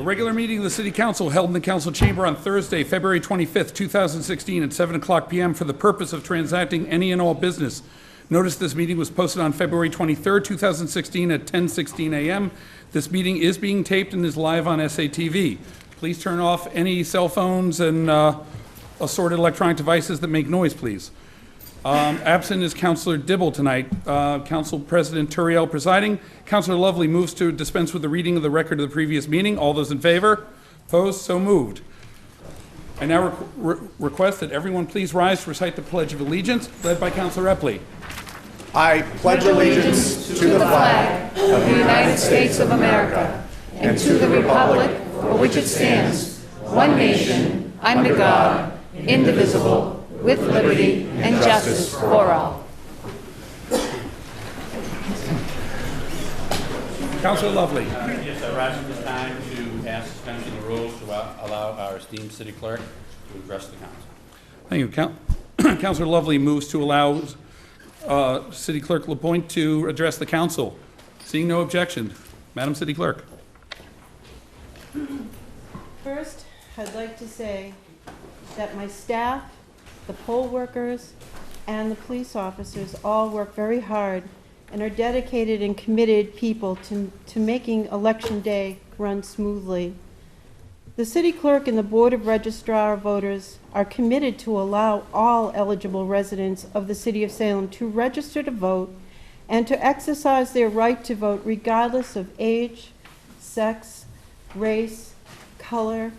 regular meeting of the City Council held in the Council Chamber on Thursday, February 25th, 2016 at 7 o'clock p.m. for the purpose of transacting any and all business. Notice this meeting was posted on February 23rd, 2016 at 10:16 a.m. This meeting is being taped and is live on SATV. Please turn off any cell phones and assorted electronic devices that make noise, please. Absent is Councilor Dibble tonight. Council President Turiel presiding. Councilor Lovely moves to dispense with the reading of the record of the previous meeting. All those in favor? Opposed? So moved. I now request that everyone please rise to recite the Pledge of Allegiance, led by Councilor Epley. I pledge allegiance to the flag of the United States of America and to the republic for which it stands, one nation, under God, indivisible, with liberty and justice for all. Councilor Lovely. Yes, I rise at this time to pass suspension of the rules to allow our esteemed city clerk to address the council. Thank you. Councilor Lovely moves to allow City Clerk Lapointe to address the council. Seeing no objection, Madam City Clerk. First, I'd like to say that my staff, the poll workers, and the police officers all work very hard and are dedicated and committed people to making Election Day run smoothly. The City Clerk and the Board of Registrar Voters are committed to allow all eligible residents of the City of Salem to register to vote and to exercise their right to vote regardless of age, sex, race, color,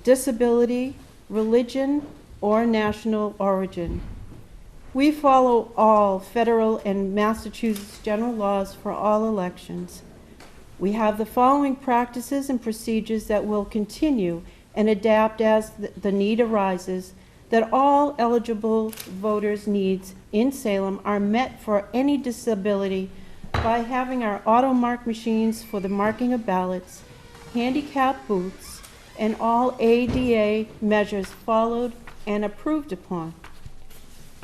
disability, religion, or national origin. We follow all federal and Massachusetts general laws for all elections. We have the following practices and procedures that will continue and adapt as the need arises, that all eligible voters' needs in Salem are met for any disability by having our auto mark machines for the marking of ballots, handicap booths, and all ADA measures followed and approved upon.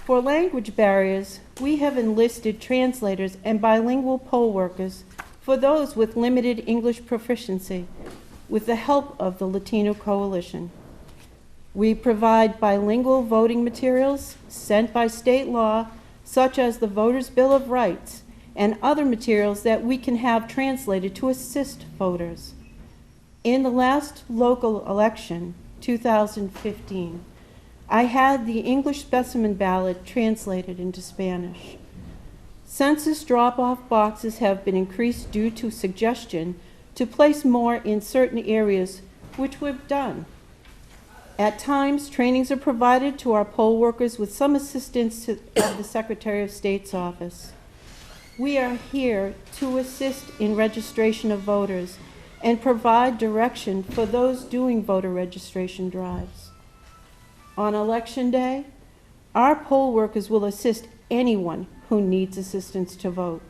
For language barriers, we have enlisted translators and bilingual poll workers for those with limited English proficiency, with the help of the Latino Coalition. We provide bilingual voting materials sent by state law, such as the Voters' Bill of Rights, and other materials that we can have translated to assist voters. In the last local election, 2015, I had the English specimen ballot translated into Spanish. Census drop-off boxes have been increased due to suggestion to place more in certain areas, which we've done. At times, trainings are provided to our poll workers with some assistance of the Secretary of State's office. We are here to assist in registration of voters and provide direction for those doing voter registration drives. On Election Day, our poll workers will assist anyone who needs assistance to vote.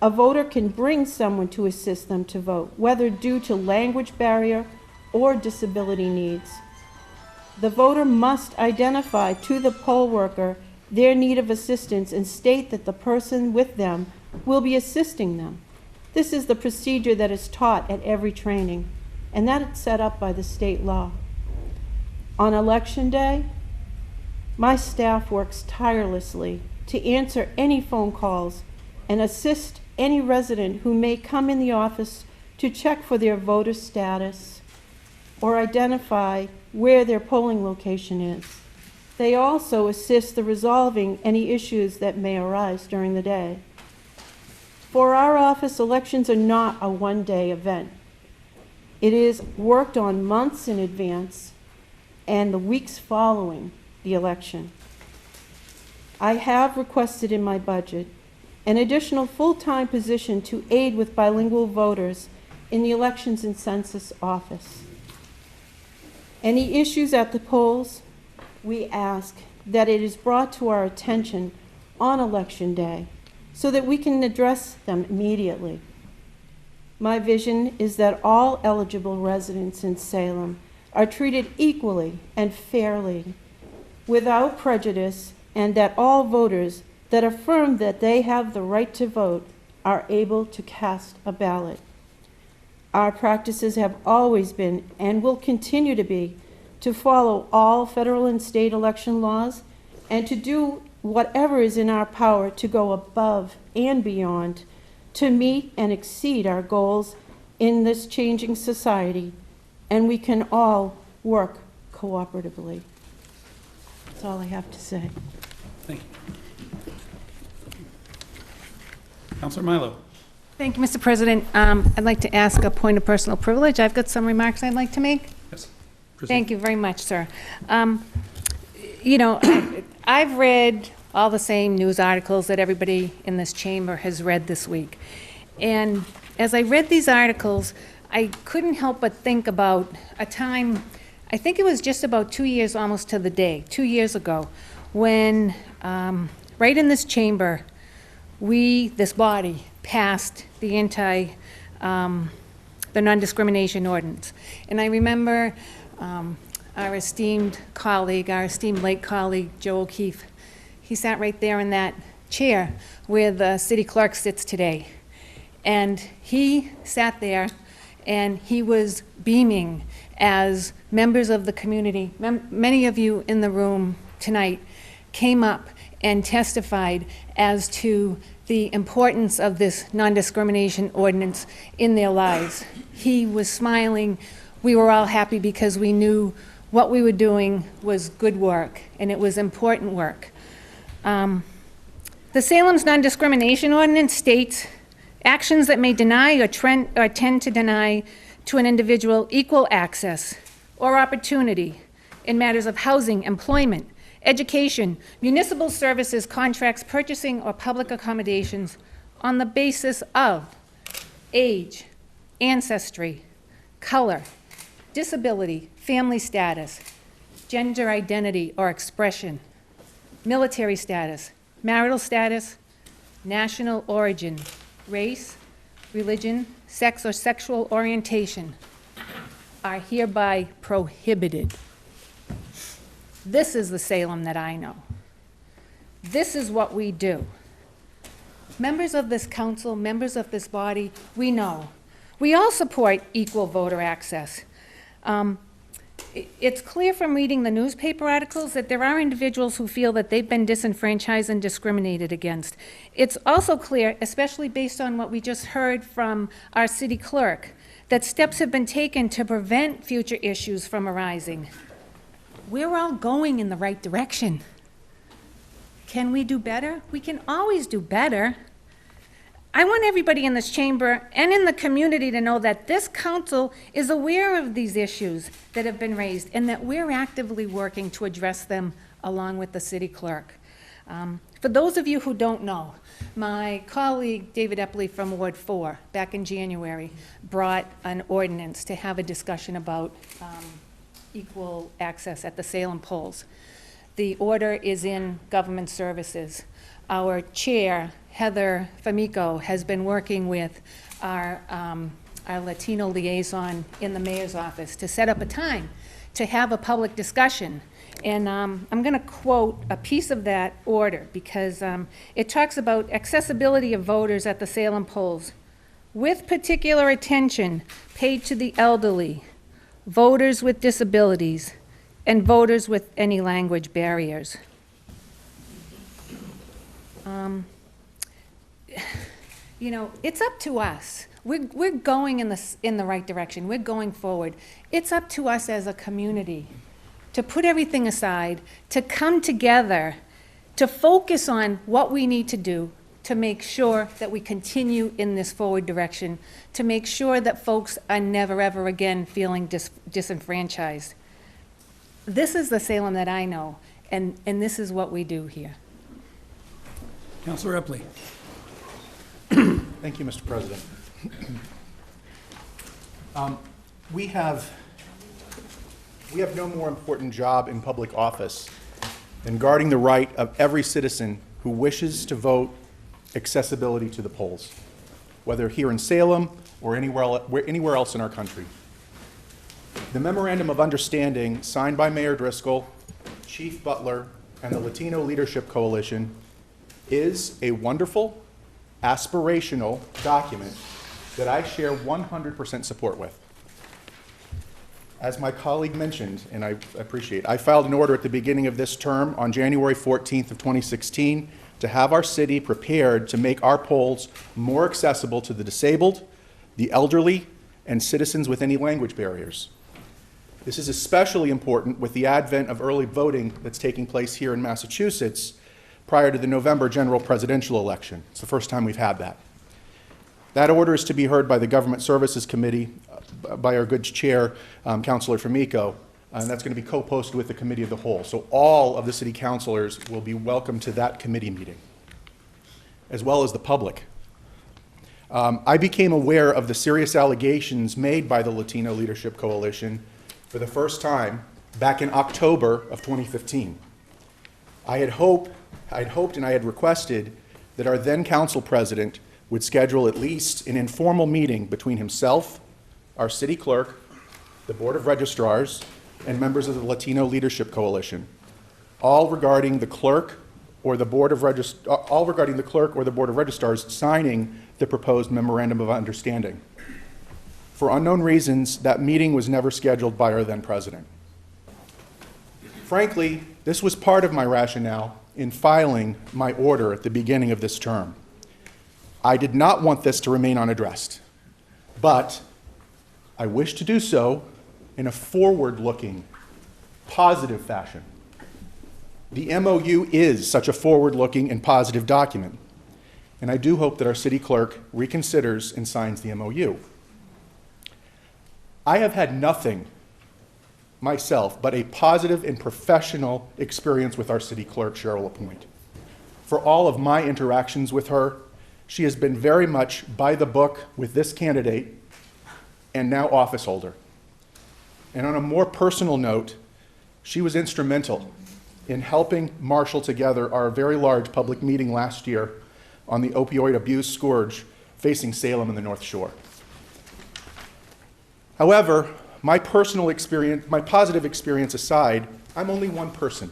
A voter can bring someone to assist them to vote, whether due to language barrier or disability needs. The voter must identify to the poll worker their need of assistance and state that the person with them will be assisting them. This is the procedure that is taught at every training, and that is set up by the state law. On Election Day, my staff works tirelessly to answer any phone calls and assist any resident who may come in the office to check for their voter status or identify where their polling location is. They also assist the resolving any issues that may arise during the day. For our office, elections are not a one-day event. It is worked on months in advance and the weeks following the election. I have requested in my budget an additional full-time position to aid with bilingual voters in the Elections and Census Office. Any issues at the polls, we ask that it is brought to our attention on Election Day so that we can address them immediately. My vision is that all eligible residents in Salem are treated equally and fairly, without prejudice, and that all voters that affirm that they have the right to vote are able to cast a ballot. Our practices have always been and will continue to be to follow all federal and state election laws and to do whatever is in our power to go above and beyond to meet and exceed our goals in this changing society, and we can all work cooperatively. That's all I have to say. Thank you. Counselor Milo. Thank you, Mr. President. I'd like to ask a point of personal privilege. I've got some remarks I'd like to make. Yes. Proceed. Thank you very much, sir. You know, I've read all the same news articles that everybody in this chamber has read this week. And as I read these articles, I couldn't help but think about a time, I think it was just about 2 years, almost to the day, 2 years ago, when right in this chamber, this body, passed the non-discrimination ordinance. And I remember our esteemed late colleague, Joe O'Keefe, he sat right there in that chair where the city clerk sits today. And he sat there and he was beaming as members of the community, many of you in the room tonight came up and testified as to the importance of this non-discrimination ordinance in their lives. He was smiling. We were all happy because we knew what we were doing was good work and it was important work. The Salem's non-discrimination ordinance states actions that may deny or tend to deny to an individual equal access or opportunity in matters of housing, employment, education, municipal services, contracts, purchasing, or public accommodations on the basis of age, ancestry, color, disability, family status, gender identity or expression, military status, marital status, national origin, race, religion, sex, or sexual orientation are hereby prohibited. This is the Salem that I know. This is what we do. Members of this council, members of this body, we know. We all support equal voter access. It's clear from reading the newspaper articles that there are individuals who feel that they've been disenfranchised and discriminated against. It's also clear, especially based on what we just heard from our city clerk, that steps have been taken to prevent future issues from arising. We're all going in the right direction. Can we do better? We can always do better. I want everybody in this chamber and in the community to know that this council is aware of these issues that have been raised and that we're actively working to address them along with the city clerk. For those of you who don't know, my colleague David Epley from Ward 4 back in January brought an ordinance to have a discussion about equal access at the Salem polls. The order is in government services. Our chair, Heather Famico, has been working with our Latino liaison in the mayor's office to set up a time to have a public discussion. And I'm going to quote a piece of that order because it talks about accessibility of voters at the Salem polls, with particular attention paid to the elderly, voters with disabilities, and voters with any language barriers. You know, it's up to us. We're going in the right direction. We're going forward. It's up to us as a community to put everything aside, to come together, to focus on what we need to do to make sure that we continue in this forward direction, to make sure that folks are never, ever again feeling disenfranchised. This is the Salem that I know, and this is what we do here. Councilor Epley. Thank you, Mr. President. We have no more important job in public office than guarding the right of every citizen who wishes to vote accessibility to the polls, whether here in Salem or anywhere else in our country. The Memorandum of Understanding signed by Mayor Driscoll, Chief Butler, and the Latino Leadership Coalition is a wonderful, aspirational document that I share 100% support with. As my colleague mentioned, and I appreciate, I filed an order at the beginning of this term on January 14th of 2016 to have our city prepared to make our polls more accessible to the disabled, the elderly, and citizens with any language barriers. This is especially important with the advent of early voting that's taking place here in Massachusetts prior to the November general presidential election. It's the first time we've had that. That order is to be heard by the Government Services Committee, by our good chair, Councilor Formico, and that's going to be co-posted with the Committee of the Whole. So all of the city councilors will be welcome to that committee meeting, as well as the public. I became aware of the serious allegations made by the Latino Leadership Coalition for the first time back in October of 2015. I had hoped and I had requested that our then council president would schedule at least an informal meeting between himself, our city clerk, the Board of Registrars, and members of the Latino Leadership Coalition, all regarding the clerk or the Board of Registrars signing the proposed memorandum of understanding. For unknown reasons, that meeting was never scheduled by our then president. Frankly, this was part of my rationale in filing my order at the beginning of this term. I did not want this to remain unaddressed, but I wish to do so in a forward-looking, positive fashion. The MOU is such a forward-looking and positive document, and I do hope that our city clerk reconsiders and signs the MOU. I have had nothing myself but a positive and professional experience with our city clerk, Cheryl LaPointe. For all of my interactions with her, she has been very much by the book with this candidate and now office holder. And on a more personal note, she was instrumental in helping marshal together our very large public meeting last year on the opioid abuse scourge facing Salem and the North Shore. However, my personal experience, my positive experience aside, I'm only one person.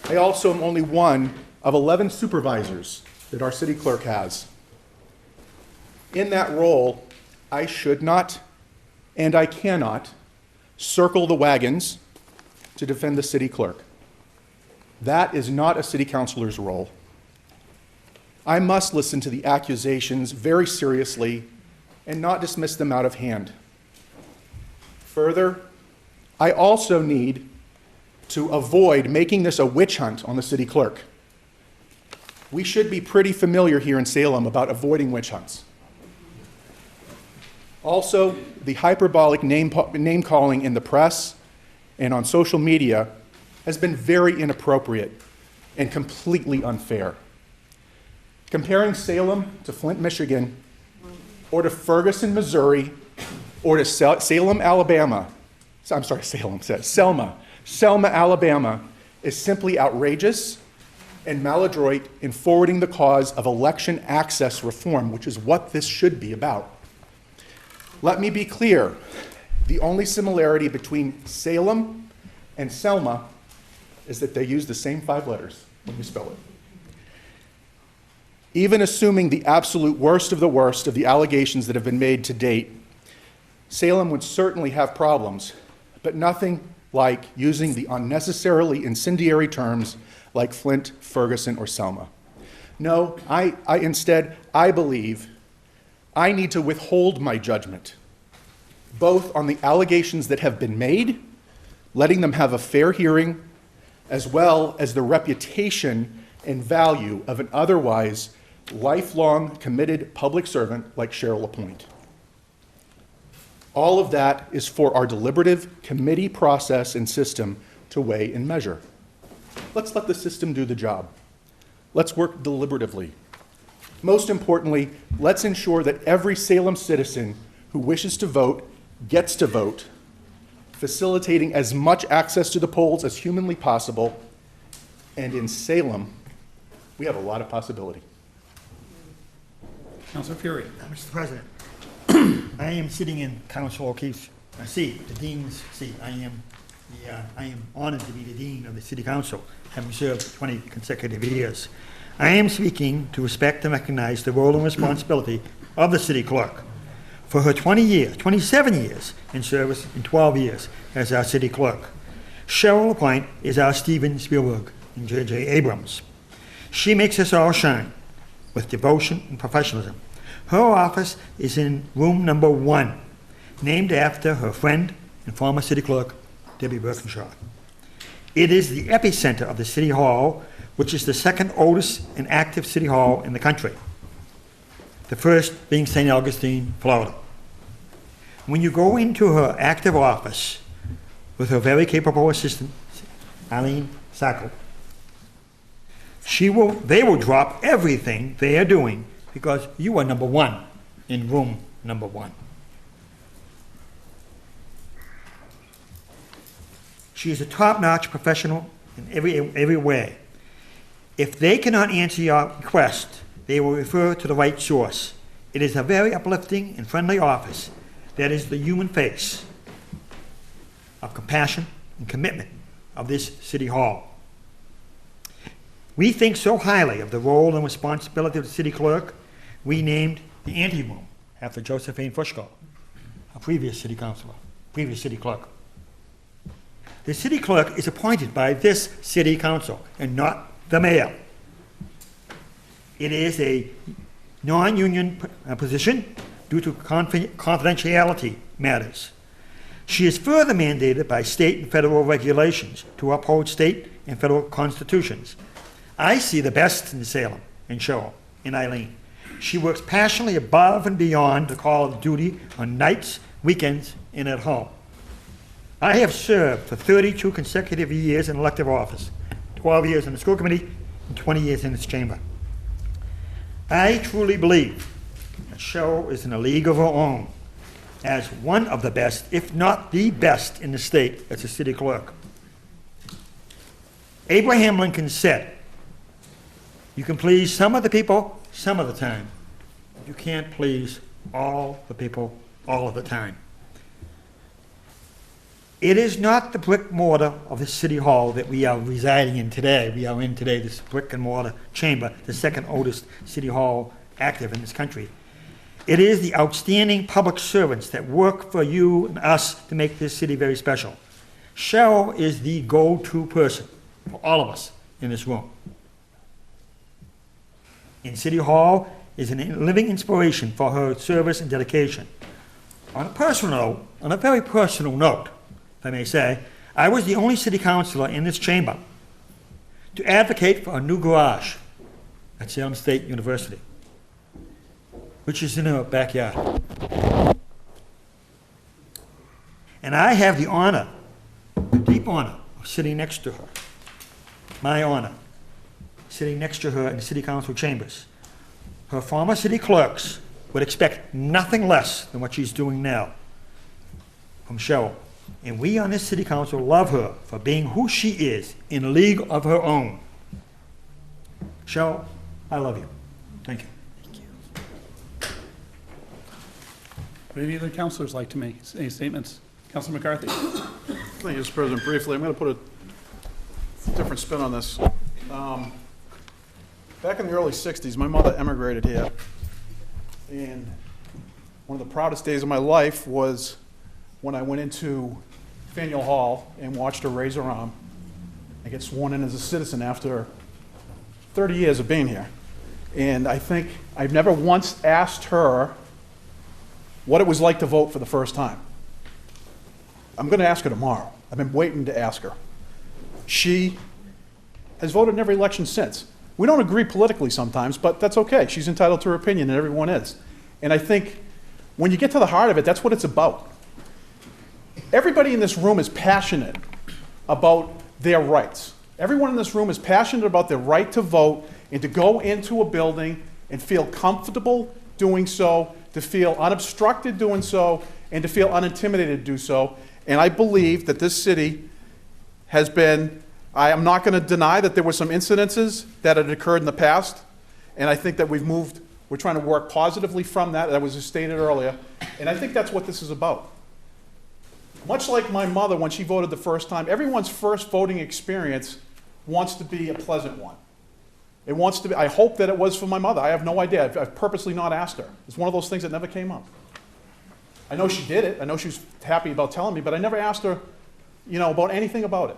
I also am only one of 11 supervisors that our city clerk has. In that role, I should not and I cannot circle the wagons to defend the city clerk. That is not a city councilor's role. I must listen to the accusations very seriously and not dismiss them out of hand. Further, I also need to avoid making this a witch hunt on the city clerk. We should be pretty familiar here in Salem about avoiding witch hunts. Also, the hyperbolic name calling in the press and on social media has been very inappropriate and completely unfair. Comparing Salem to Flint, Michigan, or to Ferguson, Missouri, or to Selma, Alabama, is simply outrageous and maladroit in forwarding the cause of election access reform, which is what this should be about. Let me be clear. The only similarity between Salem and Selma is that they use the same 5 letters when you spell it. Even assuming the absolute worst of the allegations that have been made to date, Salem would certainly have problems, but nothing like using the unnecessarily incendiary terms like Flint, Ferguson, or Selma. No, instead, I believe I need to withhold my judgment, both on the allegations that have been made, letting them have a fair hearing, as well as the reputation and value of an otherwise lifelong committed public servant like Cheryl LaPointe. All of that is for our deliberative committee process and system to weigh and measure. Let's let the system do the job. Let's work deliberatively. Most importantly, let's ensure that every Salem citizen who wishes to vote gets to vote, facilitating as much access to the polls as humanly possible. And in Salem, we have a lot of possibility. Councilor Fury. Mr. President, I am sitting in Council O'Keefe's seat, the dean's seat. I am honored to be the dean of the City Council, having served 20 consecutive years. I am speaking to respect and recognize the role and responsibility of the city clerk for her 27 years in service and 12 years as our city clerk. Cheryl LaPointe is our Steven Spielberg and J.J. Abrams. She makes us all shine with devotion and professionalism. Her office is in room number 1, named after her friend and former city clerk, Debbie Birkinshaw. It is the epicenter of the City Hall, which is the second oldest and active city hall in the country, the first being St. Augustine, Florida. When you go into her active office with her very capable assistant, Eileen Sackle, they will drop everything they are doing because you are number 1 in room number 1. She is a top-notch professional in every way. If they cannot answer your request, they will refer to the right source. It is a very uplifting and friendly office that is the human face of compassion and commitment of this City Hall. We think so highly of the role and responsibility of the city clerk, we named the anteroom after Josephine Fusco, a previous city councilor, previous city clerk. The city clerk is appointed by this city council and not the mayor. It is a non-union position due to confidentiality matters. She is further mandated by state and federal regulations to uphold state and federal constitutions. I see the best in Salem and Cheryl and Eileen. She works passionately above and beyond the call of duty on nights, weekends, and at home. I have served for 32 consecutive years in elective office, 12 years in the school committee, and 20 years in this chamber. I truly believe that Cheryl is in a league of her own as one of the best, if not the best, in the state as a city clerk. Abraham Lincoln said, "You can please some of the people some of the time. You can't please all the people all of the time." It is not the brick mortar of the City Hall that we are residing in today. We are in today this brick and mortar chamber, the second oldest City Hall active in this country. It is the outstanding public servants that work for you and us to make this city very special. Cheryl is the go-to person for all of us in this room. In City Hall is a living inspiration for her service and dedication. On a very personal note, if I may say, I was the only city councilor in this chamber to advocate for a new garage at Salem State University, which is in her backyard. And I have the honor, the deep honor, of sitting next to her. My honor, sitting next to her in the city council chambers. Her former city clerks would expect nothing less than what she's doing now from Cheryl. And we on this city council love her for being who she is in a league of her own. Cheryl, I love you. Thank you. Would any other councilors like to make any statements? Councilor McCarthy? Thank you, Mr. President. Briefly, I'm going to put a different spin on this. Back in the early 60s, my mother emigrated here, and one of the proudest days of my life was when I went into Faneuil Hall and watched her raise her arm and get sworn in as a citizen after 30 years of being here. And I think I've never once asked her what it was like to vote for the first time. I'm going to ask her tomorrow. I've been waiting to ask her. She has voted in every election since. We don't agree politically sometimes, but that's okay. She's entitled to her opinion, and everyone is. And I think when you get to the heart of it, that's what it's about. Everybody in this room is passionate about their rights. Everyone in this room is passionate about their right to vote and to go into a building and feel comfortable doing so, to feel unobstructed doing so, and to feel unintimidated to do so. And I believe that this city has been, I am not going to deny that there were some incidences that had occurred in the past, and I think that we're trying to work positively from that, that was just stated earlier, and I think that's what this is about. Much like my mother, when she voted the first time, everyone's first voting experience wants to be a pleasant one. It wants to be, I hope that it was for my mother. I have no idea. I've purposely not asked her. It's one of those things that never came up. I know she did it. I know she was happy about telling me, but I never asked her, about anything about it.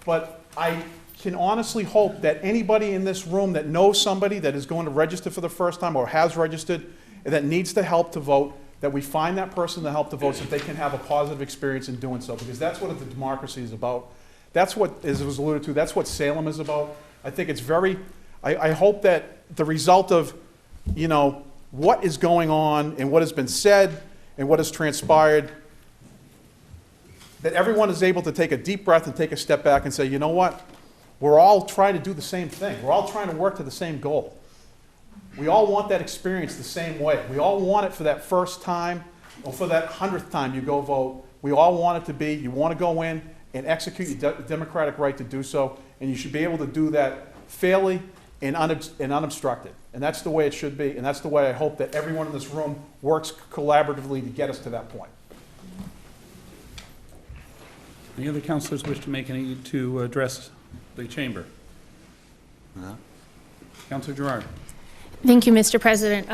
But I can honestly hope that anybody in this room that knows somebody that is going to register for the first time or has registered and that needs the help to vote, that we find that person to help to vote so that they can have a positive experience in doing so, because that's what the democracy is about. That's what, as it was alluded to, that's what Salem is about. I think it's I hope that the result of, what is going on and what has been said and what has transpired, that everyone is able to take a deep breath and take a step back and say, you know what? We're all trying to do the same thing. We're all trying to work to the same goal. We all want that experience the same way. We all want it for that first time or for that 100th time you go vote. We all want it to be, you want to go in and execute your democratic right to do so, and you should be able to do that fairly and unobstructed. And that's the way it should be, and that's the way I hope that everyone in this room works collaboratively to get us to that point. Any other councilors wish to address the chamber? No. Councilor Gerard. Thank you, Mr. President.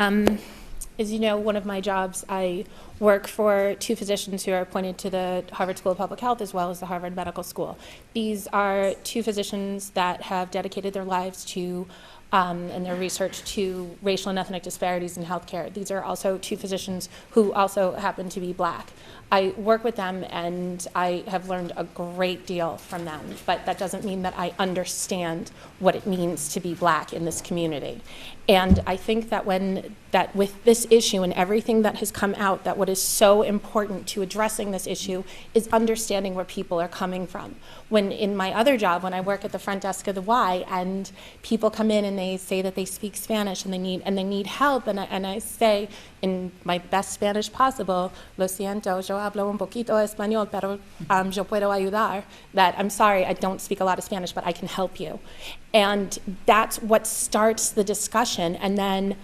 As you know, one of my jobs, I work for two physicians who are appointed to the Harvard School of Public Health as well as the Harvard Medical School. These are two physicians that have dedicated their lives to and their research to racial and ethnic disparities in healthcare. These are also two physicians who also happen to be Black. I work with them and I have learned a great deal from them, but that doesn't mean that I understand what it means to be Black in this community. And I think that with this issue and everything that has come out, that what is so important to addressing this issue is understanding where people are coming from. When in my other job, when I work at the front desk of the Y, and people come in and they say that they speak Spanish and they need help, and I say in my best Spanish possible, lo siento, yo hablo un poquito español, pero yo puedo ayudar. That I'm sorry, I don't speak a lot of Spanish, but I can help you. And that's what starts the discussion, and then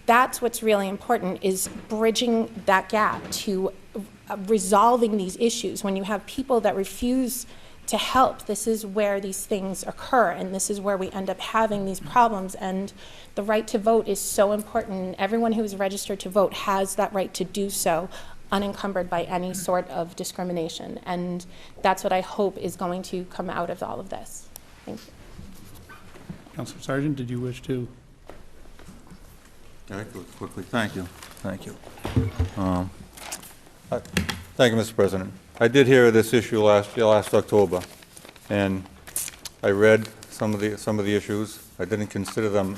that's what's really important, is bridging that gap to resolving these issues. When you have people that refuse to help, this is where these things occur, and this is where we end up having these problems. And the right to vote is so important. Everyone who is registered to vote has that right to do so, unencumbered by any sort of discrimination. And that's what I hope is going to come out of all of this. Thank you. Councilor Sargent, did you wish to? Quickly, thank you. Thank you, Mr. President. I did hear of this issue last October, and I read some of the issues. I didn't consider them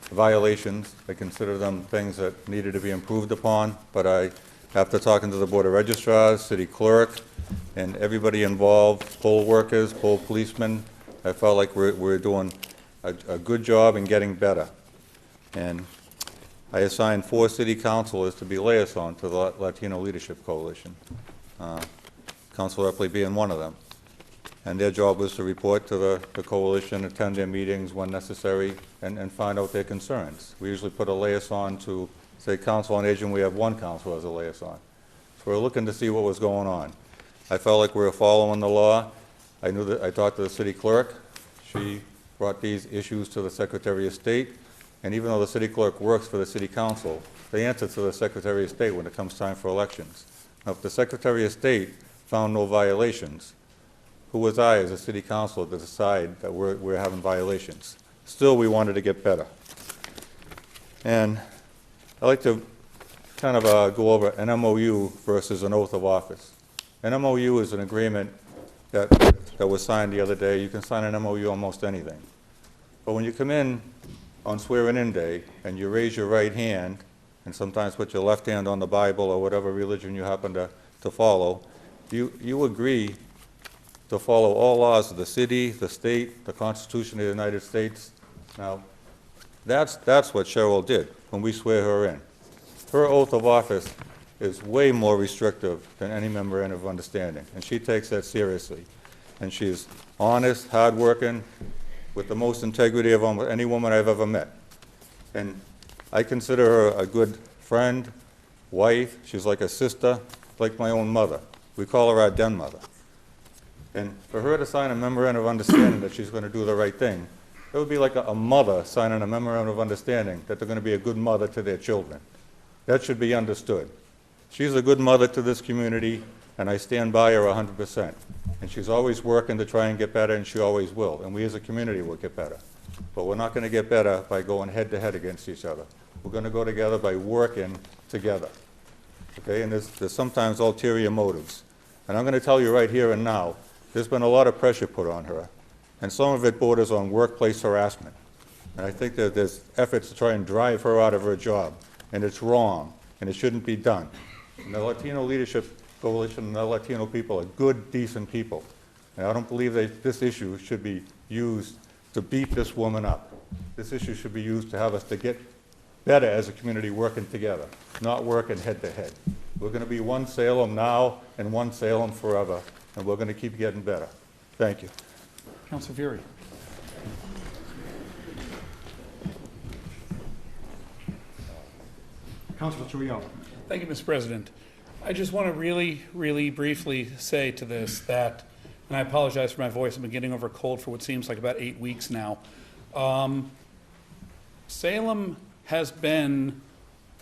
violations. I consider them things that needed to be improved upon. But after talking to the Board of Registrars, City Clerk, and everybody involved, poll workers, poll policemen, I felt like we're doing a good job in getting better. And I assigned 4 city councilors to be liaison to the Latino Leadership Coalition, Councilor Epley being one of them. And their job was to report to the coalition, attend their meetings when necessary, and find out their concerns. We usually put a liaison to, say, Council on Aging. We have 1 councilor as a liaison. So we're looking to see what was going on. I felt like we were following the law. I knew that I talked to the city clerk. She brought these issues to the Secretary of State. And even though the city clerk works for the city council, they answer to the Secretary of State when it comes time for elections. Now, if the Secretary of State found no violations, who was I as a city councilor to decide that we're having violations? Still, we wanted to get better. And I'd like to kind of go over an MOU versus an oath of office. An MOU is an agreement that was signed the other day. You can sign an MOU almost anything. But when you come in on swearing-in day and you raise your right hand and sometimes put your left hand on the Bible or whatever religion you happen to follow, you agree to follow all laws of the city, the state, the Constitution of the United States. Now, that's what Cheryl did when we swear her in. Her oath of office is way more restrictive than any memorandum of understanding, and she takes that seriously. And she's honest, hardworking, with the most integrity of almost any woman I've ever met. And I consider her a good friend, wife. She's like a sister, like my own mother. We call her our den mother. And for her to sign a memorandum of understanding that she's going to do the right thing, That would be like a mother signing a memorandum of understanding that they're going to be a good mother to their children. That should be understood. She's a good mother to this community, and I stand by her 100%. And she's always working to try and get better, and she always will. And we as a community will get better. But we're not going to get better by going head-to-head against each other. We're going to go together by working together. Okay? And there's sometimes ulterior motives. And I'm going to tell you right here and now, there's been a lot of pressure put on her. And some of it borders on workplace harassment. And I think that there's efforts to try and drive her out of her job. And it's wrong, and it shouldn't be done. And the Latino Leadership Coalition and the Latino people are good, decent people. And I don't believe that this issue should be used to beat this woman up. This issue should be used to have us to get better as a community working together, not working head-to-head. We're going to be one Salem now and one Salem forever, and we're going to keep getting better. Thank you. Councilor Fury. Councilor Trio. Thank you, Mr. President. I just want to really, really briefly say to this that, and I apologize for my voice, I've been getting over a cold for what seems like about 8 weeks now. Salem has been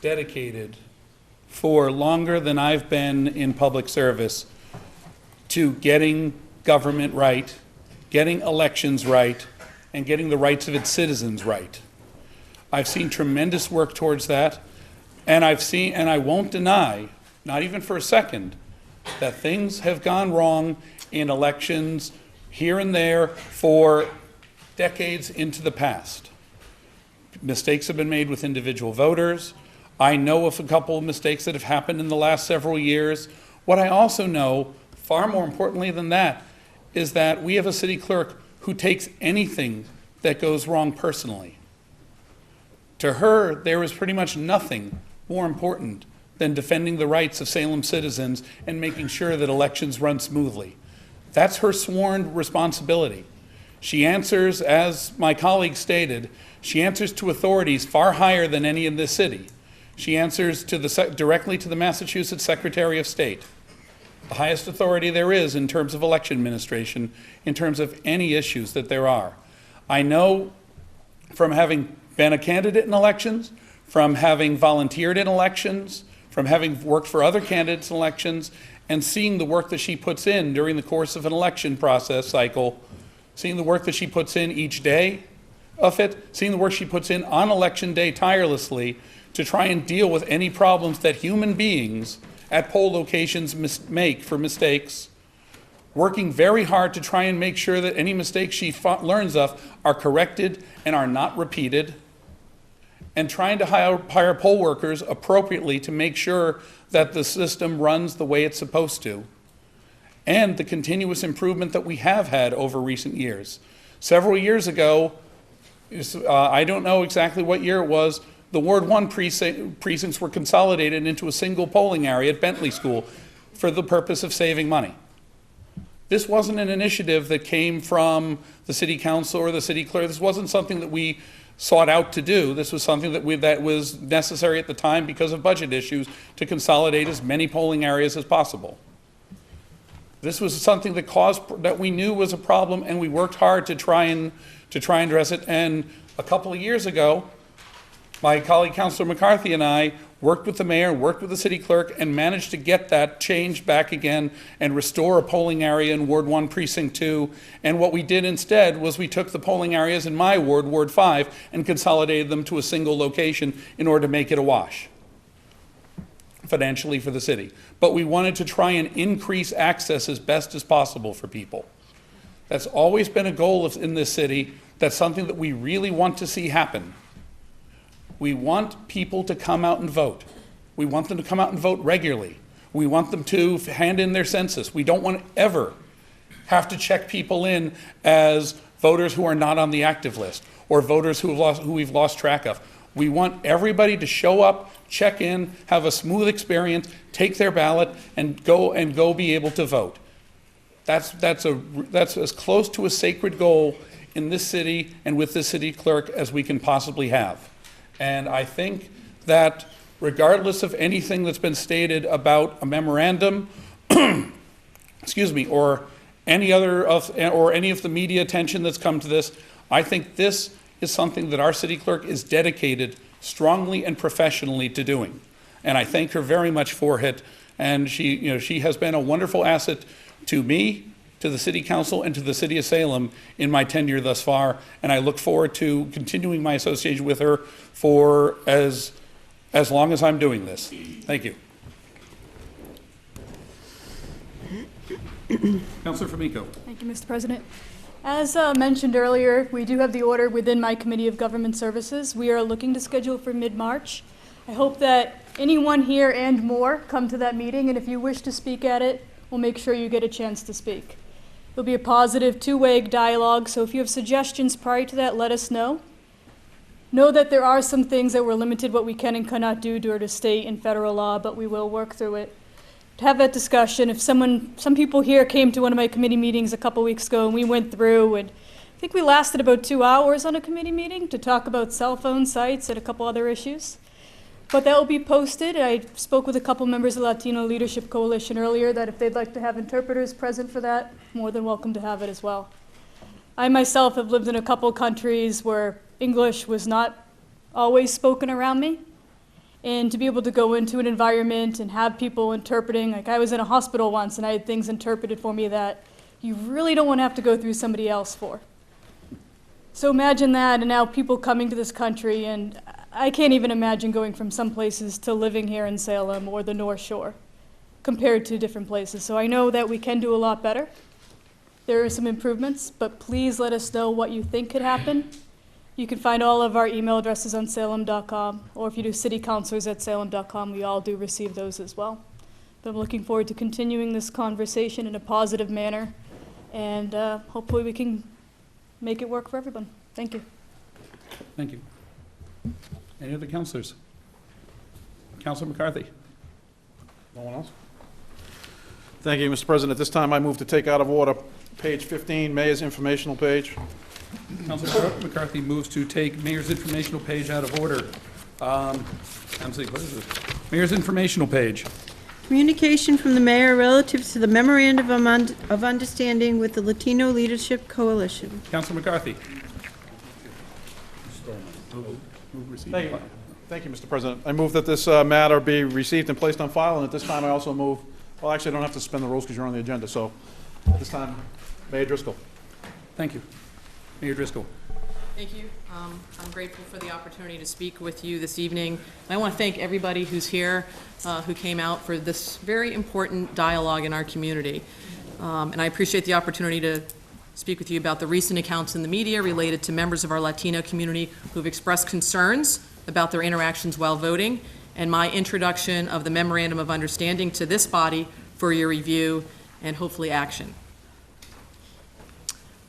dedicated for longer than I've been in public service to getting government right, getting elections right, and getting the rights of its citizens right. I've seen tremendous work towards that, and I won't deny, not even for a second, that things have gone wrong in elections here and there for decades into the past. Mistakes have been made with individual voters. I know of a couple of mistakes that have happened in the last several years. What I also know, far more importantly than that, is that we have a city clerk who takes anything that goes wrong personally. To her, there is pretty much nothing more important than defending the rights of Salem citizens and making sure that elections run smoothly. That's her sworn responsibility. She answers, as my colleague stated, she answers to authorities far higher than any in this city. She answers to directly to the Massachusetts Secretary of State, the highest authority there is in terms of election administration, in terms of any issues that there are. I know from having been a candidate in elections, from having volunteered in elections, from having worked for other candidates in elections, and seeing the work that she puts in during the course of an election process cycle, seeing the work that she puts in each day of it, seeing the work she puts in on election day tirelessly to try and deal with any problems that human beings at poll locations make for mistakes, working very hard to try and make sure that any mistakes she learns of are corrected and are not repeated, and trying to hire poll workers appropriately to make sure that the system runs the way it's supposed to, and the continuous improvement that we have had over recent years. Several years ago, I don't know exactly what year it was, the Ward 1 precincts were consolidated into a single polling area at Bentley School for the purpose of saving money. This wasn't an initiative that came from the city council or the city clerk. This wasn't something that we sought out to do. This was something that was necessary at the time because of budget issues to consolidate as many polling areas as possible. This was something that we knew was a problem, and we worked hard to try and address it. And a couple of years ago, my colleague Councilor McCarthy and I worked with the mayor, worked with the city clerk, and managed to get that changed back again and restore a polling area in Ward 1, Precinct 2. And what we did instead was we took the polling areas in my ward, Ward 5, and consolidated them to a single location in order to make it a wash financially for the city. But we wanted to try and increase access as best as possible for people. That's always been a goal in this city. That's something that we really want to see happen. We want people to come out and vote. We want them to come out and vote regularly. We want them to hand in their census. We don't want to ever have to check people in as voters who are not on the active list or voters who we've lost track of. We want everybody to show up, check in, have a smooth experience, take their ballot, and go be able to vote. That's as close to a sacred goal in this city and with this city clerk as we can possibly have. And I think that regardless of anything that's been stated about a memorandum, excuse me, or any of the media attention that's come to this, I think this is something that our city clerk is dedicated strongly and professionally to doing. And I thank her very much for it. And she has been a wonderful asset to me, to the city council, and to the city of Salem in my tenure thus far. And I look forward to continuing my association with her for as long as I'm doing this. Thank you. Councilor Famico. Thank you, Mr. President. As mentioned earlier, we do have the order within my Committee of Government Services. We are looking to schedule for mid-March. I hope that anyone here and more come to that meeting, and if you wish to speak at it, we'll make sure you get a chance to speak. It'll be a positive two-way dialogue, so if you have suggestions prior to that, let us know. Know that there are some things that we're limited what we can and cannot do due to state and federal law, but we will work through it. To have that discussion, if some people here came to one of my committee meetings a couple weeks ago and we went through, and I think we lasted about 2 hours on a committee meeting to talk about cell phone sites and a couple other issues. But that will be posted. I spoke with a couple members of the Latino Leadership Coalition earlier that if they'd like to have interpreters present for that, more than welcome to have it as well. I myself have lived in a couple countries where English was not always spoken around me. And to be able to go into an environment and have people interpreting, like I was in a hospital once and I had things interpreted for me that you really don't want to have to go through somebody else for. So imagine that, and now people coming to this country, and I can't even imagine going from some places to living here in Salem or the North Shore compared to different places. So I know that we can do a lot better. There are some improvements, but please let us know what you think could happen. You can find all of our email addresses on salem.com, or if you do citycouncilors@salem.com, we all do receive those as well. But I'm looking forward to continuing this conversation in a positive manner, and hopefully we can make it work for everyone. Thank you. Thank you. Any other councilors? Councilor McCarthy. No one else? Thank you, Mr. President. At this time, I move to take out of order page 15, Mayor's informational page. Councilor McCarthy moves to take Mayor's informational page out of order. What is this? Mayor's informational page. Communication from the mayor relative to the memorandum of understanding with the Latino Leadership Coalition. Councilor McCarthy. Thank you, Mr. President. I move that this matter be received and placed on file, and at this time I also move, well, actually, I don't have to suspend the rules because you're on the agenda, so at this time, Mayor Driscoll. Thank you. Mayor Driscoll. Thank you. I'm grateful for the opportunity to speak with you this evening. I want to thank everybody who's here, who came out for this very important dialogue in our community. And I appreciate the opportunity to speak with you about the recent accounts in the media related to members of our Latino community who've expressed concerns about their interactions while voting, and my introduction of the Memorandum of Understanding to this body for your review and hopefully action.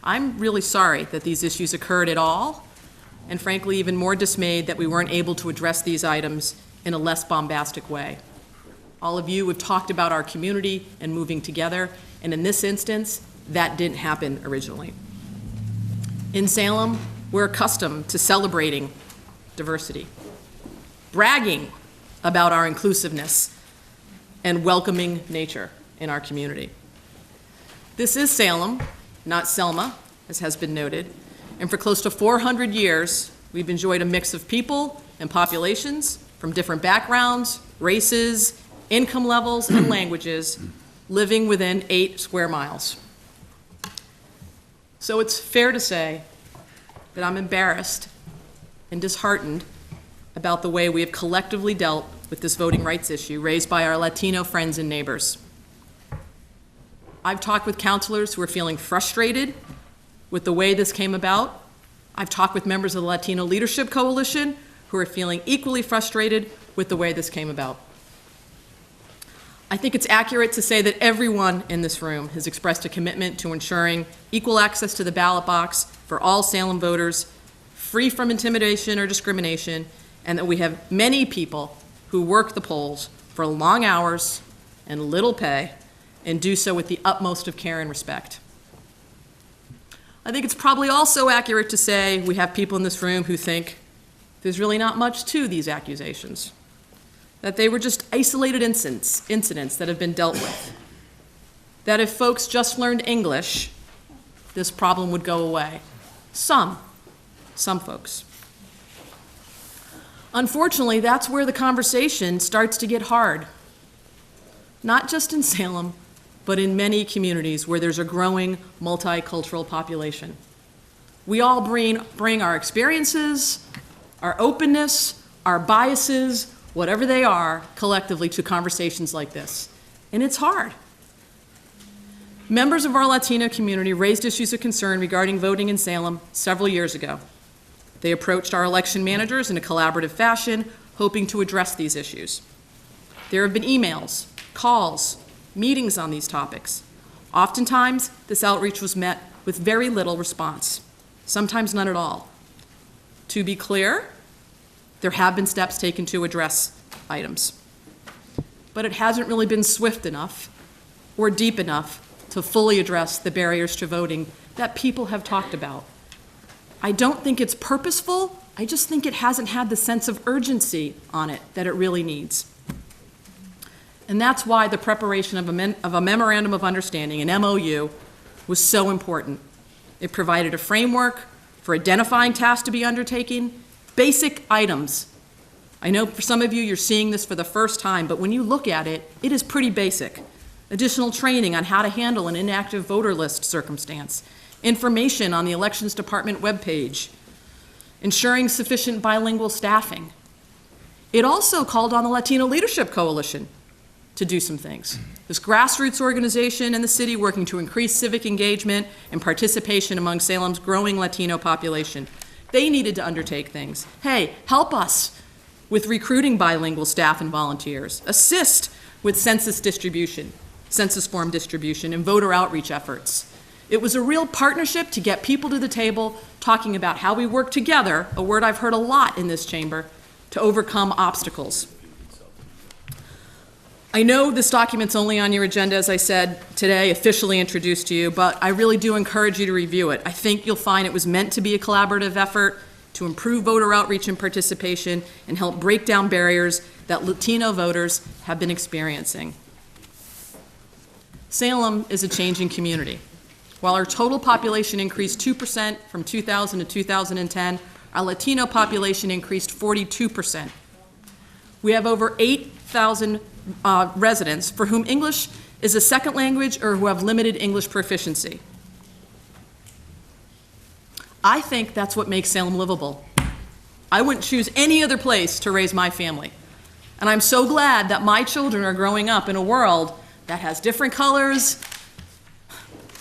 I'm really sorry that these issues occurred at all, and frankly, even more dismayed that we weren't able to address these items in a less bombastic way. All of you have talked about our community and moving together, and in this instance, that didn't happen originally. In Salem, we're accustomed to celebrating diversity, bragging about our inclusiveness, and welcoming nature in our community. This is Salem, not Selma, as has been noted, and for close to 400 years, we've enjoyed a mix of people and populations from different backgrounds, races, income levels, and languages living within 8 square miles. So it's fair to say that I'm embarrassed and disheartened about the way we have collectively dealt with this voting rights issue raised by our Latino friends and neighbors. I've talked with counselors who are feeling frustrated with the way this came about. I've talked with members of the Latino Leadership Coalition who are feeling equally frustrated with the way this came about. I think it's accurate to say that everyone in this room has expressed a commitment to ensuring equal access to the ballot box for all Salem voters, free from intimidation or discrimination, and that we have many people who work the polls for long hours and little pay and do so with the utmost of care and respect. I think it's probably also accurate to say we have people in this room who think there's really not much to these accusations, that they were just isolated incidents that have been dealt with, that if folks just learned English, this problem would go away. Some some folks. Unfortunately, that's where the conversation starts to get hard. Not just in Salem, but in many communities where there's a growing multicultural population. We all bring our experiences, our openness, our biases, whatever they are, collectively to conversations like this. And it's hard. Members of our Latino community raised issues of concern regarding voting in Salem several years ago. They approached our election managers in a collaborative fashion, hoping to address these issues. There have been emails, calls, meetings on these topics. Oftentimes, this outreach was met with very little response, sometimes none at all. To be clear, there have been steps taken to address items, but it hasn't really been swift enough or deep enough to fully address the barriers to voting that people have talked about. I don't think it's purposeful, I just think it hasn't had the sense of urgency on it that it really needs. And that's why the preparation of a Memorandum of Understanding, an MOU, was so important. It provided a framework for identifying tasks to be undertaken, basic items. I know for some of you, you're seeing this for the first time, but when you look at it, it is pretty basic. Additional training on how to handle an inactive voter list circumstance, information on the Elections Department webpage, ensuring sufficient bilingual staffing. It also called on the Latino Leadership Coalition to do some things. This grassroots organization in the city working to increase civic engagement and participation among Salem's growing Latino population. They needed to undertake things. Hey, help us with recruiting bilingual staff and volunteers. Assist with census form distribution, and voter outreach efforts. It was a real partnership to get people to the table talking about how we work together, a word I've heard a lot in this chamber, to overcome obstacles. I know this document's only on your agenda, as I said today, officially introduced to you, but I really do encourage you to review it. I think you'll find it was meant to be a collaborative effort to improve voter outreach and participation and help break down barriers that Latino voters have been experiencing. Salem is a changing community. While our total population increased 2% from 2000 to 2010, our Latino population increased 42%. We have over 8,000 residents for whom English is a second language or who have limited English proficiency. I think that's what makes Salem livable. I wouldn't choose any other place to raise my family. And I'm so glad that my children are growing up in a world that has different colors,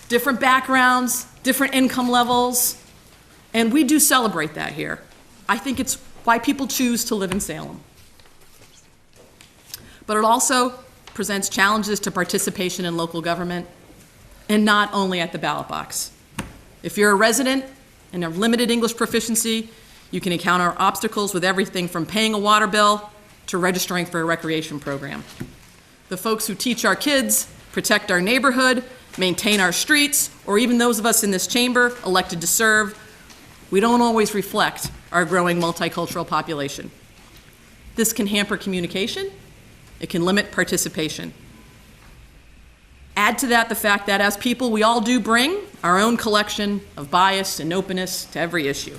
different backgrounds, different income levels, and we do celebrate that here. I think it's why people choose to live in Salem. But it also presents challenges to participation in local government, and not only at the ballot box. If you're a resident and have limited English proficiency, you can encounter obstacles with everything from paying a water bill to registering for a recreation program. The folks who teach our kids, protect our neighborhood, maintain our streets, or even those of us in this chamber elected to serve, we don't always reflect our growing multicultural population. This can hamper communication. It can limit participation. Add to that the fact that as people, we all do bring our own collection of bias and openness to every issue.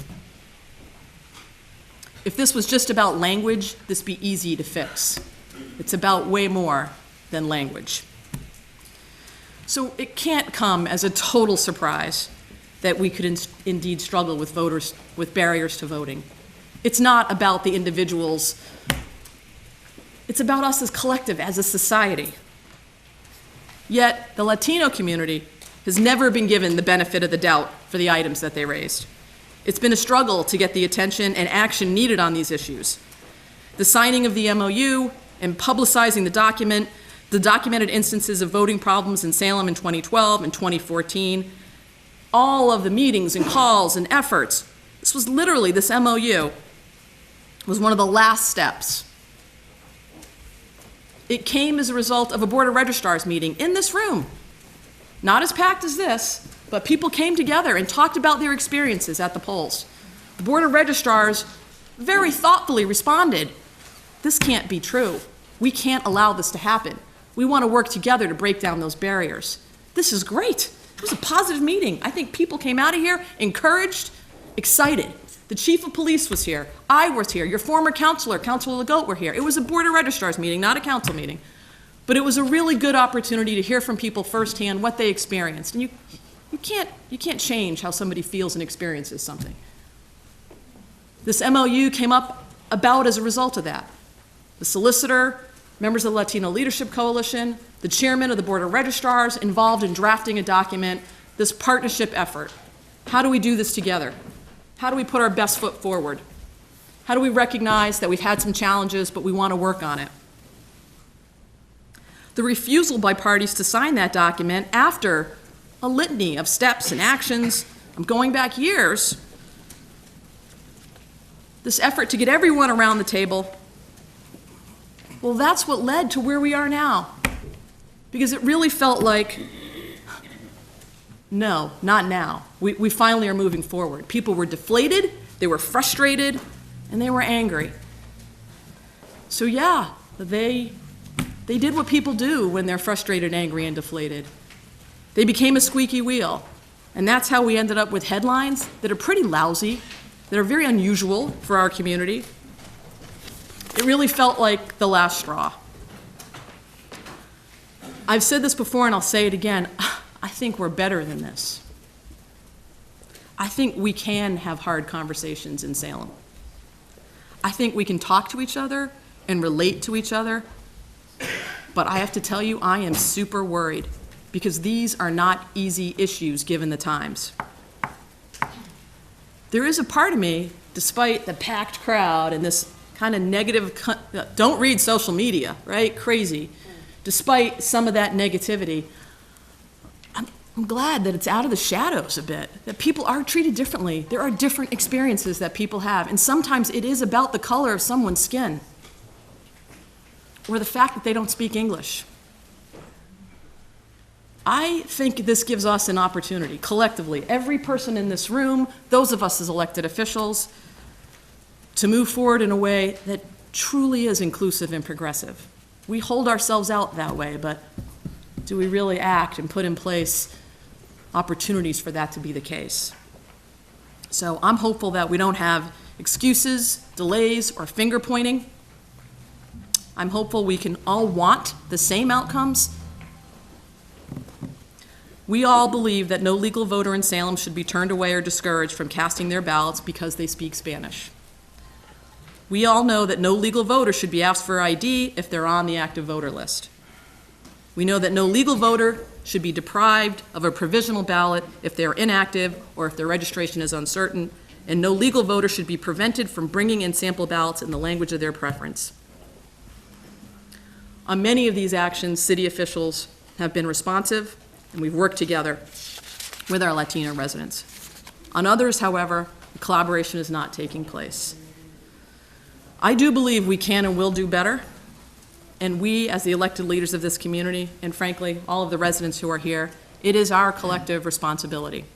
If this was just about language, this would be easy to fix. It's about way more than language. So it can't come as a total surprise that we could indeed struggle with voters, with barriers to voting. It's not about the individuals. It's about us as collective, as a society. Yet, the Latino community has never been given the benefit of the doubt for the items that they raised. It's been a struggle to get the attention and action needed on these issues. The signing of the MOU and publicizing the document, the documented instances of voting problems in Salem in 2012 and 2014, all of the meetings and calls and efforts, this MOU was one of the last steps. It came as a result of a Board of Registrars meeting in this room. Not as packed as this, but people came together and talked about their experiences at the polls. The Board of Registrars very thoughtfully responded, this can't be true. We can't allow this to happen. We want to work together to break down those barriers. This is great. It was a positive meeting. I think people came out of here encouraged, excited. The chief of police was here. I was here. Your former counselor, Counselor Legault, were here. It was a Board of Registrars meeting, not a council meeting. But it was a really good opportunity to hear from people firsthand what they experienced. And you can't change how somebody feels and experiences something. This MOU came up about as a result of that. The solicitor, members of the Latino Leadership Coalition, the chairman of the Board of Registrars involved in drafting a document, this partnership effort. How do we do this together? How do we put our best foot forward? How do we recognize that we've had some challenges, but we want to work on it? The refusal by parties to sign that document after a litany of steps and actions, I'm going back years, this effort to get everyone around the table, well, that's what led to where we are now. Because it really felt like, no, not now. We finally are moving forward. People were deflated, they were frustrated, and they were angry. So yeah, they did what people do when they're frustrated, angry, and deflated. They became a squeaky wheel. And that's how we ended up with headlines that are pretty lousy, that are very unusual for our community. It really felt like the last straw. I've said this before and I'll say it again. I think we're better than this. I think we can have hard conversations in Salem. I think we can talk to each other and relate to each other. But I have to tell you, I am super worried because these are not easy issues given the times. There is a part of me, despite the packed crowd and this kind of negative, don't read social media, right? Crazy. Despite some of that negativity, I'm glad that it's out of the shadows a bit, that people are treated differently. There are different experiences that people have, and sometimes it is about the color of someone's skin or the fact that they don't speak English. I think this gives us an opportunity, collectively, every person in this room, those of us as elected officials, to move forward in a way that truly is inclusive and progressive. We hold ourselves out that way, but do we really act and put in place opportunities for that to be the case? So I'm hopeful that we don't have excuses, delays, or finger pointing. I'm hopeful we can all want the same outcomes. We all believe that no legal voter in Salem should be turned away or discouraged from casting their ballots because they speak Spanish. We all know that no legal voter should be asked for ID if they're on the active voter list. We know that no legal voter should be deprived of a provisional ballot if they're inactive or if their registration is uncertain, and no legal voter should be prevented from bringing in sample ballots in the language of their preference. On many of these actions, city officials have been responsive, and we've worked together with our Latino residents. On others, however, the collaboration is not taking place. I do believe we can and will do better, and we, as the elected leaders of this community, and frankly, all of the residents who are here, it is our collective responsibility.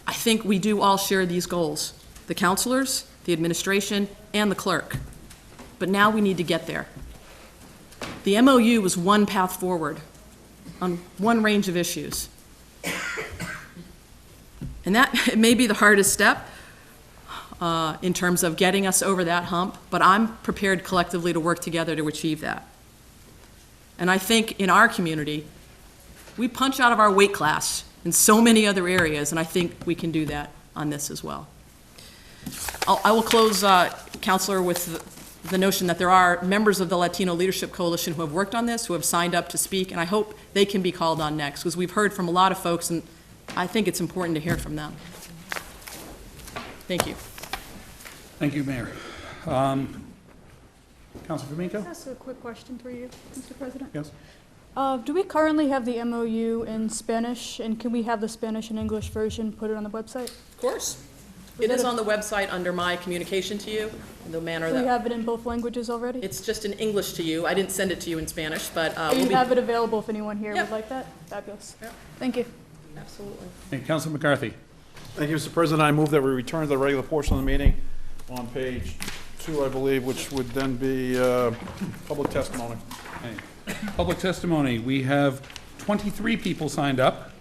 I think we do all share these goals, the counselors, the administration, and the clerk. But now we need to get there. The MOU was one path forward on one range of issues. And that may be the hardest step in terms of getting us over that hump, but I'm prepared collectively to work together to achieve that. And I think in our community, we punch out of our weight class in so many other areas, and I think we can do that on this as well. I will close, Counselor, with the notion that there are members of the Latino Leadership Coalition who have worked on this, who have signed up to speak, and I hope they can be called on next, because we've heard from a lot of folks, and I think it's important to hear from them. Thank you. Thank you, Mayor. Councilor D'Amico? That's a quick question for you, Mr. President. Yes. Do we currently have the MOU in Spanish, and can we have the Spanish and English version put it on the website? Of course. It is on the website under my communication to you, in the manner Do we that, have it in both languages already? it's just in English to you. I didn't send it to you in Spanish, but Do we'll you be, have it available if anyone here Yep. would like that? Fabulous. Yep. Thank you. absolutely. Hey, Councilor McCarthy? Thank you, Mr. President. I move that we return to the regular portion of the meeting on page 2, I believe, which would then be public testimony. Hey. Public testimony. We have 23 people signed up.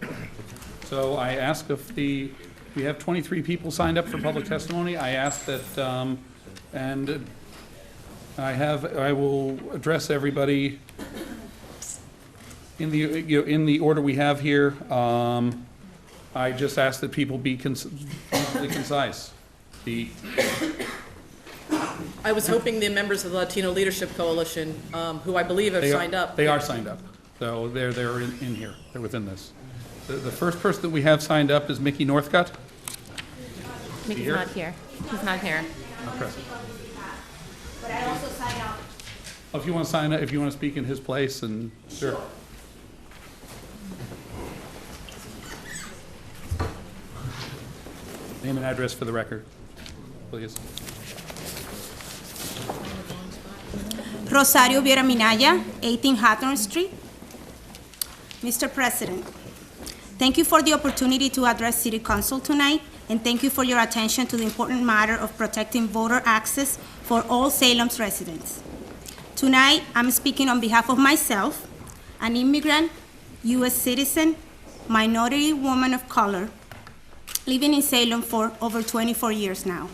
So I ask if the We have 23 people signed up for public testimony. I ask that, and I will address everybody in the order we have here. I just ask that people be reasonably concise. I was hoping the members of the Latino Leadership Coalition, who I believe have signed up. They are signed up, so they're in here. They're within this. The first person that we have signed up is Mickey Northcutt. Mickey's Here? not here. He's not here. Not present. But I also sign up. Oh, if you want to sign up, if you want to speak in his place, and sure. Name and address for the record, please. Rosario Viera Minaya, 18 Hawthorne Street. Mr. President, thank you for the opportunity to address City Council tonight, and thank you for your attention to the important matter of protecting voter access for all Salem's residents. Tonight, I'm speaking on behalf of myself, an immigrant, U.S. citizen, minority woman of color, living in Salem for over 24 years now.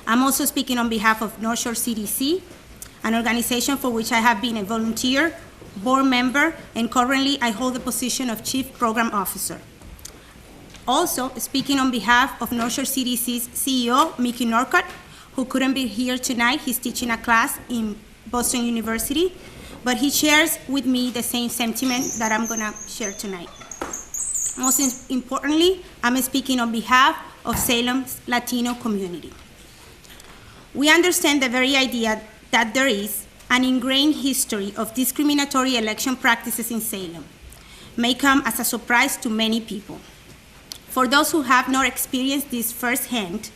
I'm also speaking on behalf of North Shore CDC, an organization for which I have been a volunteer, board member, and currently I hold the position of Chief Program Officer. Also, speaking on behalf of North Shore CDC's CEO, Mickey Northcutt, who couldn't be here tonight. He's teaching a class in Boston University, but he shares with me the same sentiment that I'm gonna share tonight. Most importantly, I'm speaking on behalf of Salem's Latino community. We understand the very idea that there is an ingrained history of discriminatory election practices in Salem may come as a surprise to many people. For those who have not experienced this firsthand,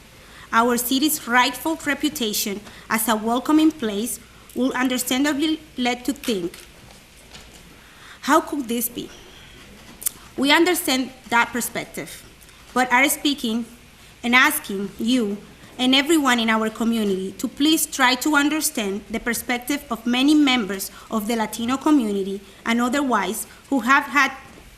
our city's rightful reputation as a welcoming place will understandably lead to think, how could this be? We understand that perspective, but are speaking and asking you and everyone in our community to please try to understand the perspective of many members of the Latino community and otherwise who have had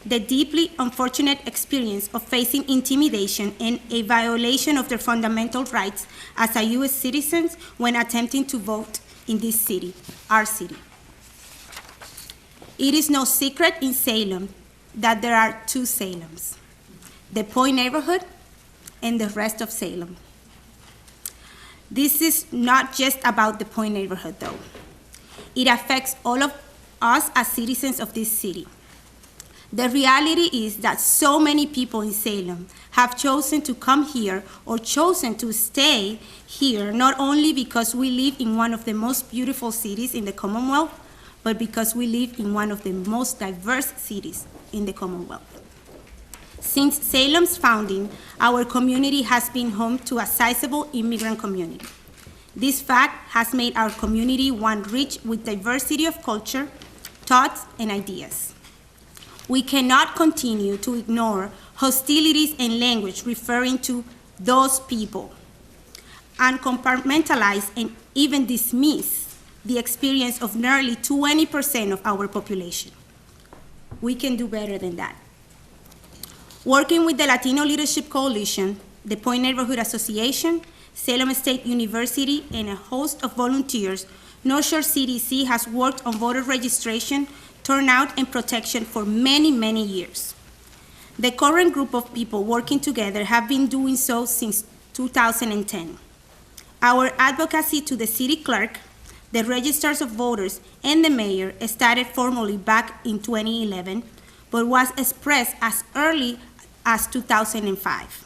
the deeply unfortunate experience of facing intimidation and a violation of their fundamental rights as a U.S. citizens when attempting to vote in this city, our city. It is no secret in Salem that there are two Salems, the Point neighborhood and the rest of Salem. This is not just about the Point neighborhood, though. It affects all of us as citizens of this city. The reality is that so many people in Salem have chosen to come here or chosen to stay here not only because we live in one of the most beautiful cities in the Commonwealth, but because we live in one of the most diverse cities in the Commonwealth. Since Salem's founding, our community has been home to a sizable immigrant community. This fact has made our community one rich with diversity of culture, thoughts, and ideas. We cannot continue to ignore hostilities and language referring to those people, and compartmentalize and even dismiss the experience of nearly 20% of our population. We can do better than that. Working with the Latino Leadership Coalition, the Point Neighborhood Association, Salem State University, and a host of volunteers, North Shore CDC has worked on voter registration, turnout, and protection for many, many years. The current group of people working together have been doing so since 2010. Our advocacy to the city clerk, the registers of voters, and the mayor started formally back in 2011, but was expressed as early as 2005.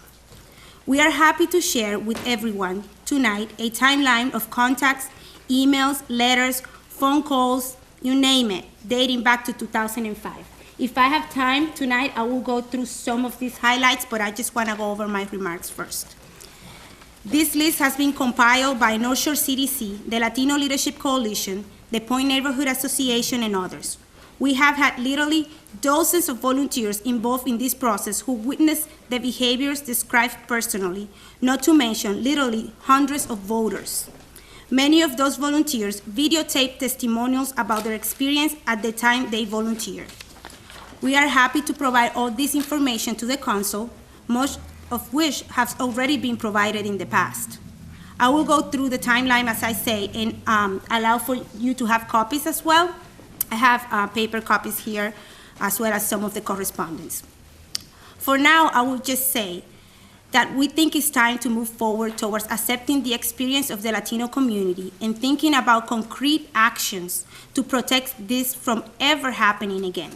We are happy to share with everyone tonight a timeline of contacts, emails, letters, phone calls, you name it, dating back to 2005. If I have time tonight, I will go through some of these highlights, but I just want to go over my remarks first. This list has been compiled by North Shore CDC, the Latino Leadership Coalition, the Point Neighborhood Association, and others. We have had literally dozens of volunteers involved in this process who witnessed the behaviors described personally, not to mention literally hundreds of voters. Many of those volunteers videotaped testimonials about their experience at the time they volunteered. We are happy to provide all this information to the council, much of which have already been provided in the past. I will go through the timeline, as I say, and allow for you to have copies as well. I have paper copies here, as well as some of the correspondence. For now, I will just say that we think it's time to move forward towards accepting the experience of the Latino community and thinking about concrete actions to protect this from ever happening again.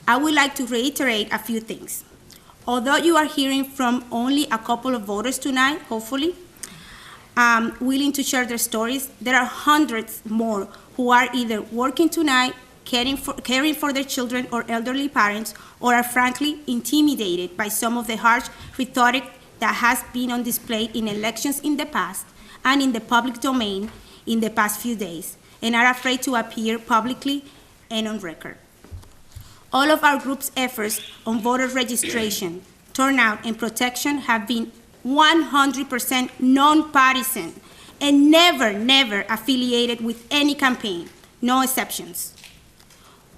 I would like to reiterate a few things. Although you are hearing from only a couple of voters tonight, hopefully, willing to share their stories, there are hundreds more who are either working tonight, caring for their children or elderly parents, or are frankly intimidated by some of the harsh rhetoric that has been on display in elections in the past and in the public domain in the past few days, and are afraid to appear publicly and on record. All of our group's efforts on voter registration, turnout, and protection have been 100% nonpartisan and never affiliated with any campaign, no exceptions.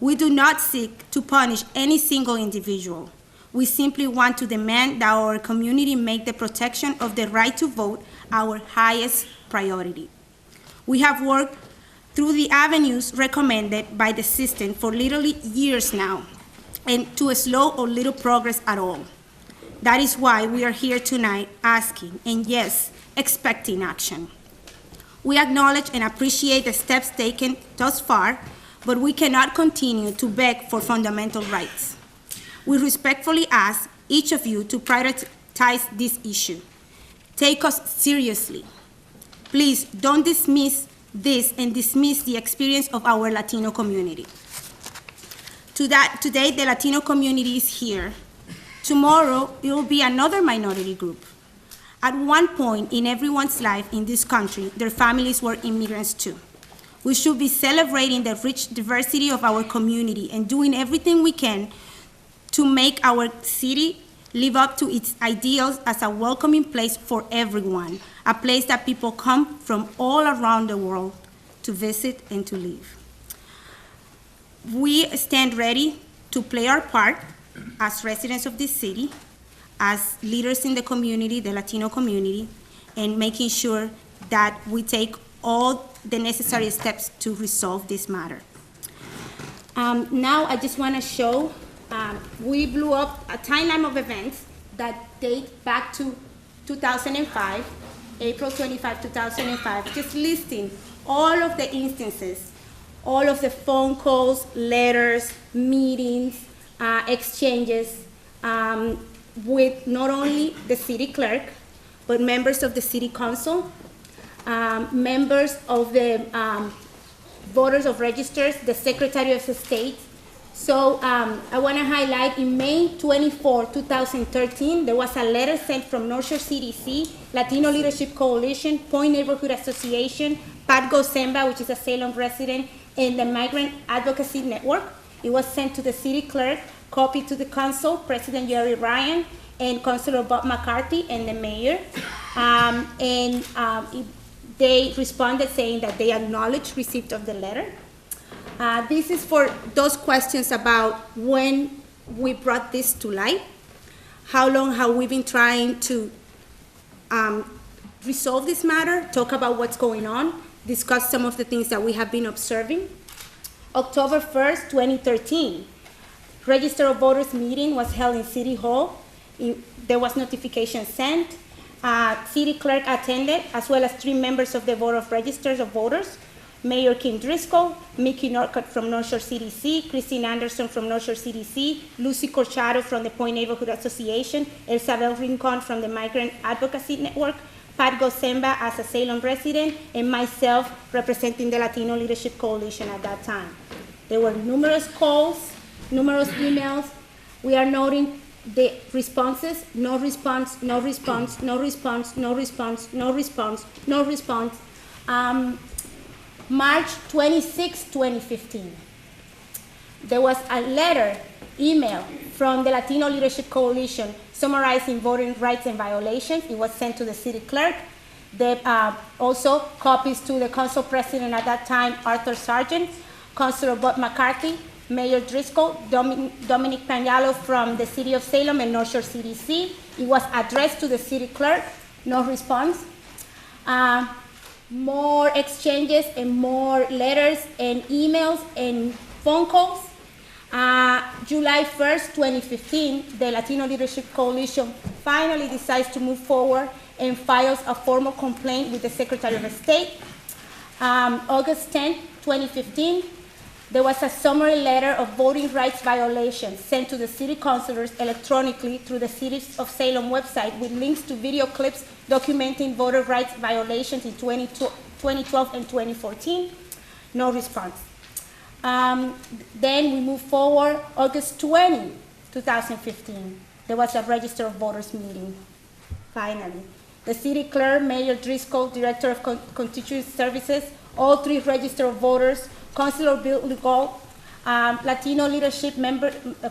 We do not seek to punish any single individual. We simply want to demand that our community make the protection of the right to vote our highest priority. We have worked through the avenues recommended by the system for literally years now, and to slow or little progress at all. That is why we are here tonight asking, and yes, expecting action. We acknowledge and appreciate the steps taken thus far, but we cannot continue to beg for fundamental rights. We respectfully ask each of you to prioritize this issue. Take us seriously. Please don't dismiss this and dismiss the experience of our Latino community. Today, the Latino community is here. Tomorrow, it will be another minority group. At one point in everyone's life in this country, their families were immigrants too. We should be celebrating the rich diversity of our community and doing everything we can to make our city live up to its ideals as a welcoming place for everyone, a place that people come from all around the world to visit and to live. We stand ready to play our part as residents of this city, as leaders in the community, the Latino community, and making sure that we take all the necessary steps to resolve this matter. Now I just want to show, we blew up a timeline of events that date back to 2005, April 25, 2005, just listing all of the instances, all of the phone calls, letters, meetings, exchanges with not only the city clerk, but members of the city council, members of the voters of registers, the Secretary of State. So I want to highlight in May 24, 2013, there was a letter sent from North Shore CDC, Latino Leadership Coalition, Point Neighborhood Association, Pat Gozemba, which is a Salem resident, and the Migrant Advocacy Network. It was sent to the city clerk, copied to the council, President Jerry Ryan, and Councilor Bob McCarthy, and the mayor. They responded saying that they acknowledged receipt of the letter. This is for those questions about when we brought this to light, how long have we been trying to resolve this matter, talk about what's going on, discuss some of the things that we have been observing. October 1st, 2013, Register of Voters meeting was held in City Hall. There was notification sent. City clerk attended, as well as 3 members of the Board of Registers of Voters, Mayor Kim Driscoll, Mickey Norcott from North Shore CDC, Christine Anderson from North Shore CDC, Lucy Corchado from the Point Neighborhood Association, Elsabel Rincon from the Migrant Advocacy Network, Pat Gozemba as a Salem resident, and myself representing the Latino Leadership Coalition at that time. There were numerous calls, numerous emails. We are noting the responses: no response, no response, no response, no response, no response, no response. March 26, 2015, there was a letter, email from the Latino Leadership Coalition summarizing voting rights and violations. It was sent to the city clerk. Also copies to the council president at that time, Arthur Sargent, Councilor Bob McCarthy, Mayor Driscoll, Dominic Pagnalo from the City of Salem and North Shore CDC. It was addressed to the city clerk, no response. More exchanges and more letters and emails and phone calls. July 1st, 2015, the Latino Leadership Coalition finally decides to move forward and files a formal complaint with the Secretary of State. August 10th, 2015, there was a summary letter of voting rights violations sent to the city councilors electronically through the City of Salem website with links to video clips documenting voter rights violations in 2012 and 2014. No response. Then we move forward, August 20, 2015. There was a Register of Voters meeting, finally. The city clerk, Mayor Driscoll, Director of Constituent Services, all three Register of Voters, Councilor Bill Legault, Latino Leadership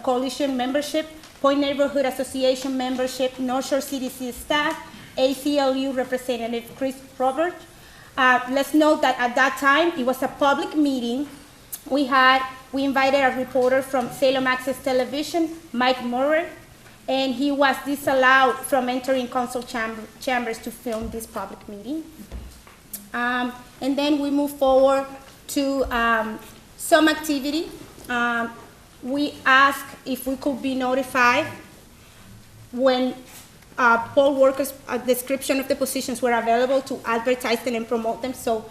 Coalition membership, Point Neighborhood Association membership, North Shore CDC staff, ACLU Representative Chris Robert. Let's note that at that time, it was a public meeting. We invited a reporter from Salem Access Television, Mike Murray, and he was disallowed from entering council chambers to film this public meeting. And then we move forward to some activity. We asked if we could be notified when poll workers' description of the positions were available to advertise them and promote them, so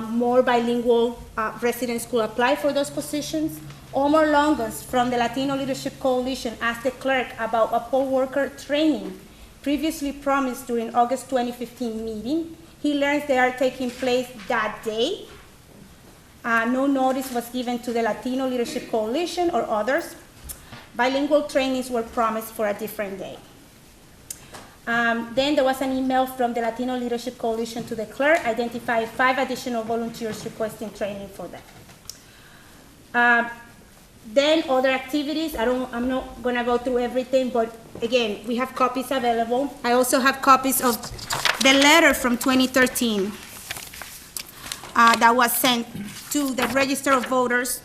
more bilingual residents could apply for those positions. Omar Longas from the Latino Leadership Coalition asked the clerk about a poll worker training previously promised during August 2015 meeting. He learns they are taking place that day. No notice was given to the Latino Leadership Coalition or others. Bilingual trainings were promised for a different day. Then there was an email from the Latino Leadership Coalition to the clerk identifying 5 additional volunteers requesting training for them. Then other activities, I'm not gonna go through everything, but again, we have copies available. I also have copies of the letter from 2013 that was sent to the Register of Voters,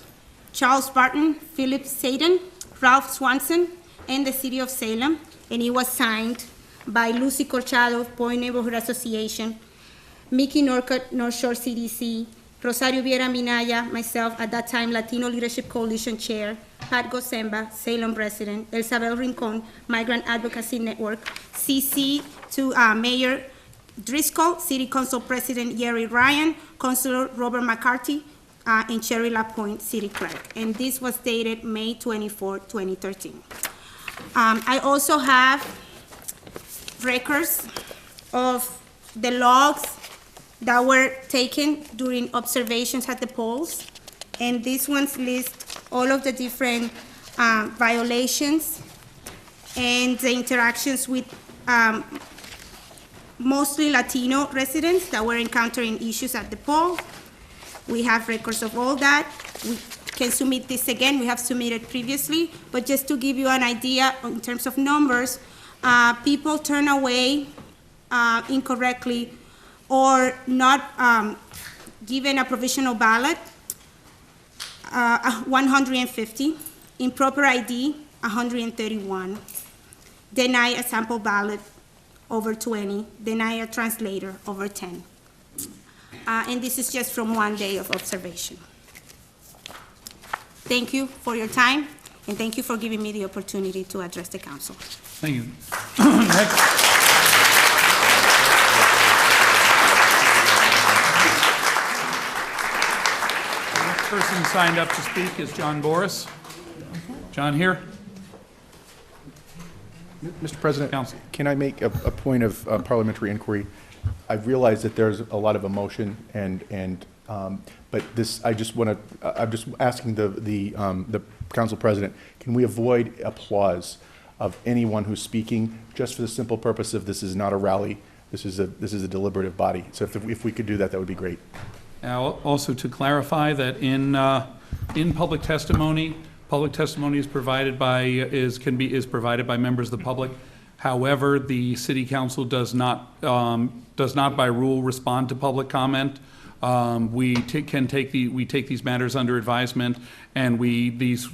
Charles Barton, Philip Sadin, Ralph Swanson, and the City of Salem, and it was signed by Lucy Corchado, Point Neighborhood Association, Mickey Norcutt, North Shore CDC, Rosario Viera Minaya, myself, at that time Latino Leadership Coalition Chair, Pat Gozemba, Salem resident, Elsabel Rincon, Migrant Advocacy Network, CC to Mayor Driscoll, City Council President Jerry Ryan, Councilor Robert McCarthy, and Sherry LaPointe, City Clerk. And this was dated May 24, 2013. I also have records of the logs that were taken during observations at the polls. And these ones list all of the different violations and the interactions with mostly Latino residents that were encountering issues at the poll. We have records of all that. We can submit this again. We have submitted previously, but just to give you an idea in terms of numbers, people turn away incorrectly or not given a provisional ballot, 150, improper ID, 131, deny a sample ballot, over 20, deny a translator, over 10. And this is just from one day of observation. Thank you for your time, and thank you for giving me the opportunity to address the council. Thank you. Next. Person signed up to speak is John Boris. John here. Mr. President, Counsel. can I make a point of parliamentary inquiry? I realize that there's a lot of emotion but this, I'm just asking the council president, can we avoid applause of anyone who's speaking just for the simple purpose of this is not a rally, this is a deliberative body. So if we could do that, that would be great. Now, also to clarify that in public testimony is provided by members of the public. However, the city council does not by rule respond to public comment. We take these matters under advisement, and these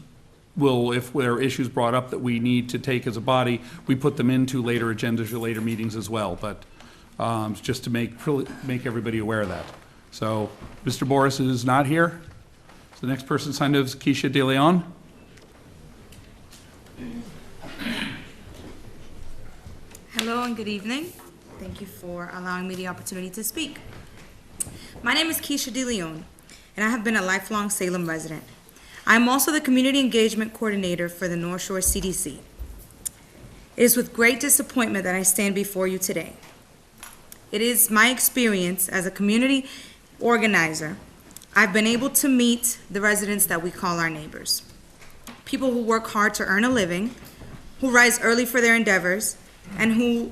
will, if there are issues brought up that we need to take as a body, we put them into later agendas or later meetings as well, but just to make everybody aware of that. So Mr. Boris is not here. So the next person signed up is Keisha De Leon. Hello and good evening. Thank you for allowing me the opportunity to speak. My name is Keisha De Leon, and I have been a lifelong Salem resident. I am also the Community Engagement Coordinator for the North Shore CDC. It is with great disappointment that I stand before you today. It is my experience as a community organizer. I've been able to meet the residents that we call our neighbors. People who work hard to earn a living, who rise early for their endeavors, and who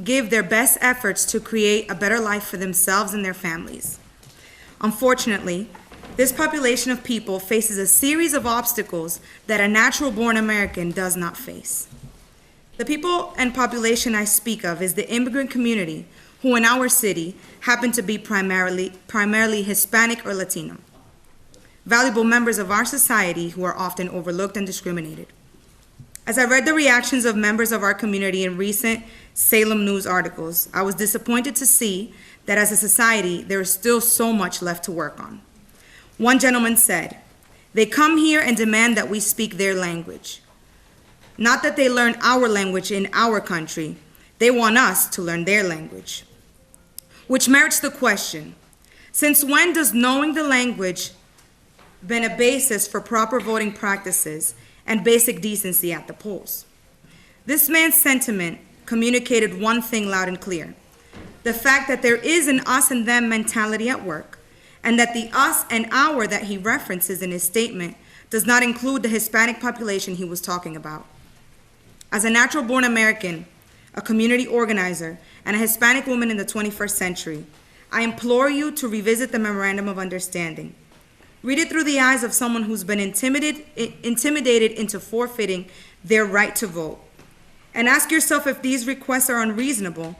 give their best efforts to create a better life for themselves and their families. Unfortunately, this population of people faces a series of obstacles that a natural-born American does not face. The people and population I speak of is the immigrant community, who in our city happen to be primarily Hispanic or Latino, valuable members of our society who are often overlooked and discriminated. As I read the reactions of members of our community in recent Salem news articles, I was disappointed to see that as a society, there is still so much left to work on. One gentleman said, "They come here and demand that we speak their language. Not that they learn our language in our country, they want us to learn their language." Which merits the question, since when does knowing the language been a basis for proper voting practices and basic decency at the polls? This man's sentiment communicated one thing loud and clear: the fact that there is an us and them mentality at work, and that the us and our that he references in his statement does not include the Hispanic population he was talking about. As a natural-born American, a community organizer, and a Hispanic woman in the 21st century, I implore you to revisit the Memorandum of Understanding. Read it through the eyes of someone who's been intimidated into forfeiting their right to vote. And ask yourself if these requests are unreasonable,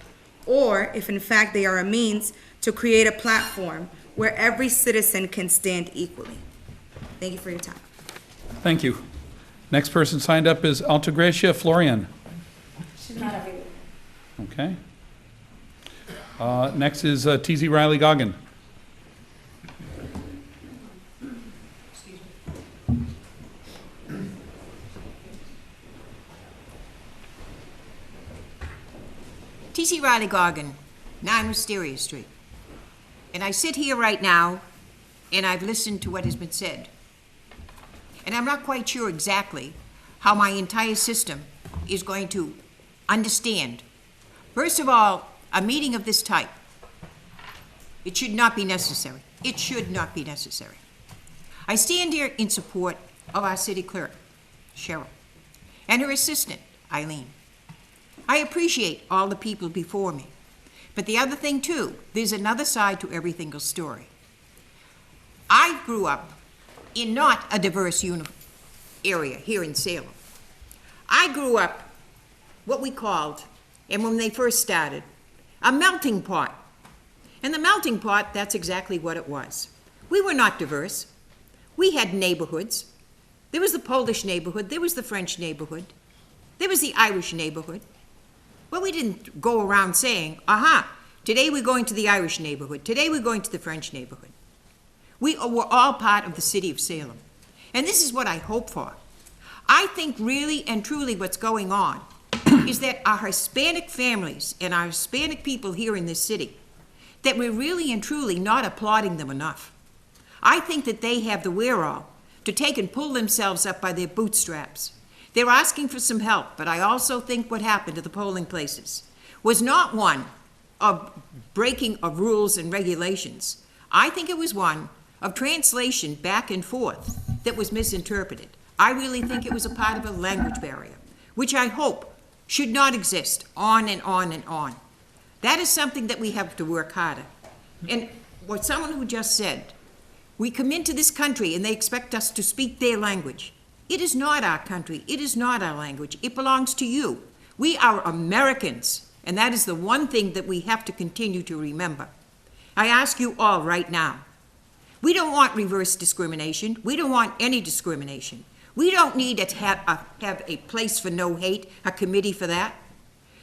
or if in fact they are a means to create a platform where every citizen can stand equally. Thank you for your time. Thank you. Next person signed up is Altagracia Florian. She's not available. Okay. Next is T.Z. Riley Goggin. T.C. Riley Goggin, 9 Wisteria Street. And I sit here right now, and I've listened to what has been said. And I'm not quite sure exactly how my entire system is going to understand. First of all, a meeting of this type, it should not be necessary. It should not be necessary. I stand here in support of our city clerk, Cheryl, and her assistant, Eileen. I appreciate all the people before me. But the other thing, too, there's another side to every single story. I grew up in not a diverse area here in Salem. I grew up what we called, and when they first started, a melting pot. And the melting pot, that's exactly what it was. We were not diverse. We had neighborhoods. There was the Polish neighborhood, there was the French neighborhood, there was the Irish neighborhood. But we didn't go around saying, aha, today we're going to the Irish neighborhood, today we're going to the French neighborhood. We were all part of the city of Salem. And this is what I hope for. I think really and truly what's going on is that our Hispanic families and our Hispanic people here in this city, that we're really and truly not applauding them enough. I think that they have the wherewithal to take and pull themselves up by their bootstraps. They're asking for some help, but I also think what happened to the polling places was not one of breaking of rules and regulations. I think it was one of translation back and forth that was misinterpreted. I really think it was a part of a language barrier, which I hope should not exist on and on and on. That is something that we have to work harder. And what someone who just said, we come into this country and they expect us to speak their language. It is not our country. It is not our language. It belongs to you. We are Americans, and that is the one thing that we have to continue to remember. I ask you all right now. We don't want reverse discrimination. We don't want any discrimination. We don't need to have a place for no hate, a committee for that.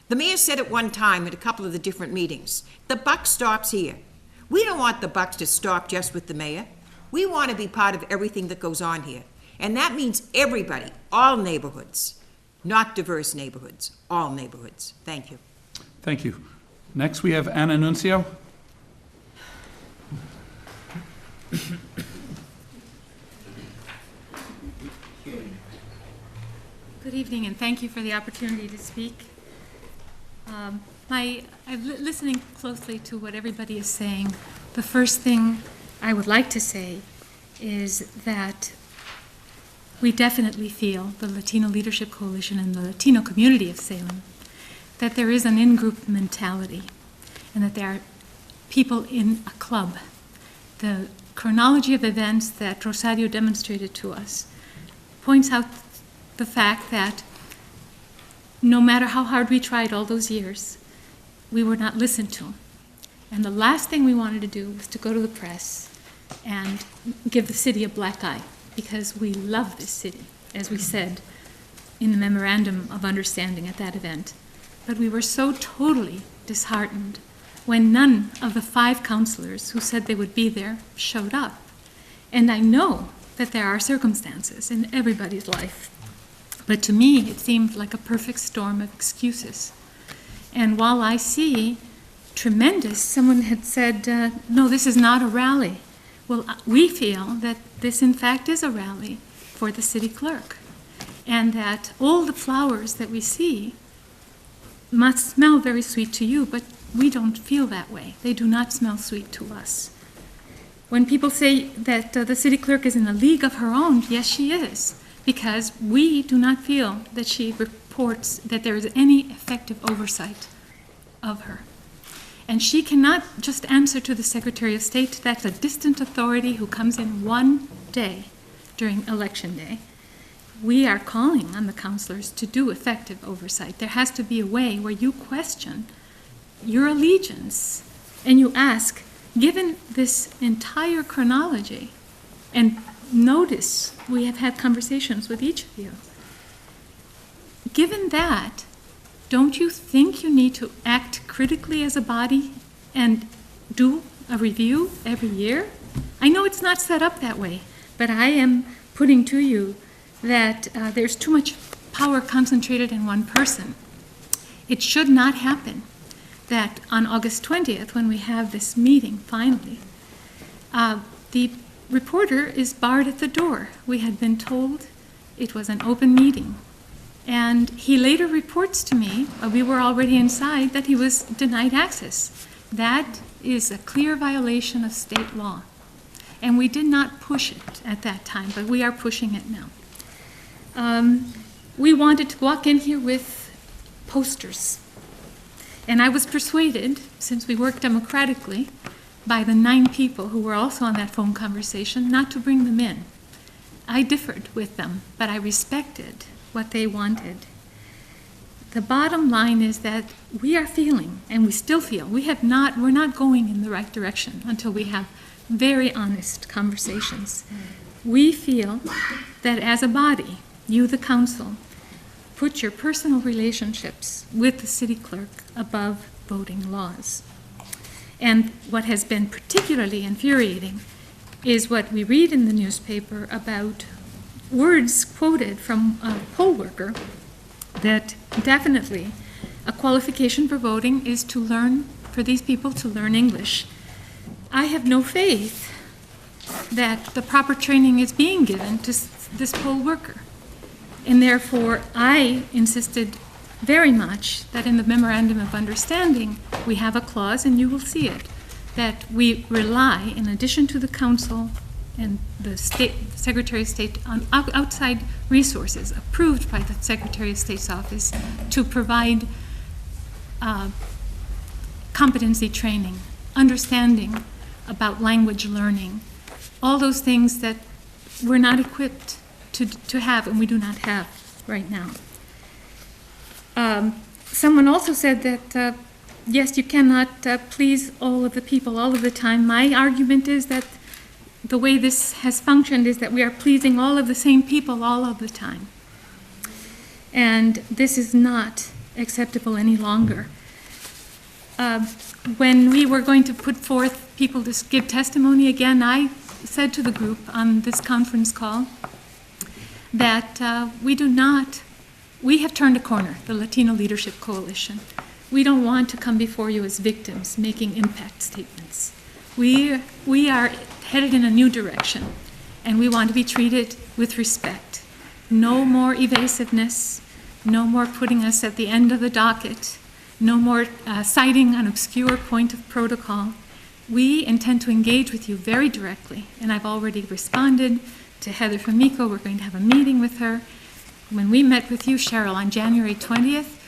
The mayor said at one time at a couple of the different meetings, the buck stops here. We don't want the buck to stop just with the mayor. We want to be part of everything that goes on here. And that means everybody, all neighborhoods, not diverse neighborhoods, all neighborhoods. Thank you. Thank you. Next, we have Anna Nuncio. Good evening, and thank you for the opportunity to speak. I'm listening closely to what everybody is saying. The first thing I would like to say is that we definitely feel, the Latino Leadership Coalition and the Latino community of Salem, that there is an in-group mentality and that there are people in a club. The chronology of events that Rosario demonstrated to us points out the fact that no matter how hard we tried all those years, we were not listened to. And the last thing we wanted to do was to go to the press and give the city a black eye, because we love this city, as we said in the memorandum of understanding at that event. But we were so totally disheartened when none of the 5 councilors who said they would be there showed up. And I know that there are circumstances in everybody's life, but to me it seemed like a perfect storm of excuses. And while I see tremendous, someone had said, no, this is not a rally. Well, we feel that this in fact is a rally for the city clerk, and that all the flowers that we see must smell very sweet to you, but we don't feel that way. They do not smell sweet to us. When people say that the city clerk is in a league of her own, yes, she is, because we do not feel that she reports that there is any effective oversight of her. And she cannot just answer to the Secretary of State. That's a distant authority who comes in one day during Election Day. We are calling on the councilors to do effective oversight. There has to be a way where you question your allegiance and you ask, given this entire chronology, and notice we have had conversations with each of you, given that, don't you think you need to act critically as a body and do a review every year? I know it's not set up that way, but I am putting to you that there's too much power concentrated in one person. It should not happen that on August 20th, when we have this meeting finally, the reporter is barred at the door. We had been told it was an open meeting. And he later reports to me, we were already inside, that he was denied access. That is a clear violation of state law. And we did not push it at that time, but we are pushing it now. We wanted to walk in here with posters. And I was persuaded, since we work democratically, by the 9 people who were also on that phone conversation, not to bring them in. I differed with them, but I respected what they wanted. The bottom line is that we are feeling, and we still feel, we're not going in the right direction until we have very honest conversations. We feel that as a body, you, the council, put your personal relationships with the city clerk above voting laws. And what has been particularly infuriating is what we read in the newspaper about words quoted from a poll worker that definitely a qualification for voting is to learn, for these people to learn English. I have no faith that the proper training is being given to this poll worker. And therefore, I insisted very much that in the Memorandum of Understanding, we have a clause, and you will see it, that we rely, in addition to the council and the Secretary of State, on outside resources approved by the Secretary of State's office to provide competency training, understanding about language learning, all those things that we're not equipped to have, and we do not have right now. Someone also said that yes, you cannot please all of the people all of the time. My argument is that the way this has functioned is that we are pleasing all of the same people all of the time. And this is not acceptable any longer. When we were going to put forth people to give testimony again, I said to the group on this conference call that we have turned a corner, the Latino Leadership Coalition. We don't want to come before you as victims making impact statements. We are headed in a new direction, and we want to be treated with respect. No more evasiveness, no more putting us at the end of the docket, no more citing an obscure point of protocol. We intend to engage with you very directly, and I've already responded to Heather Famico. We're going to have a meeting with her. When we met with you, Cheryl, on January 20th,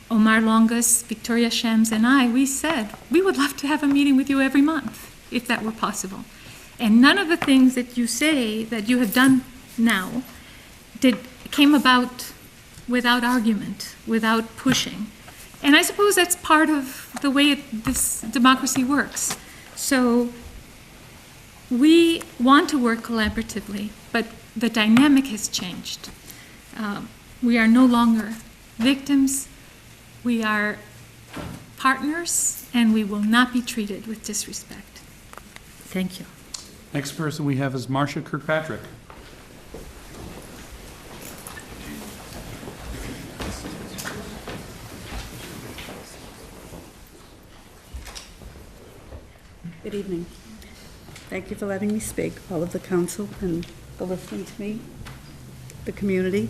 Omar Longus, Victoria Shems, and we said we would love to have a meeting with you every month, if that were possible. And none of the things that you say that you have done now came about without argument, without pushing. And I suppose that's part of the way this democracy works. So we want to work collaboratively, but the dynamic has changed. We are no longer victims. We are partners, and we will not be treated with disrespect. Thank you. Next person we have is Marcia Kirkpatrick. Good evening. Thank you for letting me speak, all of the council, and for listening to me, the community.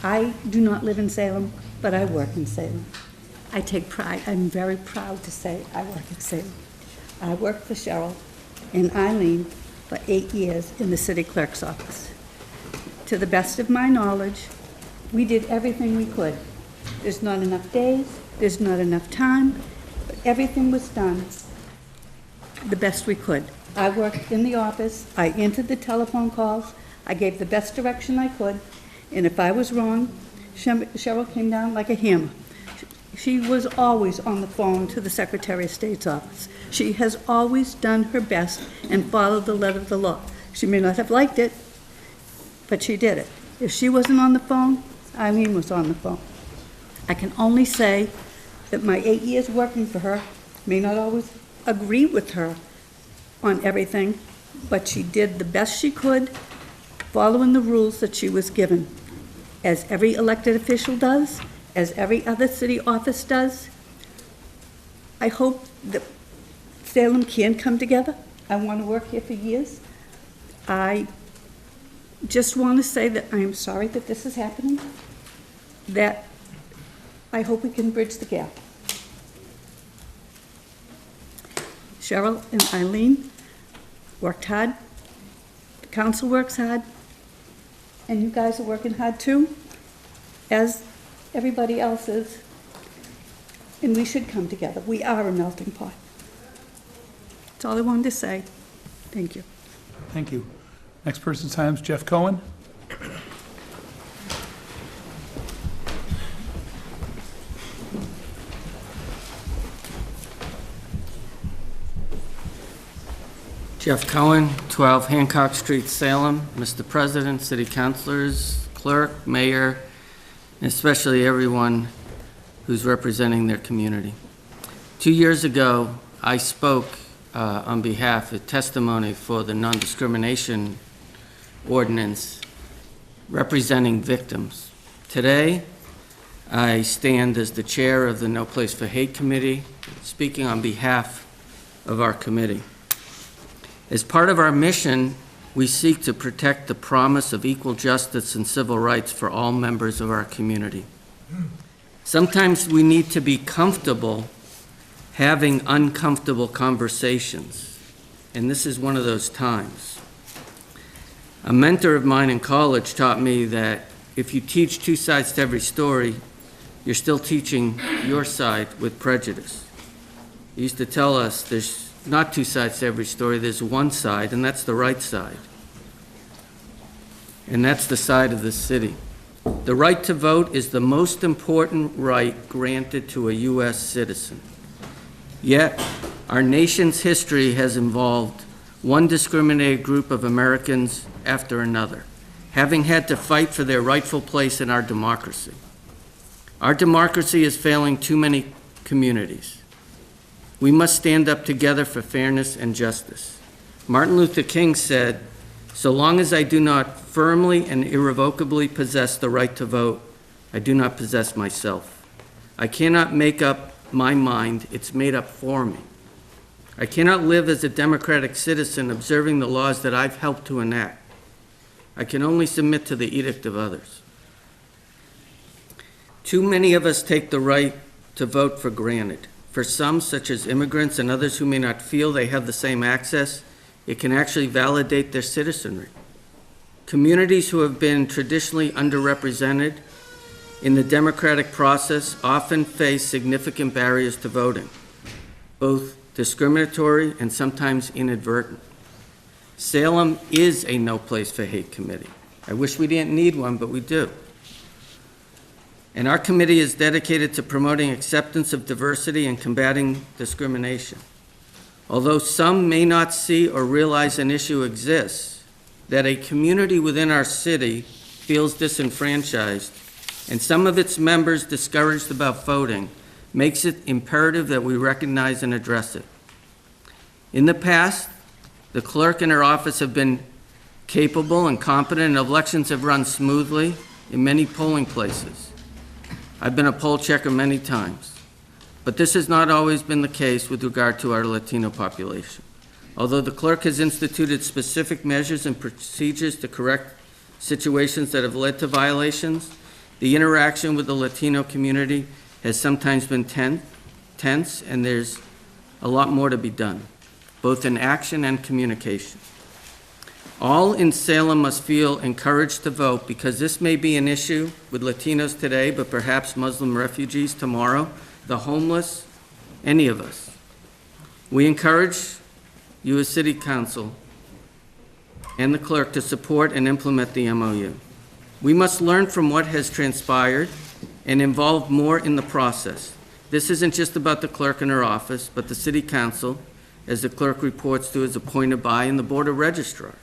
I do not live in Salem, but I work in Salem. I take pride, I'm very proud to say I work in Salem. I worked for Cheryl and Eileen for 8 years in the city clerk's office. To the best of my knowledge, we did everything we could. There's not enough days, there's not enough time, but everything was done the best we could. I worked in the office, I entered the telephone calls, I gave the best direction I could, and if I was wrong, Cheryl came down like a hammer. She was always on the phone to the Secretary of State's office. She has always done her best and followed the letter of the law. She may not have liked it, but she did it. If she wasn't on the phone, Eileen was on the phone. I can only say that my 8 years working for her may not always agree with her on everything, but she did the best she could, following the rules that she was given, as every elected official does, as every other city office does. I hope that Salem can come together. I want to work here for years. I just want to say that I am sorry that this is happening, that I hope we can bridge the gap. Cheryl and Eileen worked hard, the council works hard, and you guys are working hard too, as everybody else is, and we should come together. We are a melting pot. That's all I wanted to say. Thank you. Thank you. Next person's time is Jeff Cohen. Jeff Cohen, 12 Hancock Street, Salem. Mr. President, city councilors, clerk, mayor, and especially everyone who's representing their community. 2 years ago, I spoke on behalf of testimony for the non-discrimination ordinance representing victims. Today, I stand as the chair of the No Place for Hate Committee, speaking on behalf of our committee. As part of our mission, we seek to protect the promise of equal justice and civil rights for all members of our community. Sometimes we need to be comfortable having uncomfortable conversations, and this is one of those times. A mentor of mine in college taught me that if you teach two sides to every story, you're still teaching your side with prejudice. He used to tell us there's not two sides to every story, there's one side, and that's the right side. And that's the side of the city. The right to vote is the most important right granted to a U.S. citizen. Yet, our nation's history has involved one discriminated group of Americans after another, having had to fight for their rightful place in our democracy. Our democracy is failing too many communities. We must stand up together for fairness and justice. Martin Luther King said, "So long as I do not firmly and irrevocably possess the right to vote, I do not possess myself. I cannot make up my mind, it's made up for me. I cannot live as a democratic citizen observing the laws that I've helped to enact. I can only submit to the edict of others." Too many of us take the right to vote for granted. For some, such as immigrants and others who may not feel they have the same access, it can actually validate their citizenry. Communities who have been traditionally underrepresented in the democratic process often face significant barriers to voting, both discriminatory and sometimes inadvertent. Salem is a no place for hate committee. I wish we didn't need one, but we do. And our committee is dedicated to promoting acceptance of diversity and combating discrimination. Although some may not see or realize an issue exists, that a community within our city feels disenfranchised and some of its members discouraged about voting makes it imperative that we recognize and address it. In the past, the clerk and her office have been capable and competent, and elections have run smoothly in many polling places. I've been a poll checker many times, but this has not always been the case with regard to our Latino population. Although the clerk has instituted specific measures and procedures to correct situations that have led to violations, the interaction with the Latino community has sometimes been tense, and there's a lot more to be done, both in action and communication. All in Salem must feel encouraged to vote, because this may be an issue with Latinos today, but perhaps Muslim refugees tomorrow, the homeless, any of us. We encourage you as City Council and the clerk to support and implement the MOU. We must learn from what has transpired and involve more in the process. This isn't just about the clerk and her office, but the City Council, as the clerk reports to, is appointed by, and the Board of Registrars.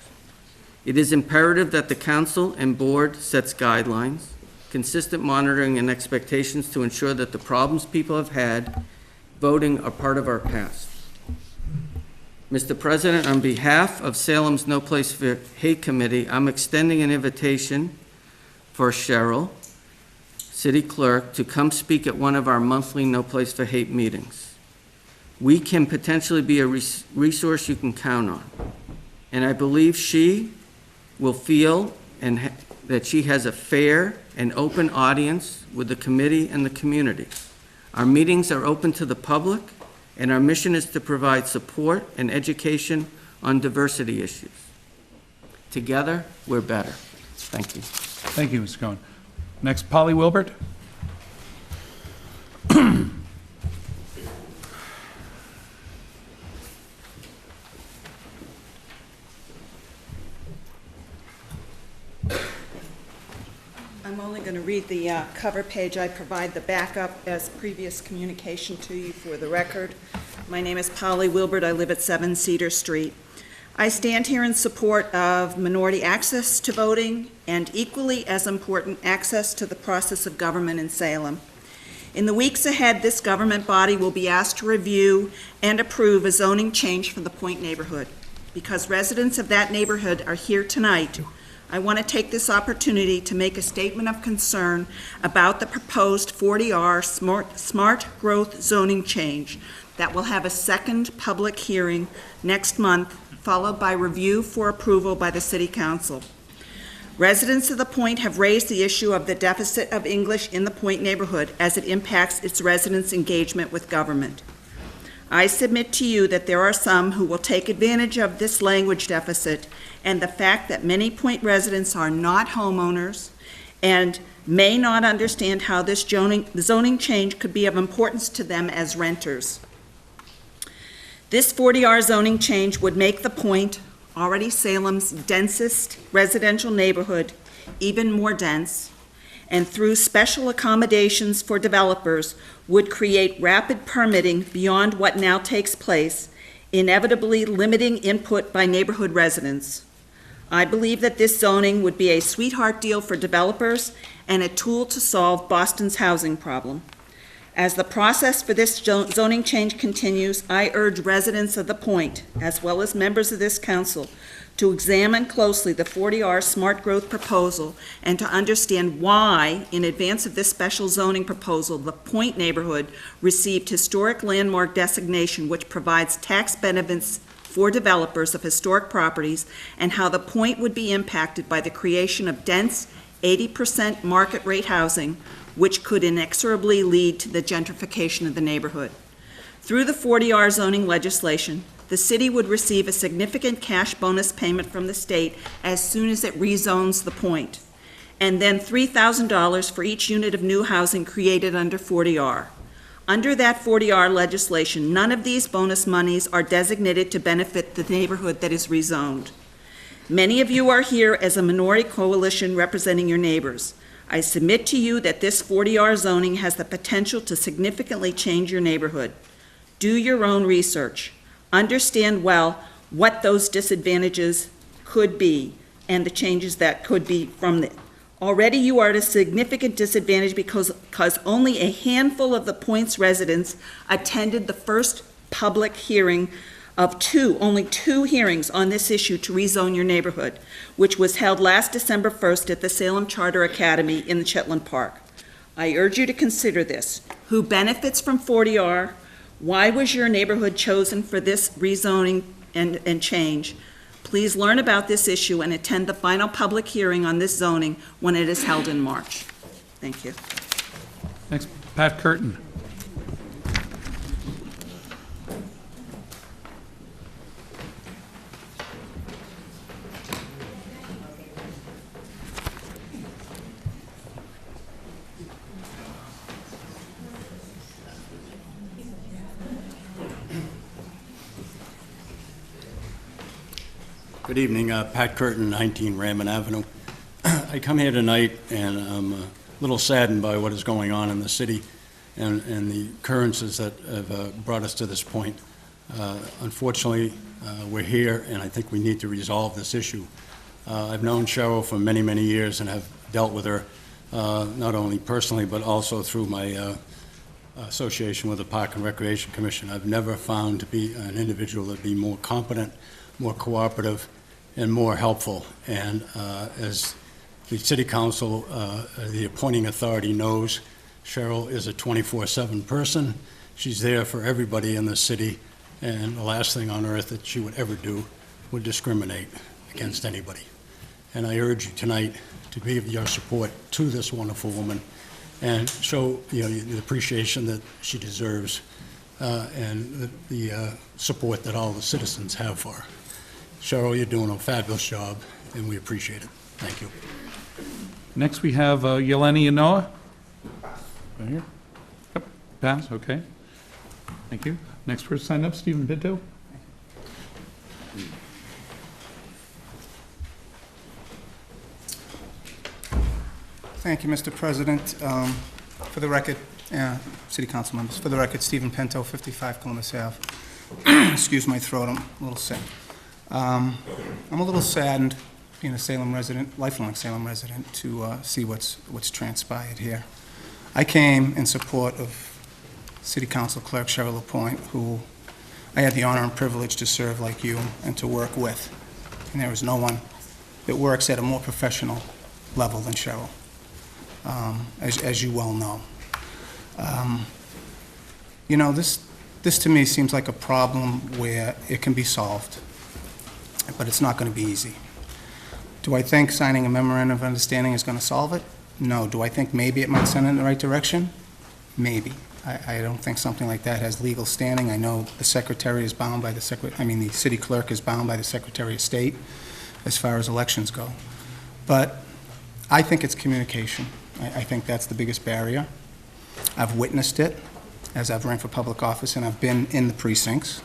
It is imperative that the council and board sets guidelines, consistent monitoring, and expectations to ensure that the problems people have had voting are part of our past. Mr. President, on behalf of Salem's No Place for Hate Committee, I'm extending an invitation for Cheryl, City Clerk, to come speak at one of our monthly No Place for Hate meetings. We can potentially be a resource you can count on, and I believe she will feel that she has a fair and open audience with the committee and the community. Our meetings are open to the public, and our mission is to provide support and education on diversity issues. Together, we're better. Thank you. Thank you, Mr. Cohen. Next, Polly Wilbert. I'm only going to read the cover page. I provide the backup as previous communication to you for the record. My name is Polly Wilbert. I live at 7 Cedar Street. I stand here in support of minority access to voting and, equally as important, access to the process of government in Salem. In the weeks ahead, this government body will be asked to review and approve a zoning change for the Point neighborhood. Because residents of that neighborhood are here tonight, I want to take this opportunity to make a statement of concern about the proposed 40R smart growth zoning change that will have a second public hearing next month, followed by review for approval by the City Council. Residents of the Point have raised the issue of the deficit of English in the Point neighborhood as it impacts its residents' engagement with government. I submit to you that there are some who will take advantage of this language deficit and the fact that many Point residents are not homeowners and may not understand how this zoning change could be of importance to them as renters. This 40R zoning change would make the Point, already Salem's densest residential neighborhood, even more dense, and through special accommodations for developers would create rapid permitting beyond what now takes place, inevitably limiting input by neighborhood residents. I believe that this zoning would be a sweetheart deal for developers and a tool to solve Boston's housing problem. As the process for this zoning change continues, I urge residents of the Point, as well as members of this council, to examine closely the 40R smart growth proposal and to understand why, in advance of this special zoning proposal, the Point neighborhood received historic landmark designation, which provides tax benefits for developers of historic properties, and how the Point would be impacted by the creation of dense 80% market rate housing, which could inexorably lead to the gentrification of the neighborhood. Through the 40R zoning legislation, the city would receive a significant cash bonus payment from the state as soon as it rezones the Point, and then $3,000 for each unit of new housing created under 40R. Under that 40R legislation, none of these bonus monies are designated to benefit the neighborhood that is rezoned. Many of you are here as a minority coalition representing your neighbors. I submit to you that this 40R zoning has the potential to significantly change your neighborhood. Do your own research. Understand well what those disadvantages could be and the changes that could be from it. Already you are at a significant disadvantage because only a handful of the Point's residents attended the first public hearing of only two hearings on this issue to rezone your neighborhood, which was held last December 1st at the Salem Charter Academy in the Chitlin Park. I urge you to consider this. Who benefits from 40R? Why was your neighborhood chosen for this rezoning and change? Please learn about this issue and attend the final public hearing on this zoning when it is held in March. Thank you. Next, Pat Curtin. Good evening, Pat Curtin, 19 Raymond Avenue. I come here tonight and I'm a little saddened by what is going on in the city and the occurrences that have brought us to this point. Unfortunately, we're here and I think we need to resolve this issue. I've known Cheryl for many, many years and have dealt with her not only personally but also through my association with the Park and Recreation Commission. I've never found to be an individual that be more competent, more cooperative, and more helpful. And as the City Council, the appointing authority knows, Cheryl is a 24/7 person. She's there for everybody in the city, and the last thing on earth that she would ever do would discriminate against anybody. And I urge you tonight to give your support to this wonderful woman and show the appreciation that she deserves and the support that all the citizens have for her. Cheryl, you're doing a fabulous job, and we appreciate it. Thank you. Next, we have Yeleni Yanoa. Right here. Yep, pass, okay. Thank you. Next person signed up, Stephen Pinto. Thank you, Mr. President. For the record, City Council members, for the record, Stephen Pinto, 55 Columbus Ave. Excuse my throat, I'm a little sick. I'm a little saddened, being a Salem resident, lifelong Salem resident, to see what's transpired here. I came in support of City Council Clerk Cheryl LaPointe, who I had the honor and privilege to serve like you and to work with. And there is no one that works at a more professional level than Cheryl, as you well know. This to me seems like a problem where it can be solved, but it's not going to be easy. Do I think signing a memorandum of understanding is going to solve it? No. Do I think maybe it might send it in the right direction? Maybe. I don't think something like that has legal standing. I know the secretary is bound by the city clerk is bound by the Secretary of State as far as elections go. But I think it's communication. I think that's the biggest barrier. I've witnessed it as I've ran for public office and I've been in the precincts.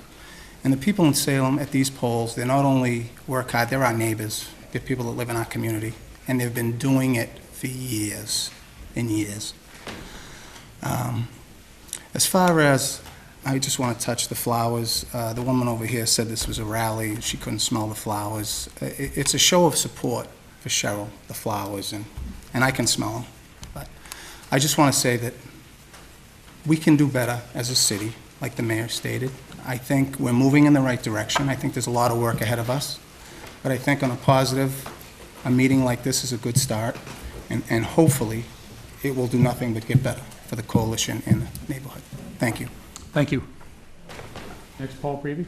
And the people in Salem at these polls, they not only work hard, they're our neighbors. They're people that live in our community. And they've been doing it for years. in years. As far as, I just want to touch the flowers. The woman over here said this was a rally. She couldn't smell the flowers. It's a show of support for Cheryl, the flowers, and I can smell them. But I just want to say that we can do better as a city, like the mayor stated. I think we're moving in the right direction. I think there's a lot of work ahead of us. But I think on a positive, a meeting like this is a good start, and hopefully it will do nothing but get better for the coalition in the neighborhood. Thank you. Thank you. Next, Paul Prevey.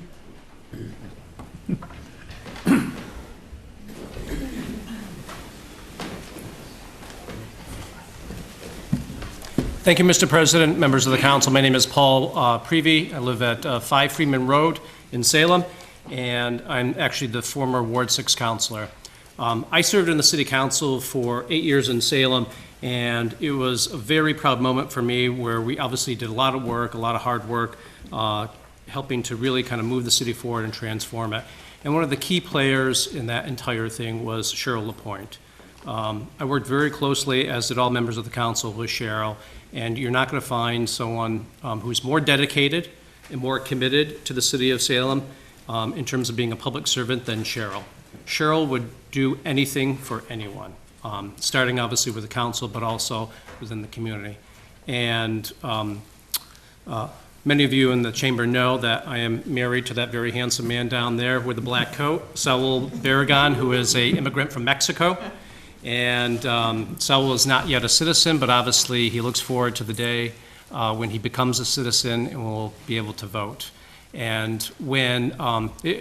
Thank you, Mr. President, members of the council. My name is Paul Prevey. I live at 5 Freeman Road in Salem, and I'm actually the former Ward 6 councilor. I served in the city council for 8 years in Salem, and it was a very proud moment for me where we obviously did a lot of work, a lot of hard work, helping to really kind of move the city forward and transform it. And one of the key players in that entire thing was Cheryl LaPointe. I worked very closely, as did all members of the council, with Cheryl, and you're not going to find someone who's more dedicated and more committed to the city of Salem in terms of being a public servant than Cheryl. Cheryl would do anything for anyone, starting obviously with the council, but also within the community. And many of you in the chamber know that I am married to that very handsome man down there with the black coat, Saul Barragan, who is an immigrant from Mexico. And Saul is not yet a citizen, but obviously he looks forward to the day when he becomes a citizen and will be able to vote. And when,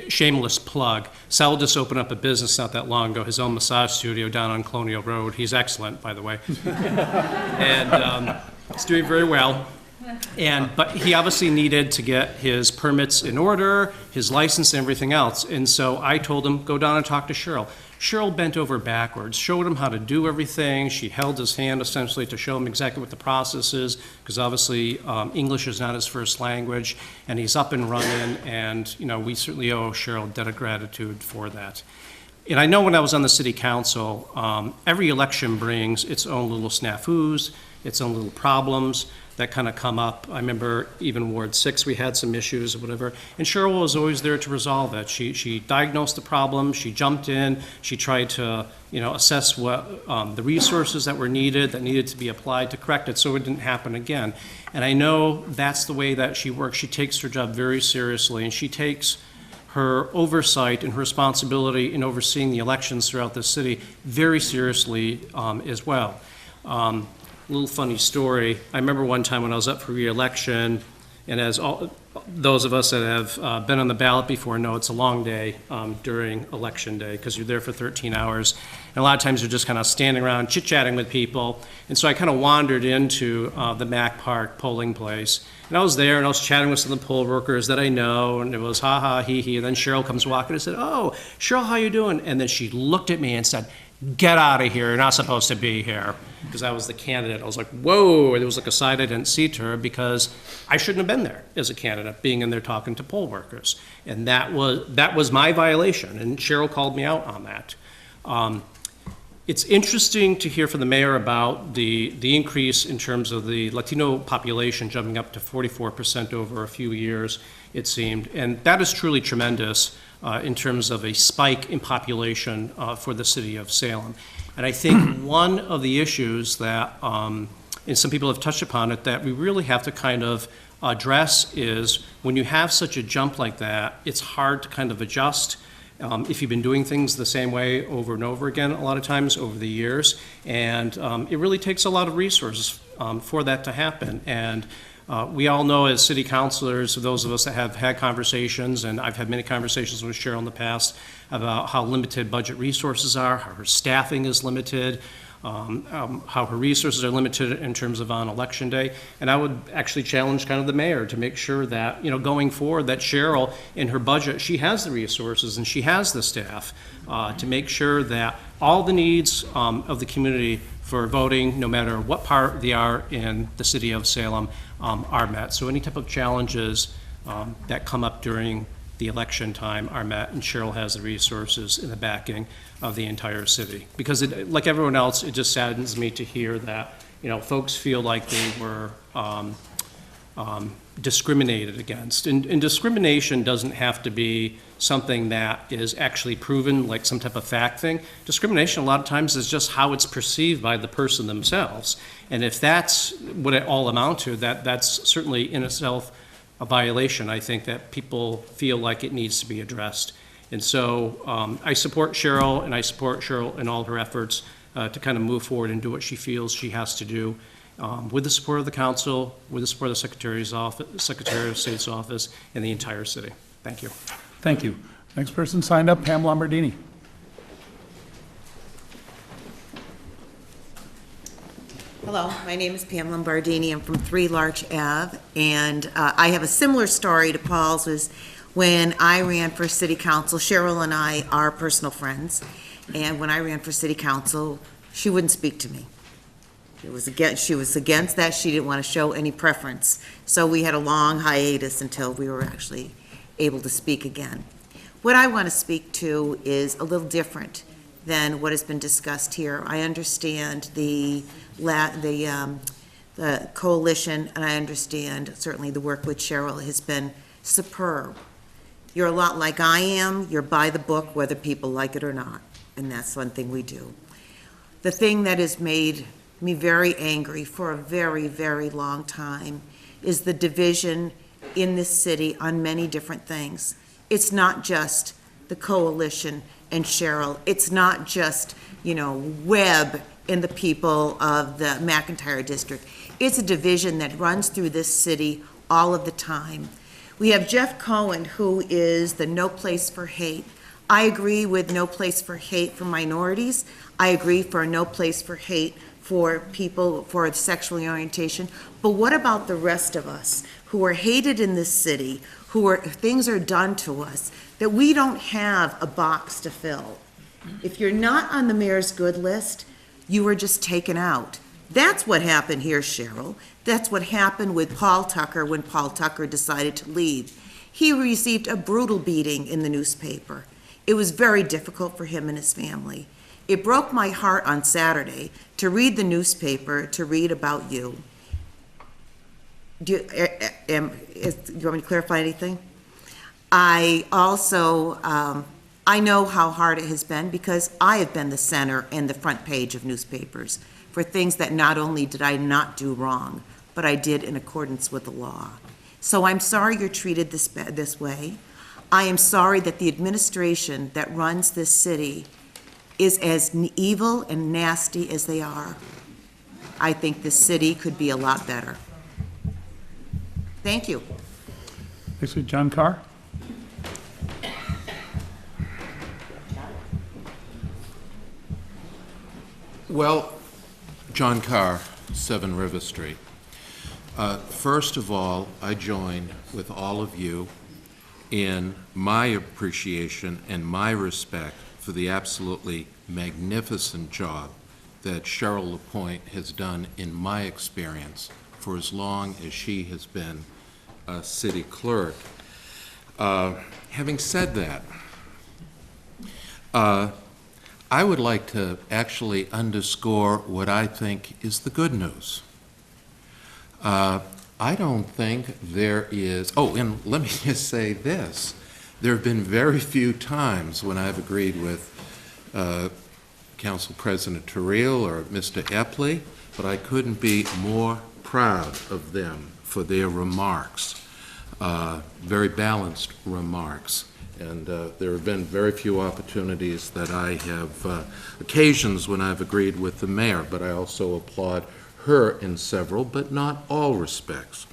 shameless plug, Saul just opened up a business not that long ago, his own massage studio down on Colonial Road. He's excellent, by the way. And he's doing very well. But he obviously needed to get his permits in order, his license and everything else. And so I told him, go down and talk to Cheryl. Cheryl bent over backwards, showed him how to do everything. She held his hand essentially to show him exactly what the process is, because obviously English is not his first language, and he's up and running, and we certainly owe Cheryl a debt of gratitude for that. And I know when I was on the city council, every election brings its own little snafus, its own little problems that kind of come up. I remember even Ward 6, we had some issues or whatever, and Cheryl was always there to resolve it. She diagnosed the problem, she jumped in, she tried to assess what the resources that were needed, that needed to be applied to correct it so it didn't happen again. And I know that's the way that she works. She takes her job very seriously, and she takes her oversight and her responsibility in overseeing the elections throughout the city very seriously as well. Little funny story. I remember one time when I was up for re-election, and as all those of us that have been on the ballot before know, it's a long day during election day because you're there for 13 hours. And a lot of times you're just kind of standing around chit-chatting with people. And so I kind of wandered into the Mack Park polling place. And I was there and I was chatting with some of the poll workers that I know, and it was ha-ha, hee-hee. And then Cheryl comes walking and said, "Oh, Cheryl, how you doing?" And then she looked at me and said, "Get out of here, you're not supposed to be here." Because I was the candidate. I was like, whoa, there was like a side I didn't see to her because I shouldn't have been there as a candidate, being in there talking to poll workers. And that was my violation, and Cheryl called me out on that. It's interesting to hear from the mayor about the increase in terms of the Latino population jumping up to 44% over a few years, it seemed. And that is truly tremendous in terms of a spike in population for the city of Salem. And I think one of the issues that, and some people have touched upon it, that we really have to kind of address is when you have such a jump like that, it's hard to kind of adjust if you've been doing things the same way over and over again a lot of times over the years. And it really takes a lot of resources for that to happen. And we all know as city councilors, those of us that have had conversations, and I've had many conversations with Cheryl in the past about how limited budget resources are, how her staffing is limited, how her resources are limited in terms of on election day. And I would actually challenge kind of the mayor to make sure that, going forward, that Cheryl in her budget, she has the resources and she has the staff to make sure that all the needs of the community for voting, no matter what part they are in the city of Salem, are met. So any type of challenges that come up during the election time are met, and Cheryl has the resources and the backing of the entire city. Because like everyone else, it just saddens me to hear that folks feel like they were discriminated against. And discrimination doesn't have to be something that is actually proven, like some type of fact thing. Discrimination a lot of times is just how it's perceived by the person themselves. And if that's what it all amounts to, that's certainly in itself a violation. I think that people feel like it needs to be addressed. And so I support Cheryl, and I support Cheryl in all her efforts to kind of move forward and do what she feels she has to do. With the support of the council, with the support of the Secretary of State's office, and the entire city. Thank you. Thank you. Next person signed up, Pam Lombardini. Hello, my name is Pam Lombardini. I'm from 3 Larch Ave, and I have a similar story to Paul's. Was when I ran for city council, Cheryl and I are personal friends, and when I ran for city council, she wouldn't speak to me. She was against that. She didn't want to show any preference. So we had a long hiatus until we were actually able to speak again. What I want to speak to is a little different than what has been discussed here. I understand the coalition, and I understand certainly the work with Cheryl has been superb. You're a lot like I am. You're by the book, whether people like it or not, and that's one thing we do. The thing that has made me very angry for a very, very long time is the division in this city on many different things. It's not just the coalition and Cheryl. It's not just, Webb and the people of the McIntyre district. It's a division that runs through this city all of the time. We have Jeff Cohen, who is the No Place for Hate. I agree with no place for hate for minorities. I agree for no place for hate for people for sexual orientation. But what about the rest of us who are hated in this city, things are done to us that we don't have a box to fill? If you're not on the mayor's good list, you were just taken out. That's what happened here, Cheryl. That's what happened with Paul Tucker when Paul Tucker decided to leave. He received a brutal beating in the newspaper. It was very difficult for him and his family. It broke my heart on Saturday to read the newspaper, to read about you. Do you want me to clarify anything? I also, I know how hard it has been because I have been the center and the front page of newspapers for things that not only did I not do wrong, but I did in accordance with the law. So I'm sorry you're treated this way. I am sorry that the administration that runs this city is as evil and nasty as they are. I think this city could be a lot better. Thank you. Next week, John Carr. Well, John Carr, 7 River Street. First of all, I join with all of you in my appreciation and my respect for the absolutely magnificent job that Cheryl LaPointe has done in my experience for as long as she has been a city clerk. Having said that, I would like to actually underscore what I think is the good news. I don't think there is, and let me just say this. There have been very few times when I've agreed with Council President Terrell or Mr. Epley, but I couldn't be more proud of them for their remarks, very balanced remarks. And there have been very few opportunities that I have, occasions when I've agreed with the mayor, but I also applaud her in several, but not all respects.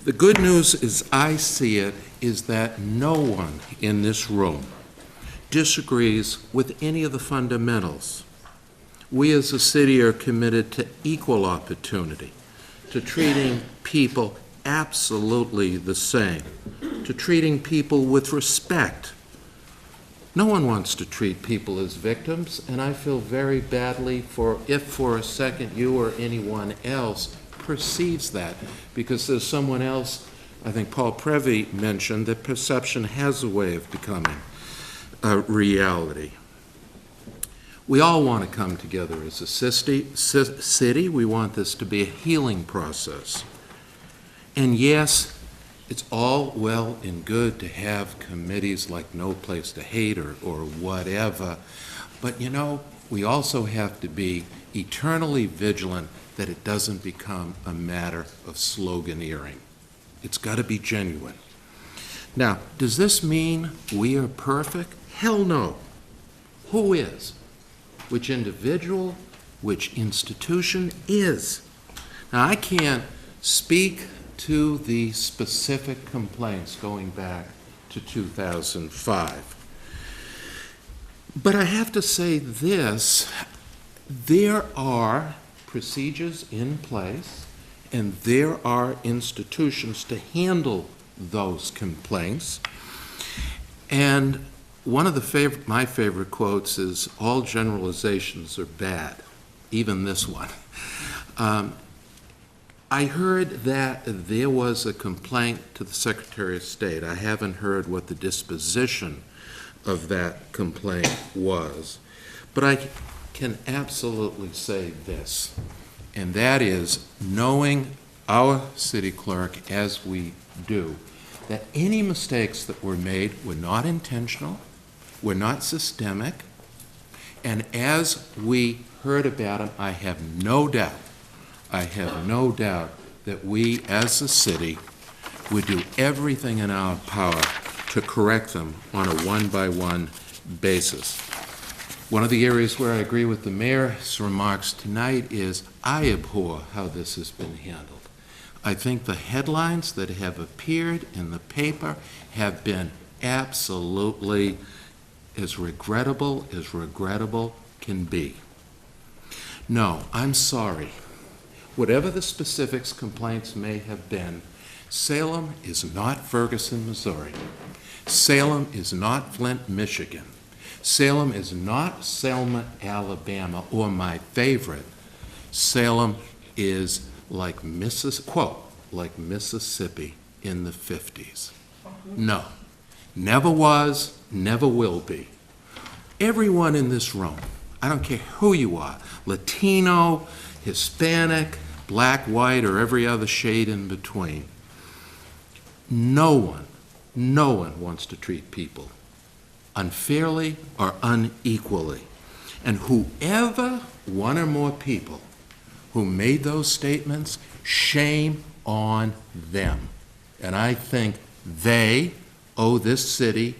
The good news, as I see it, is that no one in this room disagrees with any of the fundamentals. We as a city are committed to equal opportunity, to treating people absolutely the same, to treating people with respect. No one wants to treat people as victims, and I feel very badly if for a second you or anyone else perceives that, because there's someone else, I think Paul Prevey mentioned, that perception has a way of becoming a reality. We all want to come together as a city. We want this to be a healing process. And yes, it's all well and good to have committees like No Place to Hate or whatever, but you know, we also have to be eternally vigilant that it doesn't become a matter of sloganeering. It's got to be genuine. Now, does this mean we are perfect? Hell no. Who is? Which individual, which institution is? Now, I can't speak to the specific complaints going back to 2005. But I have to say this, there are procedures in place and there are institutions to handle those complaints. And one of my favorite quotes is, all generalizations are bad, even this one. I heard that there was a complaint to the Secretary of State. I haven't heard what the disposition of that complaint was. But I can absolutely say this, and that is, knowing our city clerk as we do, that any mistakes that were made were not intentional, were not systemic, and as we heard about them, I have no doubt that we as a city would do everything in our power to correct them on a one-by-one basis. One of the areas where I agree with the mayor's remarks tonight is I abhor how this has been handled. I think the headlines that have appeared in the paper have been absolutely as regrettable can be. No, I'm sorry. Whatever the specifics complaints may have been, Salem is not Ferguson, Missouri. Salem is not Flint, Michigan. Salem is not Selma, Alabama, or my favorite, Salem is like like Mississippi in the 50s. No, never was, never will be. Everyone in this room, I don't care who you are, Latino, Hispanic, black, white, or every other shade in between, no one wants to treat people unfairly or unequally. And whoever, one or more people, who made those statements, shame on them. And I think they owe this city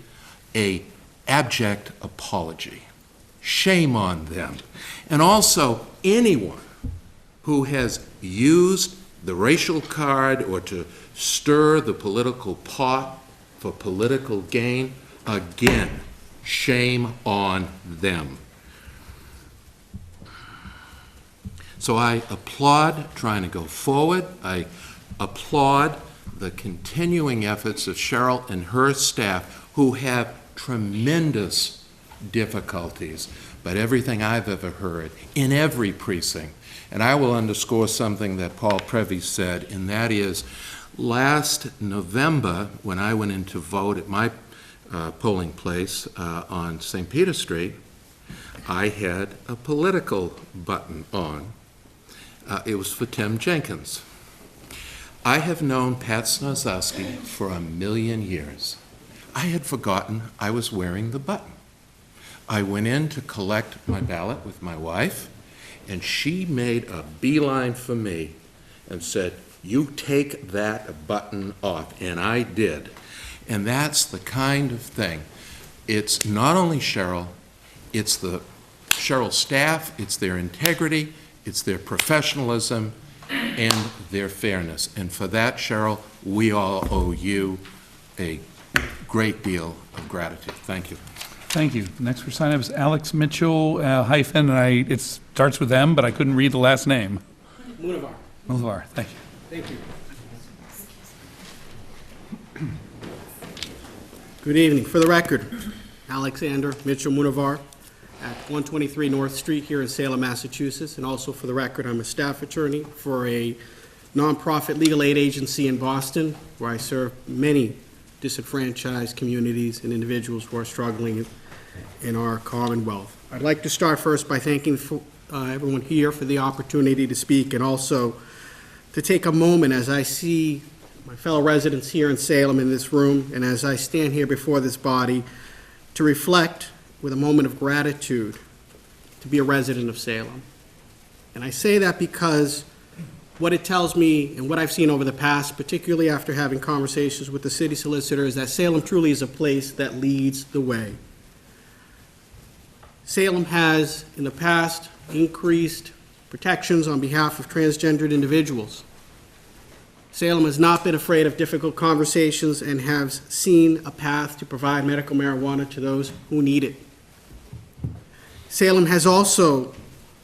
an abject apology. Shame on them. And also anyone who has used the racial card or to stir the political pot for political gain, again, shame on them. So I applaud trying to go forward. I applaud the continuing efforts of Cheryl and her staff, who have tremendous difficulties, but everything I've ever heard in every precinct. And I will underscore something that Paul Prevey said, and that is, last November, when I went in to vote at my polling place on St. Peter Street, I had a political button on. It was for Tim Jenkins. I have known Pat Snozowski for 1,000,000 years. I had forgotten I was wearing the button. I went in to collect my ballot with my wife, and she made a beeline for me and said, "You take that button off," and I did. And that's the kind of thing. It's not only Cheryl, it's the Cheryl staff, it's their integrity, it's their professionalism, and their fairness. And for that, Cheryl, we all owe you a great deal of gratitude. Thank you. Thank you. Next for sign up is Alex Mitchell, hyphen, and it starts with M, but I couldn't read the last name. Munivar. Munivar, thank you. Thank you. Good evening. For the record, Alexander Mitchell Munivar at 123 North Street here in Salem, Massachusetts. And also for the record, I'm a staff attorney for a nonprofit legal aid agency in Boston, where I serve many disenfranchised communities and individuals who are struggling in our Commonwealth. I'd like to start first by thanking everyone here for the opportunity to speak, and also to take a moment as I see my fellow residents here in Salem in this room, and as I stand here before this body, to reflect with a moment of gratitude to be a resident of Salem. And I say that because what it tells me and what I've seen over the past, particularly after having conversations with the city solicitor, is that Salem truly is a place that leads the way. Salem has, in the past, increased protections on behalf of transgendered individuals. Salem has not been afraid of difficult conversations and has seen a path to provide medical marijuana to those who need it. Salem has also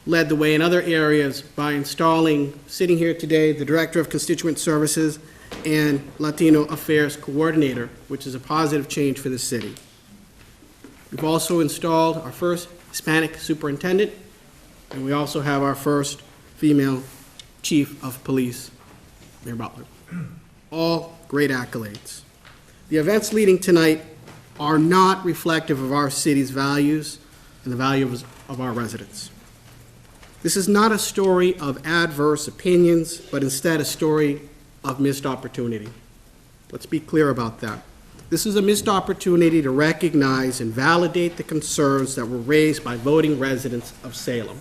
led the way in other areas by installing, sitting here today, the Director of Constituent Services and Latino Affairs Coordinator, which is a positive change for the city. We've also installed our first Hispanic superintendent, and we also have our first female chief of police, Mayor Butler. All great accolades. The events leading tonight are not reflective of our city's values and the values of our residents. This is not a story of adverse opinions, but instead a story of missed opportunity. Let's be clear about that. This is a missed opportunity to recognize and validate the concerns that were raised by voting residents of Salem.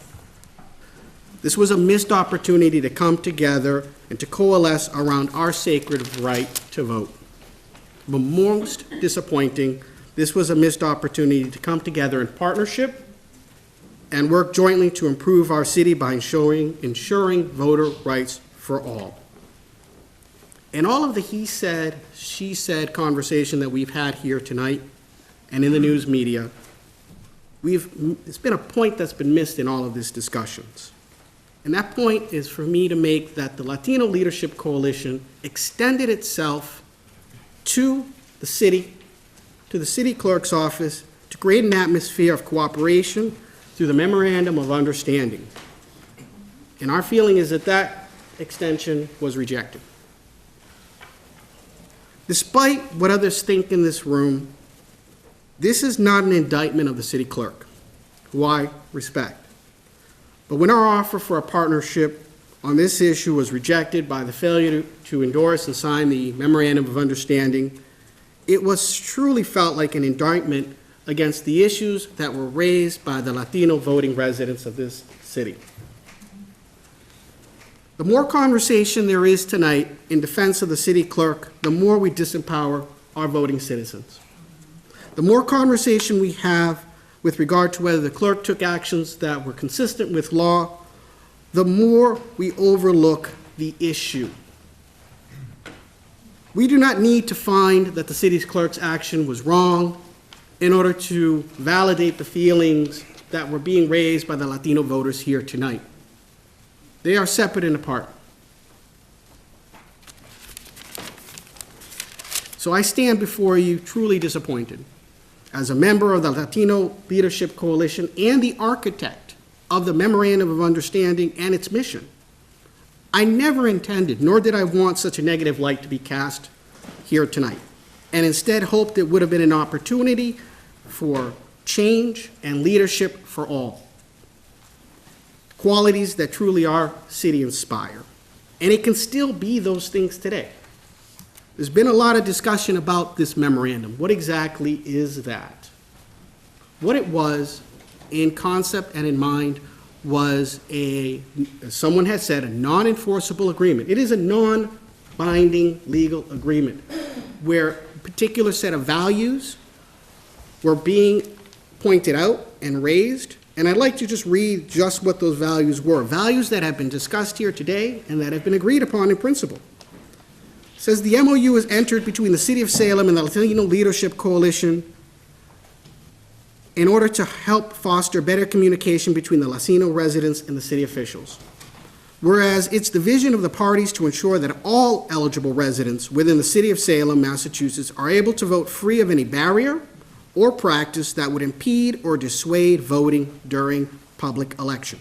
This was a missed opportunity to come together and to coalesce around our sacred right to vote. But most disappointing, this was a missed opportunity to come together in partnership and work jointly to improve our city by ensuring voter rights for all. In all of the he said, she said conversation that we've had here tonight and in the news media, it's been a point that's been missed in all of these discussions. And that point is for me to make that the Latino Leadership Coalition extended itself to the city clerk's office, to create an atmosphere of cooperation through the Memorandum of Understanding. And our feeling is that that extension was rejected. Despite what others think in this room, this is not an indictment of the city clerk, who I respect. But when our offer for a partnership on this issue was rejected by the failure to endorse and sign the Memorandum of Understanding, it was truly felt like an indictment against the issues that were raised by the Latino voting residents of this city. The more conversation there is tonight in defense of the city clerk, the more we disempower our voting citizens. The more conversation we have with regard to whether the clerk took actions that were consistent with law, the more we overlook the issue. We do not need to find that the city's clerk's action was wrong in order to validate the feelings that were being raised by the Latino voters here tonight. They are separate and apart. So I stand before you truly disappointed. As a member of the Latino Leadership Coalition and the architect of the Memorandum of Understanding and its mission, I never intended, nor did I want such a negative light to be cast here tonight, and instead hoped it would have been an opportunity for change and leadership for all. Qualities that truly are city inspire. And it can still be those things today. There's been a lot of discussion about this memorandum. What exactly is that? What it was, in concept and in mind, was as someone has said, a non-enforceable agreement. It is a non-binding legal agreement where a particular set of values were being pointed out and raised. And I'd like to just read just what those values were. Values that have been discussed here today and that have been agreed upon in principle. It says the MOU is entered between the City of Salem and the Latino Leadership Coalition in order to help foster better communication between the Latino residents and the city officials. Whereas it's the vision of the parties to ensure that all eligible residents within the City of Salem, Massachusetts, are able to vote free of any barrier or practice that would impede or dissuade voting during public election.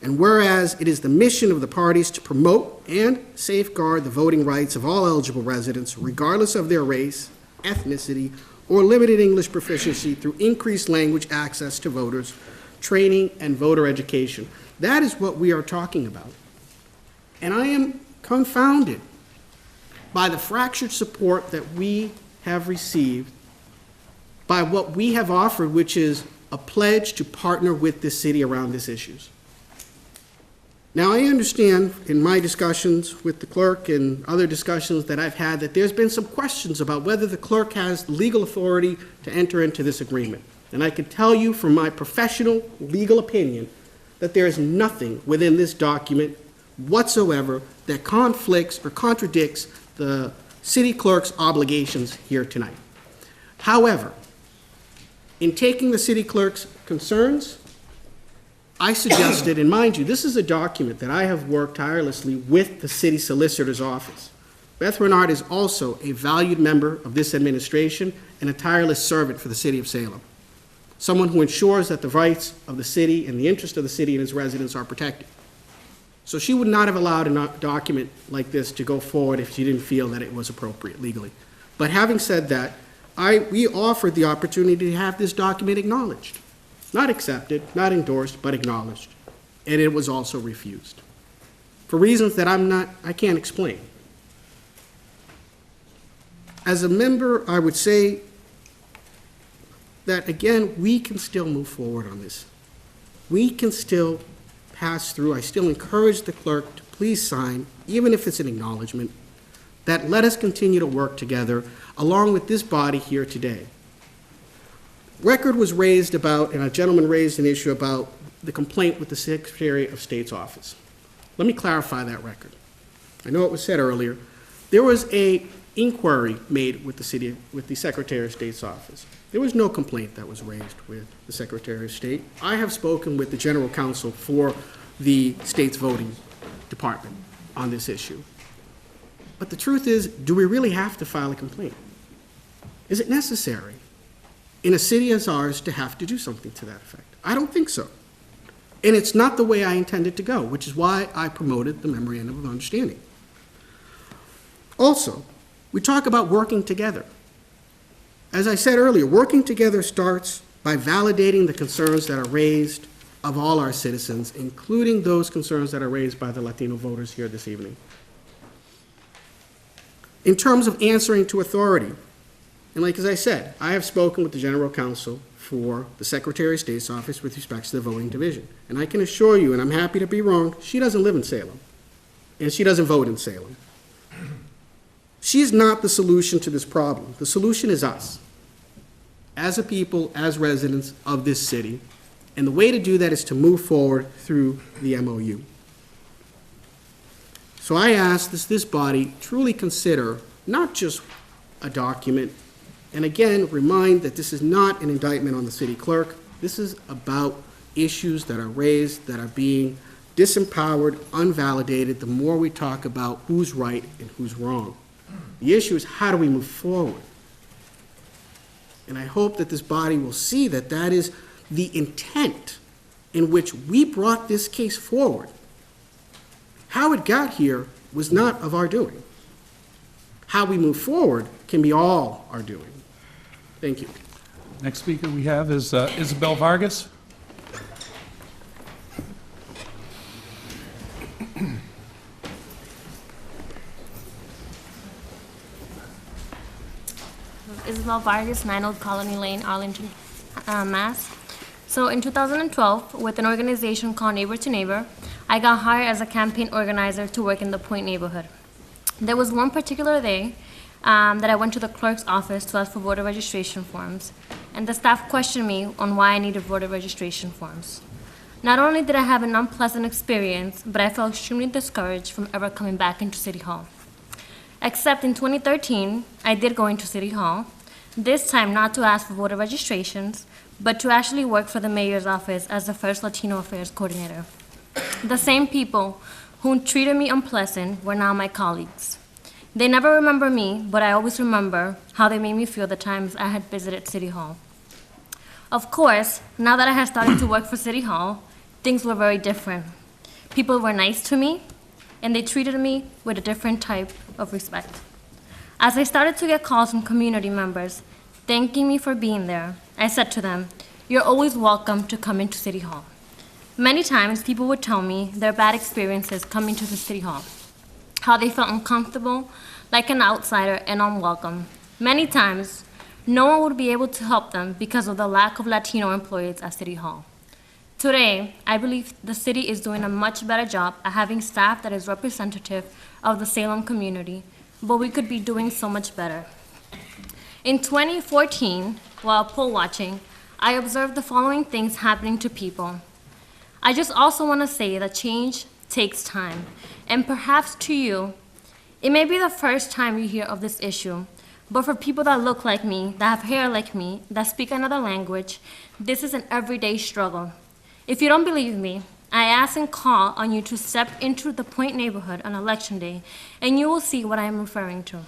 And whereas it is the mission of the parties to promote and safeguard the voting rights of all eligible residents, regardless of their race, ethnicity, or limited English proficiency through increased language access to voters, training, and voter education. That is what we are talking about. And I am confounded by the fractured support that we have received, by what we have offered, which is a pledge to partner with the city around these issues. Now, I understand in my discussions with the clerk and other discussions that I've had that there's been some questions about whether the clerk has legal authority to enter into this agreement. And I can tell you from my professional legal opinion that there is nothing within this document whatsoever that conflicts or contradicts the city clerk's obligations here tonight. However, in taking the city clerk's concerns, I suggested, and mind you, this is a document that I have worked tirelessly with the city solicitor's office. Beth Renard is also a valued member of this administration and a tireless servant for the city of Salem, someone who ensures that the rights of the city and the interest of the city and its residents are protected. So she would not have allowed a document like this to go forward if she didn't feel that it was appropriate legally. But having said that, we offered the opportunity to have this document acknowledged. Not accepted, not endorsed, but acknowledged. And it was also refused. For reasons that I can't explain. As a member, I would say that, again, we can still move forward on this. We can still pass through. I still encourage the clerk to please sign, even if it's an acknowledgement, that let us continue to work together along with this body here today. Record was raised about, and a gentleman raised an issue about the complaint with the Secretary of State's office. Let me clarify that record. I know it was said earlier. There was an inquiry made with the Secretary of State's office. There was no complaint that was raised with the Secretary of State. I have spoken with the General Counsel for the state's voting department on this issue. But the truth is, do we really have to file a complaint? Is it necessary in a city as ours to have to do something to that effect? I don't think so. And it's not the way I intended to go, which is why I promoted the Memorandum of Understanding. Also, we talk about working together. As I said earlier, working together starts by validating the concerns that are raised of all our citizens, including those concerns that are raised by the Latino voters here this evening. In terms of answering to authority, and as I said, I have spoken with the General Counsel for the Secretary of State's office with respect to the voting division. And I can assure you, and I'm happy to be wrong, she doesn't live in Salem, and she doesn't vote in Salem. She's not the solution to this problem. The solution is us, as a people, as residents of this city. And the way to do that is to move forward through the MOU. So I ask this body truly consider not just a document, and again, remind that this is not an indictment on the city clerk. This is about issues that are raised that are being disempowered, unvalidated, the more we talk about who's right and who's wrong. The issue is, how do we move forward? And I hope that this body will see that that is the intent in which we brought this case forward. How it got here was not of our doing. How we move forward can be all our doing. Thank you. Next speaker we have is Isabel Vargas. Isabel Vargas, 9 Old Colony Lane, Arlington, Mass. So in 2012, with an organization called Neighbor to Neighbor, I got hired as a campaign organizer to work in the Point neighborhood. There was one particular day that I went to the clerk's office to ask for voter registration forms, and the staff questioned me on why I needed voter registration forms. Not only did I have an unpleasant experience, but I felt extremely discouraged from ever coming back into City Hall. Except in 2013, I did go into City Hall, this time not to ask for voter registrations, but to actually work for the mayor's office as the first Latino Affairs coordinator. The same people who treated me unpleasant were now my colleagues. They never remember me, but I always remember how they made me feel the times I had visited City Hall. Of course, now that I had started to work for City Hall, things were very different. People were nice to me, and they treated me with a different type of respect. As I started to get calls from community members thanking me for being there. I said to them, "You're always welcome to come into City Hall." Many times, people would tell me their bad experiences coming to the City Hall, how they felt uncomfortable, like an outsider, and unwelcome. Many times, no one would be able to help them because of the lack of Latino employees at City Hall. Today, I believe the city is doing a much better job at having staff that is representative of the Salem community, but we could be doing so much better. In 2014, while poll watching, I observed the following things happening to people. I just also want to say that change takes time, and perhaps to you, it may be the first time you hear of this issue, but for people that look like me, that have hair like me, that speak another language, this is an everyday struggle. If you don't believe me, I ask and call on you to step into the Point neighborhood on Election Day, and you will see what I am referring to.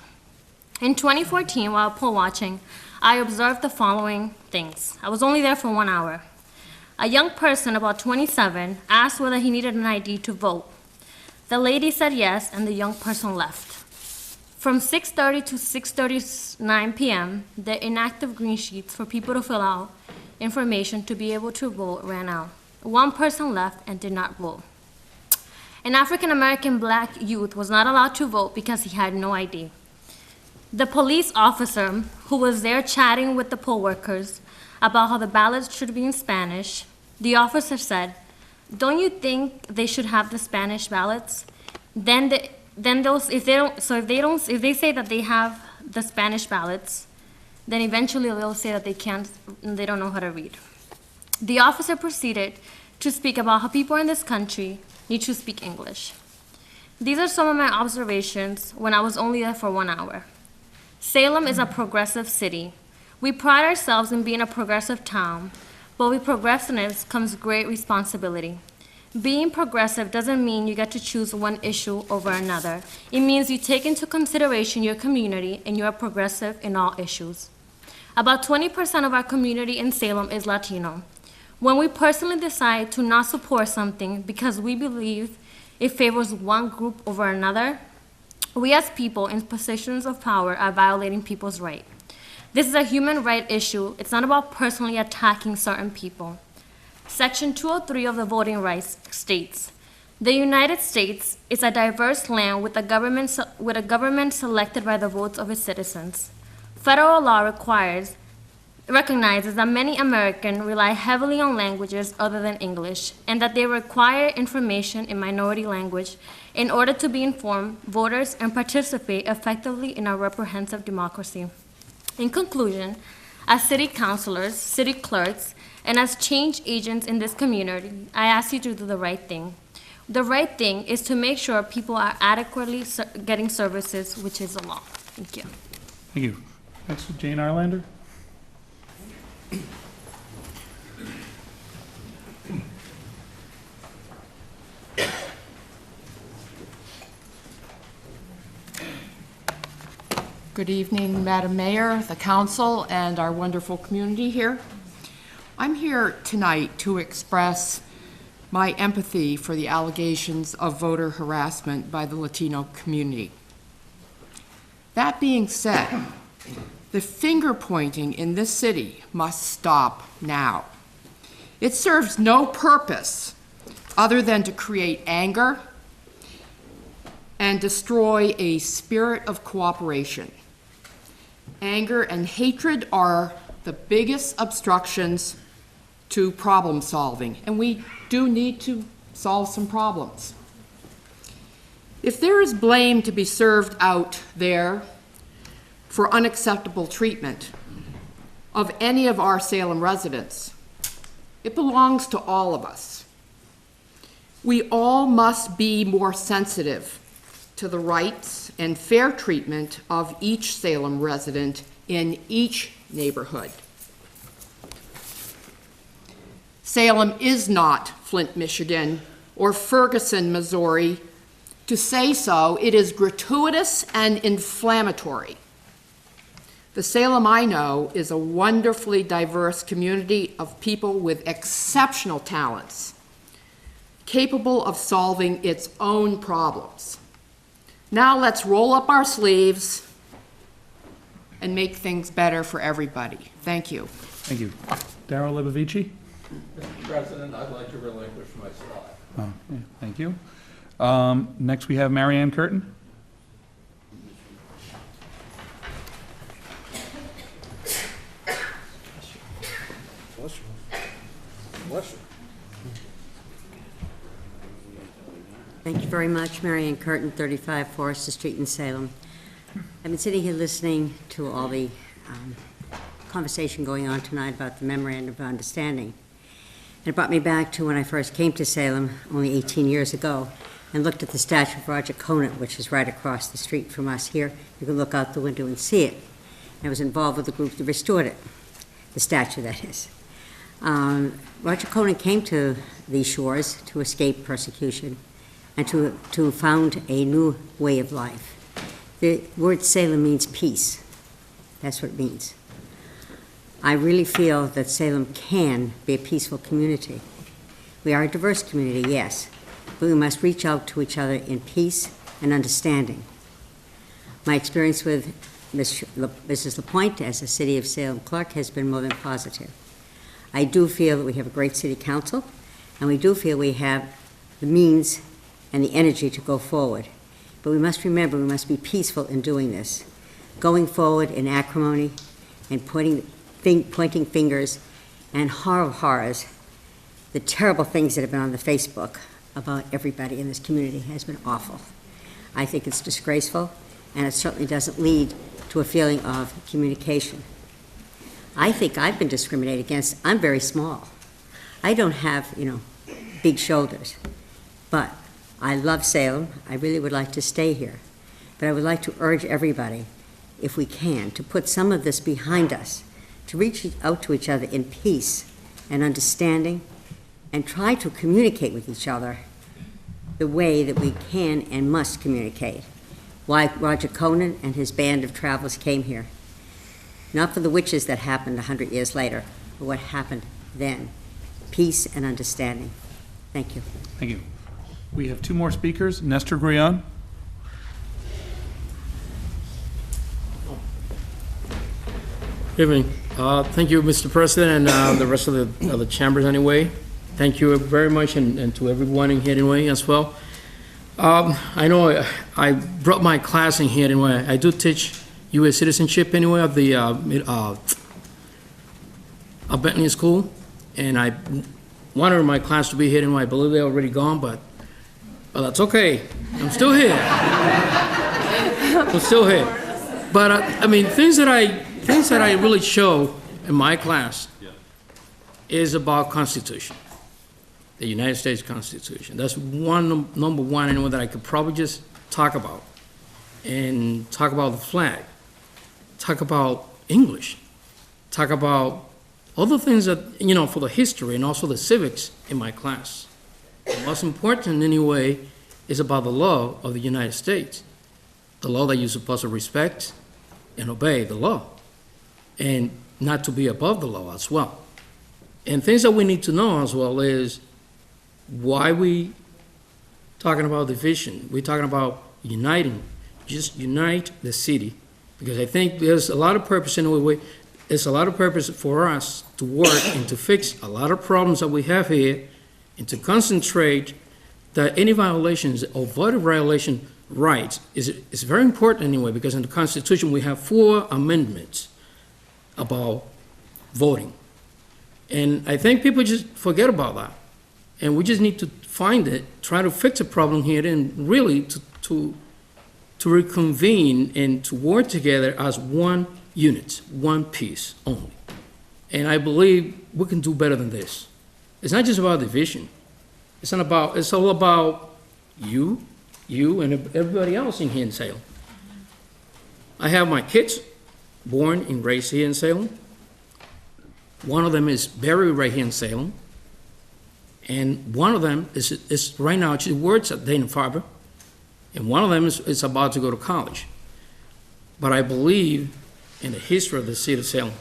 In 2014, while poll watching, I observed the following things. I was only there for 1 hour. A young person, about 27, asked whether he needed an ID to vote. The lady said yes, and the young person left. From 6:30 to 6:39 p.m., the inactive green sheets for people to fill out information to be able to vote ran out. One person left and did not vote. An African-American black youth was not allowed to vote because he had no ID. The police officer who was there chatting with the poll workers about how the ballots should be in Spanish, the officer said, "Don't you think they should have the Spanish ballots? Then those, if they say that they have the Spanish ballots, then eventually they'll say that they don't know how to read." The officer proceeded to speak about how people in this country need to speak English. These are some of my observations when I was only there for 1 hour. Salem is a progressive city. We pride ourselves in being a progressive town, but with progressiveness comes great responsibility. Being progressive doesn't mean you get to choose one issue over another. It means you take into consideration your community and you are progressive in all issues. About 20% of our community in Salem is Latino. When we personally decide to not support something because we believe it favors one group over another, we as people in positions of power are violating people's rights. This is a human right issue. It's not about personally attacking certain people. Section 203 of the Voting Rights states, "The United States is a diverse land with a government selected by the votes of its citizens. Federal law recognizes that many Americans rely heavily on languages other than English, and that they require information in minority language in order to be informed voters and participate effectively in our representative democracy. In conclusion, as city councilors, city clerks, and as change agents in this community, I ask you to do the right thing. The right thing is to make sure people are adequately getting services, which is the law." Thank you. Thank you. Next, Jane Arlander. Good evening, Madam Mayor, the council, and our wonderful community here. I'm here tonight to express my empathy for the allegations of voter harassment by the Latino community. That being said, the finger pointing in this city must stop now. It serves no purpose other than to create anger and destroy a spirit of cooperation. Anger and hatred are the biggest obstructions to problem solving, and we do need to solve some problems. If there is blame to be served out there for unacceptable treatment of any of our Salem residents, it belongs to all of us. We all must be more sensitive to the rights and fair treatment of each Salem resident in each neighborhood. Salem is not Flint, Michigan, or Ferguson, Missouri. To say so, it is gratuitous and inflammatory. The Salem I know is a wonderfully diverse community of people with exceptional talents, capable of solving its own problems. Now let's roll up our sleeves and make things better for everybody. Thank you. Thank you. Darrell Libovici? Mr. President, I'd like to relinquish my slot. Oh, yeah, thank you. Next, we have Marianne Curtin. Thank you very much. Marianne Curtin, 35 Forester Street in Salem. I've been sitting here listening to all the conversation going on tonight about the Memorandum of Understanding. It brought me back to when I first came to Salem only 18 years ago and looked at the statue of Roger Conant, which is right across the street from us here. You can look out the window and see it. I was involved with the group that restored it, the statue, that is. Roger Conant came to these shores to escape persecution and to found a new way of life. The word Salem means peace. That's what it means. I really feel that Salem can be a peaceful community. We are a diverse community, yes, but we must reach out to each other in peace and understanding. My experience with Mrs. LaPointe as a City of Salem clerk has been more than positive. I do feel that we have a great city council, and we do feel we have the means and the energy to go forward. But we must remember we must be peaceful in doing this. Going forward in acrimony and pointing fingers and horrors, the terrible things that have been on the Facebook about everybody in this community has been awful. I think it's disgraceful, and it certainly doesn't lead to a feeling of communication. I think I've been discriminated against. I'm very small. I don't have, big shoulders, but I love Salem. I really would like to stay here, but I would like to urge everybody, if we can, to put some of this behind us, to reach out to each other in peace and understanding, and try to communicate with each other the way that we can and must communicate. Why Roger Conant and his band of travelers came here. Not for the witches that happened 100 years later, but what happened then. Peace and understanding. Thank you. Thank you. We have two more speakers. Nestor Grion. Good evening. Thank you, Mr. President, and the rest of the chambers anyway. Thank you very much, and to everyone in here anyway as well. I know I brought my class in here anyway. I do teach U.S. citizenship anyway at the Bentley School, and I wanted my class to be here anyway. I believe they're already gone, but that's okay. I'm still here. I'm still here. But I mean, things that I really show in my class is about Constitution, the United States Constitution. That's number one anyway that I could probably just talk about, and talk about the flag, talk about English, talk about all the things that, for the history and also the civics in my class. The most important anyway is about the law of the United States, the law that you're supposed to respect and obey the law, and not to be above the law as well. And things that we need to know as well is why we talking about division. We're talking about uniting, just unite the city, because I think there's a lot of purpose in a way. It's a lot of purpose for us to work and to fix a lot of problems that we have here, and to concentrate that any violations or voter violation rights is very important anyway, because in the Constitution we have 4 amendments about voting. And I think people just forget about that. And we just need to find it, try to fix a problem here, and really to reconvene and to work together as one unit, one piece only. And I believe we can do better than this. It's not just about division. It's all about you and everybody else in here in Salem. I have my kids born and raised here in Salem. One of them is buried right here in Salem. And one of them is right now, she works at Dana-Farber, and one of them is about to go to college. But I believe in the history of the city of Salem,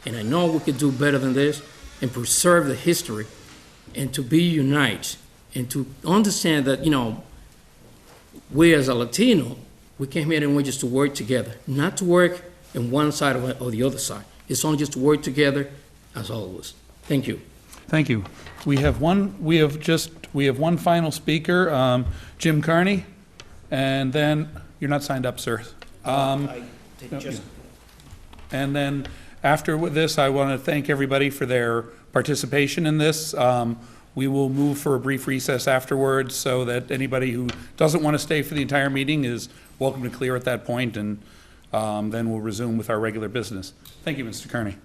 and I know we could do better than this and preserve the history and to be united and to understand that, we as a Latino, we came here and we just to work together, not to work in one side or the other side. It's only just to work together as always. Thank you. Thank you. We have one final speaker, Jim Carney, and then, you're not signed up, sir. And then after this, I want to thank everybody for their participation in this. We will move for a brief recess afterwards so that anybody who doesn't want to stay for the entire meeting is welcome to clear at that point, and then we'll resume with our regular business. Thank you, Mr. Carney.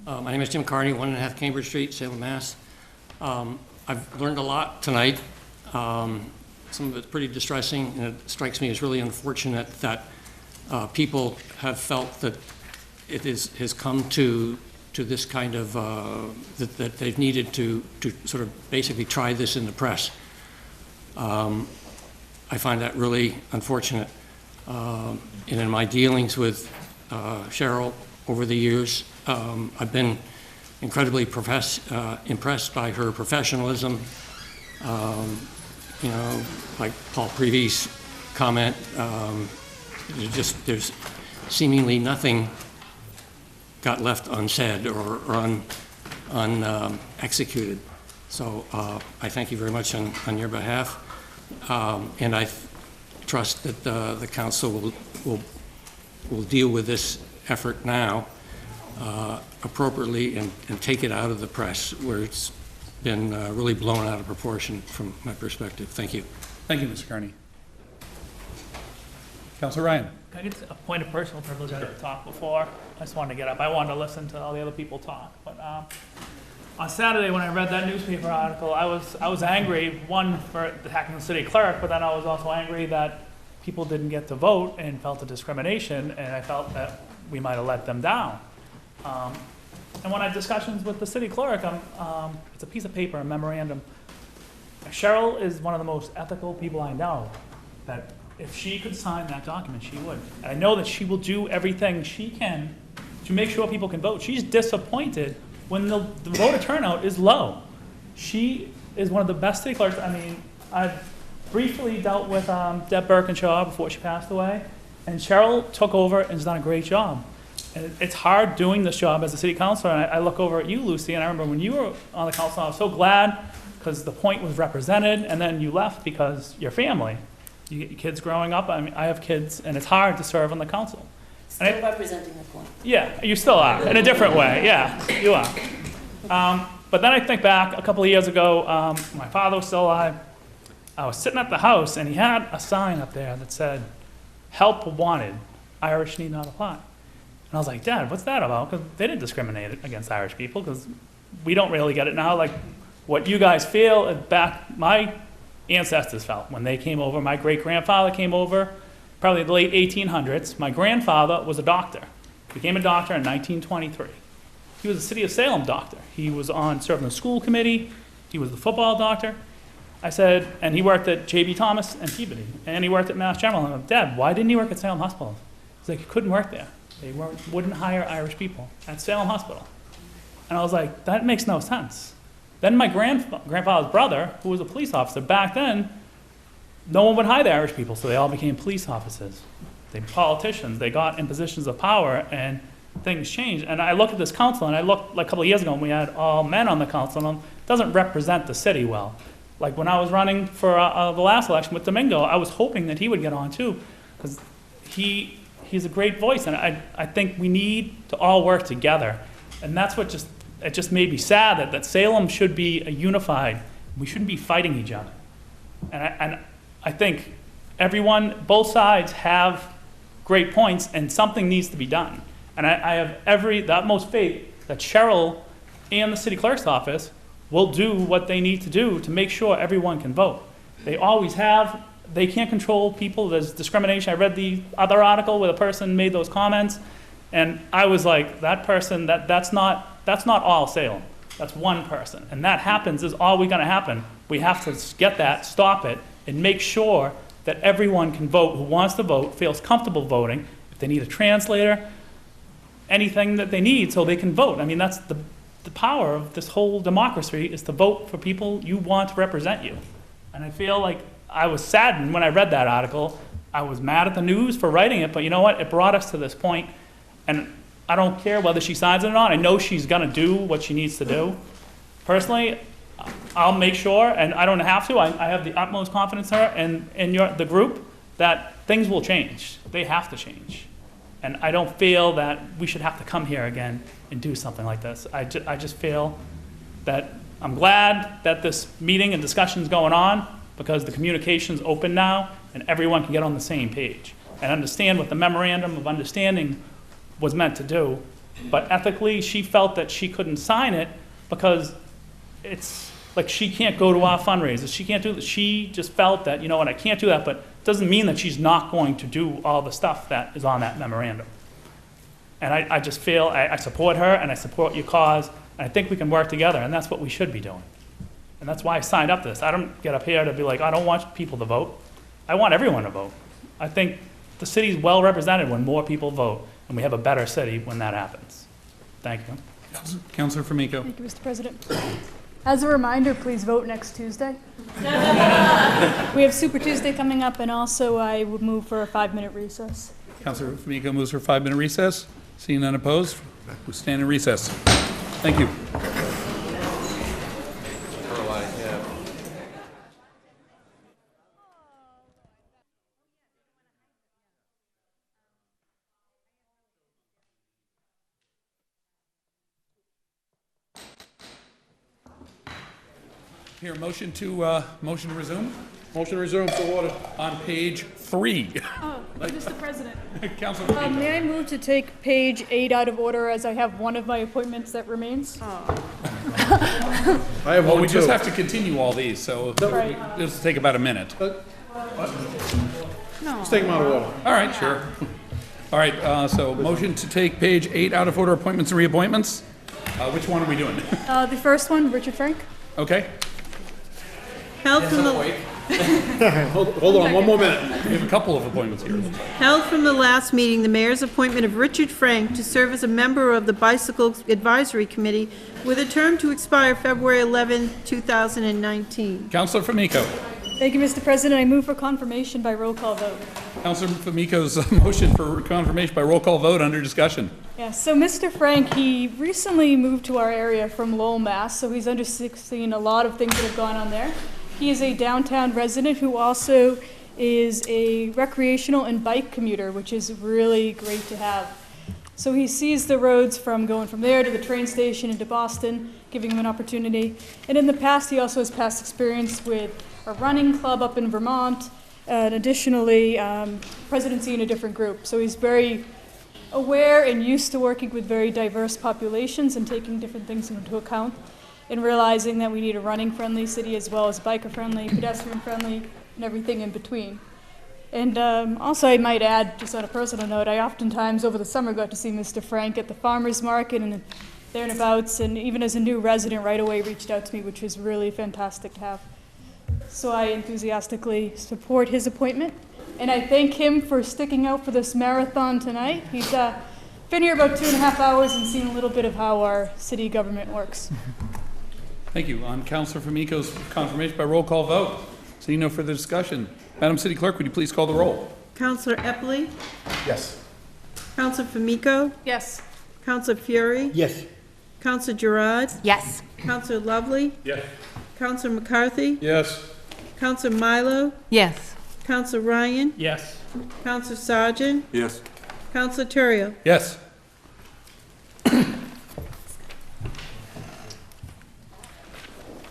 My name is Jim Carney, 1.5 Cambridge Street, Salem, Mass. I've learned a lot tonight. Some of it's pretty distressing, and it strikes me as really unfortunate that people have felt that it has come to this kind of, that they've needed to sort of basically try this in the press. I find that really unfortunate. And in my dealings with Cheryl over the years, I've been incredibly impressed by her professionalism. You know, like Paul Prevy's comment, there's seemingly nothing got left unsaid or unexecuted. So I thank you very much on your behalf, and I trust that the council will deal with this effort now appropriately and take it out of the press where it's been really blown out of proportion from my perspective. Thank you. Thank you, Mr. Carney. Councilor Ryan. Can I get a point of personal privilege? I didn't talk before. I just wanted to get up. I wanted to listen to all the other people talk. But on Saturday, when I read that newspaper article, I was angry, one, for attacking the city clerk, but then I was also angry that people didn't get to vote and felt a discrimination, and I felt that we might have let them down. And when I had discussions with the city clerk, it's a piece of paper, a memorandum. Cheryl is one of the most ethical people I know, that if she could sign that document, she would. And I know that she will do everything she can to make sure people can vote. She's disappointed when the voter turnout is low. She is one of the best city clerks. I mean, I've briefly dealt with Deb Birkinshaw before she passed away, and Cheryl took over and has done a great job. And it's hard doing this job as a city councilor, and I look over at you, Lucy, and I remember when you were on the council, I was so glad because the point was represented, and then you left because your family. You get your kids growing up. I mean, I have kids, and it's hard to serve on the council. Still representing the point. Yeah, you still are, in a different way. Yeah, you are. But then I think back a couple of years ago, my father was still alive. I was sitting at the house, and he had a sign up there that said, "Help wanted, Irish need not apply." And I was like, Dad, what's that about? Because they didn't discriminate against Irish people, because we don't really get it now. Like, what you guys feel, back, my ancestors felt when they came over. My great-grandfather came over, probably the late 1800s. My grandfather was a doctor. Became a doctor in 1923. He was a city of Salem doctor. He was serving the school committee. He was the football doctor. I said, and he worked at J.B. Thomas and Peabody, and he worked at Mass General. And I'm like, Dad, why didn't he work at Salem Hospital? He's like, he couldn't work there. They wouldn't hire Irish people at Salem Hospital. And I was like, that makes no sense. Then my grandfather's brother, who was a police officer, back then, no one would hire the Irish people, so they all became police officers. They were politicians. They got in positions of power, and things changed. And I look at this council, and I looked like a couple of years ago when we had all men on the council, and it doesn't represent the city well. Like when I was running for the last election with Domingo, I was hoping that he would get on too, because he's a great voice, and I think we need to all work together. And that's what it just made me sad that Salem should be a unified. We shouldn't be fighting each other. And I think both sides have great points, and something needs to be done. And I have the utmost faith that Cheryl and the city clerk's office will do what they need to do to make sure everyone can vote. They always have. They can't control people. There's discrimination. I read the other article where the person made those comments, and I was like, that person, that's not all Salem. That's one person. And that happens is all we're going to happen. We have to get that, stop it, and make sure that everyone can vote who wants to vote, feels comfortable voting. If they need a translator, anything that they need so they can vote. I mean, that's the power of this whole democracy, is to vote for people you want to represent you. And I feel like I was saddened when I read that article. I was mad at the news for writing it, but you know what? It brought us to this point, and I don't care whether she signs it or not. I know she's gonna do what she needs to do. Personally, I'll make sure, and I don't have to, I have the utmost confidence in her and in the group, that things will change. They have to change. And I don't feel that we should have to come here again and do something like this. I just feel that I'm glad that this meeting and discussion is going on, because the communication's open now and everyone can get on the same page and understand what the memorandum of understanding was meant to do. But ethically, she felt that she couldn't sign it because it's like she can't go to our fundraisers. She can't do that. She just felt that, you know what, I can't do that, but it doesn't mean that she's not going to do all the stuff that is on that memorandum. And I just feel I support her and I support your cause, and I think we can work together, and that's what we should be doing. And that's why I signed up to this. I don't get up here to be like, I don't want people to vote. I want everyone to vote. I think the city's well represented when more people vote, and we have a better city when that happens. Thank you. Councilor Fumiko. Thank you, Mr. President. As a reminder, please vote next Tuesday. We have Super Tuesday coming up, and also I would move for a 5-minute recess. Councilor Fumiko moves for a 5-minute recess. Seeing none opposed, we stand in recess. Thank you. Here, motion to resume? Motion to resume, so ordered. On page 3. Oh, Mr. President. Councilor Fumiko. May I move to take page 8 out of order, as I have one of my appointments that remains? I have Well, one we just too. have to continue all these, so Right. this will take about a minute. No. Let's take them out of order. All right, sure. All right, so motion to take page 8 out of order, appointments and reappointments. Which one are we doing? The first one, Richard Frank. Okay. Held from the Hold on, one more minute. We have a couple of appointments here. Held from the last meeting, the mayor's appointment of Richard Frank to serve as a member of the Bicycle Advisory Committee with a term to expire February 11, 2019. Councilor Fumiko. Thank you, Mr. President. I move for confirmation by roll call vote. Councilor Fumiko's motion for confirmation by roll call vote under discussion. Yeah, so Mr. Frank, he recently moved to our area from Lowell, Mass., so he's undertaking a lot of things that have gone on there. He is a downtown resident who also is a recreational and bike commuter, which is really great to have. So he sees the roads from going from there to the train station into Boston, giving him an opportunity. And in the past, he also has past experience with a running club up in Vermont, and additionally, presidency in a different group. So he's very aware and used to working with very diverse populations and taking different things into account, and realizing that we need a running-friendly city as well as biker-friendly, pedestrian-friendly, and everything in between. And also, I might add, just on a personal note, I oftentimes over the summer got to see Mr. Frank at the farmer's market and thereabouts, and even as a new resident right away reached out to me, which was really fantastic to have. So I enthusiastically support his appointment, and I thank him for sticking out for this marathon tonight. He's been here about 2.5 hours and seen a little bit of how our city government works. Thank you. On Councilor Fumiko's confirmation by roll call vote. Seeing no further discussion. Madam City Clerk, would you please call the roll? Councilor Epley? Yes. Councilor Fumiko? Yes. Councilor Fury? Yes. Councilor Gerard? Yes. Councilor Lovely? Yes. Councilor McCarthy? Yes. Councilor Milo? Yes. Councilor Ryan? Yes. Councilor Sargent? Yes. Councilor Terrio? Yes.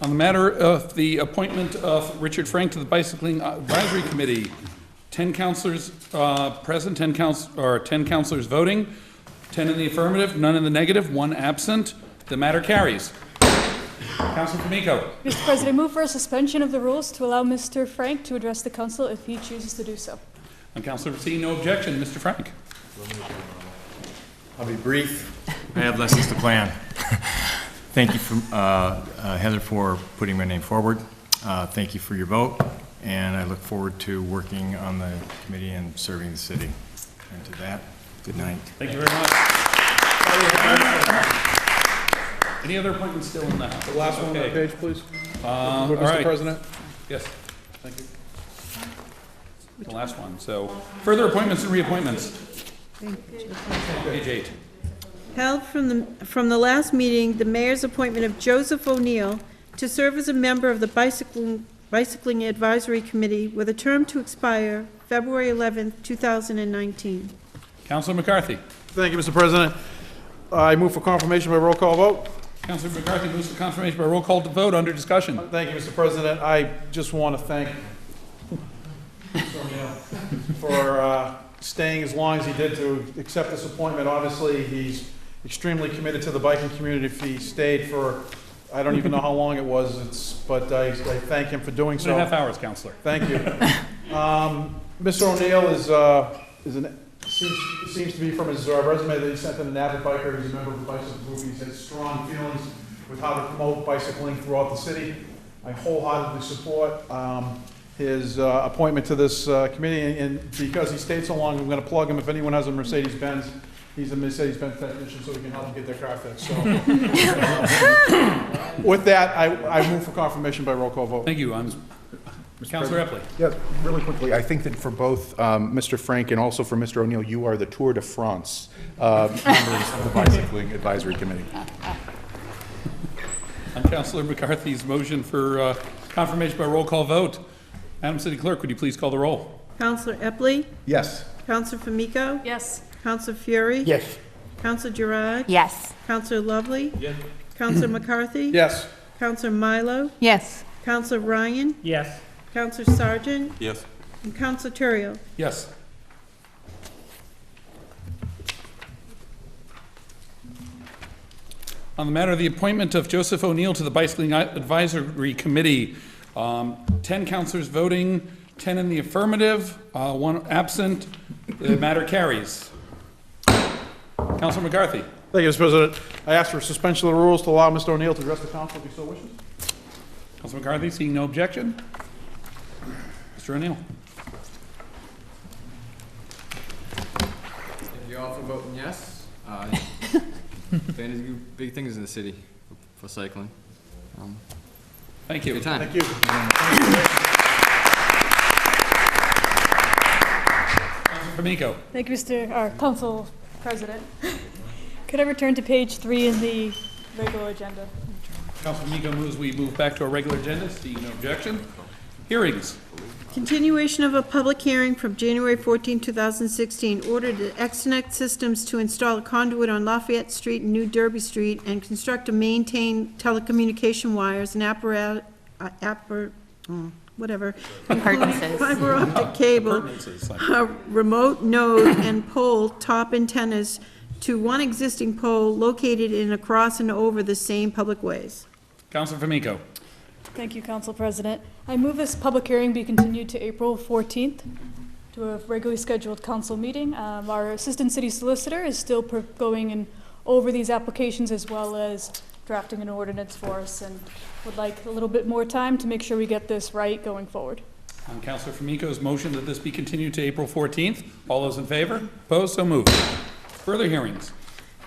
On the matter of the appointment of Richard Frank to the Bicycling Advisory Committee, 10 councilors present, 10 councilors voting, 10 in the affirmative, none in the negative, 1 absent. The matter carries. Councilor Fumiko. Mr. President, I move for a suspension of the rules to allow Mr. Frank to address the council if he chooses to do so. On Councilor seeing no objection, Mr. Frank. I'll be brief. I have lessons to plan. Thank you, Heather, for putting my name forward. Thank you for your vote, and I look forward to working on the committee and serving the city. And to that, good night. Thank you very much. Any other appointments still in the House? The last one on that page, please. All Mr. right. President. Yes. Thank you. The last one. So, further appointments and reappointments. Page 8. Held from the last meeting, the mayor's appointment of Joseph O'Neill to serve as a member of the Bicycling Advisory Committee with a term to expire February 11th, 2019. Councilor McCarthy. Thank you, Mr. President. I move for confirmation by roll call vote. Councilor McCarthy moves for confirmation by roll call to vote. Under discussion. Thank you, Mr. President. I just want to thank Mr. O'Neill for staying as long as he did to accept this appointment. Obviously, he's extremely committed to the biking community. If he stayed for, I don't even know how long it was, but I thank him for doing so. 2.5 hours, Councilor. Thank you. Mr. O'Neill seems to be from his resume that he sent in, an avid biker. He's a member of the bicycle group. He's had strong feelings with how to promote bicycling throughout the city. I wholeheartedly support his appointment to this committee, and because he stayed so long, I'm going to plug him. If anyone has a Mercedes-Benz, he's a Mercedes-Benz technician, so we can help them get their car fixed. So, with that, I move for confirmation by roll call vote. Thank you. Councilor Epley. Yeah, really quickly, I think that for both Mr. Frank and also for Mr. O'Neill, you are the Tour de France members of the Bicycling Advisory Committee. On Councilor McCarthy's motion for confirmation by roll call vote, Madam City Clerk, would you please call the roll? Councilor Epley? Yes. Councilor Famico? Yes. Councilor Fury? Yes. Councilor Gerard? Yes. Councilor Lovely? Yes. Councilor McCarthy? Yes. Councilor Milo? Yes. Councilor Ryan? Yes. Councilor Sargent? Yes. And Councilor Terrio. Yes. On the matter of the appointment of Joseph O'Neill to the Bicycling Advisory Committee, 10 councilors voting, 10 in the affirmative, 1 absent. The matter carries. Councilor McCarthy. Thank you, Mr. President. I ask for suspension of the rules to allow Mr. O'Neill to address the council if he so wishes. Councilor McCarthy, seeing no objection. Mr. O'Neill. Thank you all for voting yes. Fantasy group, big things in the city for cycling. Thank you. Good time. Thank you. Famico. Thank you, Mr. Council President. Could I return to page 3 in the regular agenda? Councilor Famico moves we move back to our regular agenda. Seeing no objection. Hearings. Continuation of a public hearing from January 14, 2016, ordered at Exonet Systems to install a conduit on Lafayette Street and New Derby Street and construct and maintain telecommunication wires and apparatus, including fiber optic cable, a remote node and pole top antennas to one existing pole located in across and over the same public ways. Councilor Famico. Thank you, Council President. I move this public hearing be continued to April 14th to a regularly scheduled council meeting. Our Assistant City Solicitor is still going over these applications as well as drafting an ordinance for us and would like a little bit more time to make sure we get this right going forward. On Councilor Famico's motion that this be continued to April 14th, all those in favor? Opposed? So moved. Further hearings.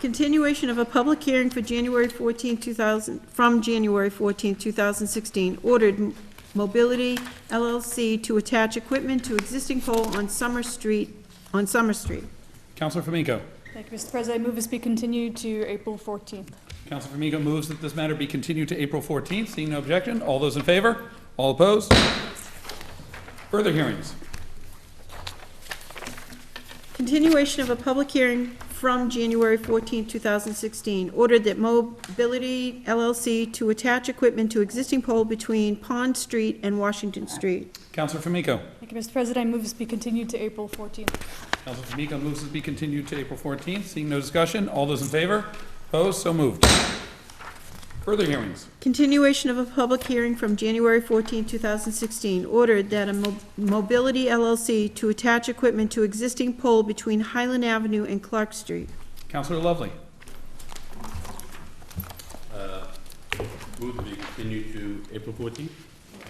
Continuation of a public hearing for January 14, 2016, ordered Mobility LLC to attach equipment to existing pole on Summer Street. Councilor Famico. Thank you, Mr. President. I move this be continued to April 14th. Councilor Famico moves that this matter be continued to April 14th. Seeing no objection, all those in favor? All opposed? Further hearings. Continuation of a public hearing from January 14, 2016, ordered that Mobility LLC to attach equipment to existing pole between Pond Street and Washington Street. Councilor Famico. Thank you, Mr. President. I move this be continued to April 14th. Councilor Famico moves this be continued to April 14th. Seeing no discussion, all those in favor? Opposed? So moved. Further hearings. Continuation of a public hearing from January 14, 2016, ordered that a Mobility LLC to attach equipment to existing pole between Highland Avenue and Clark Street. Councilor Lovely. Move to be continued to April 14th.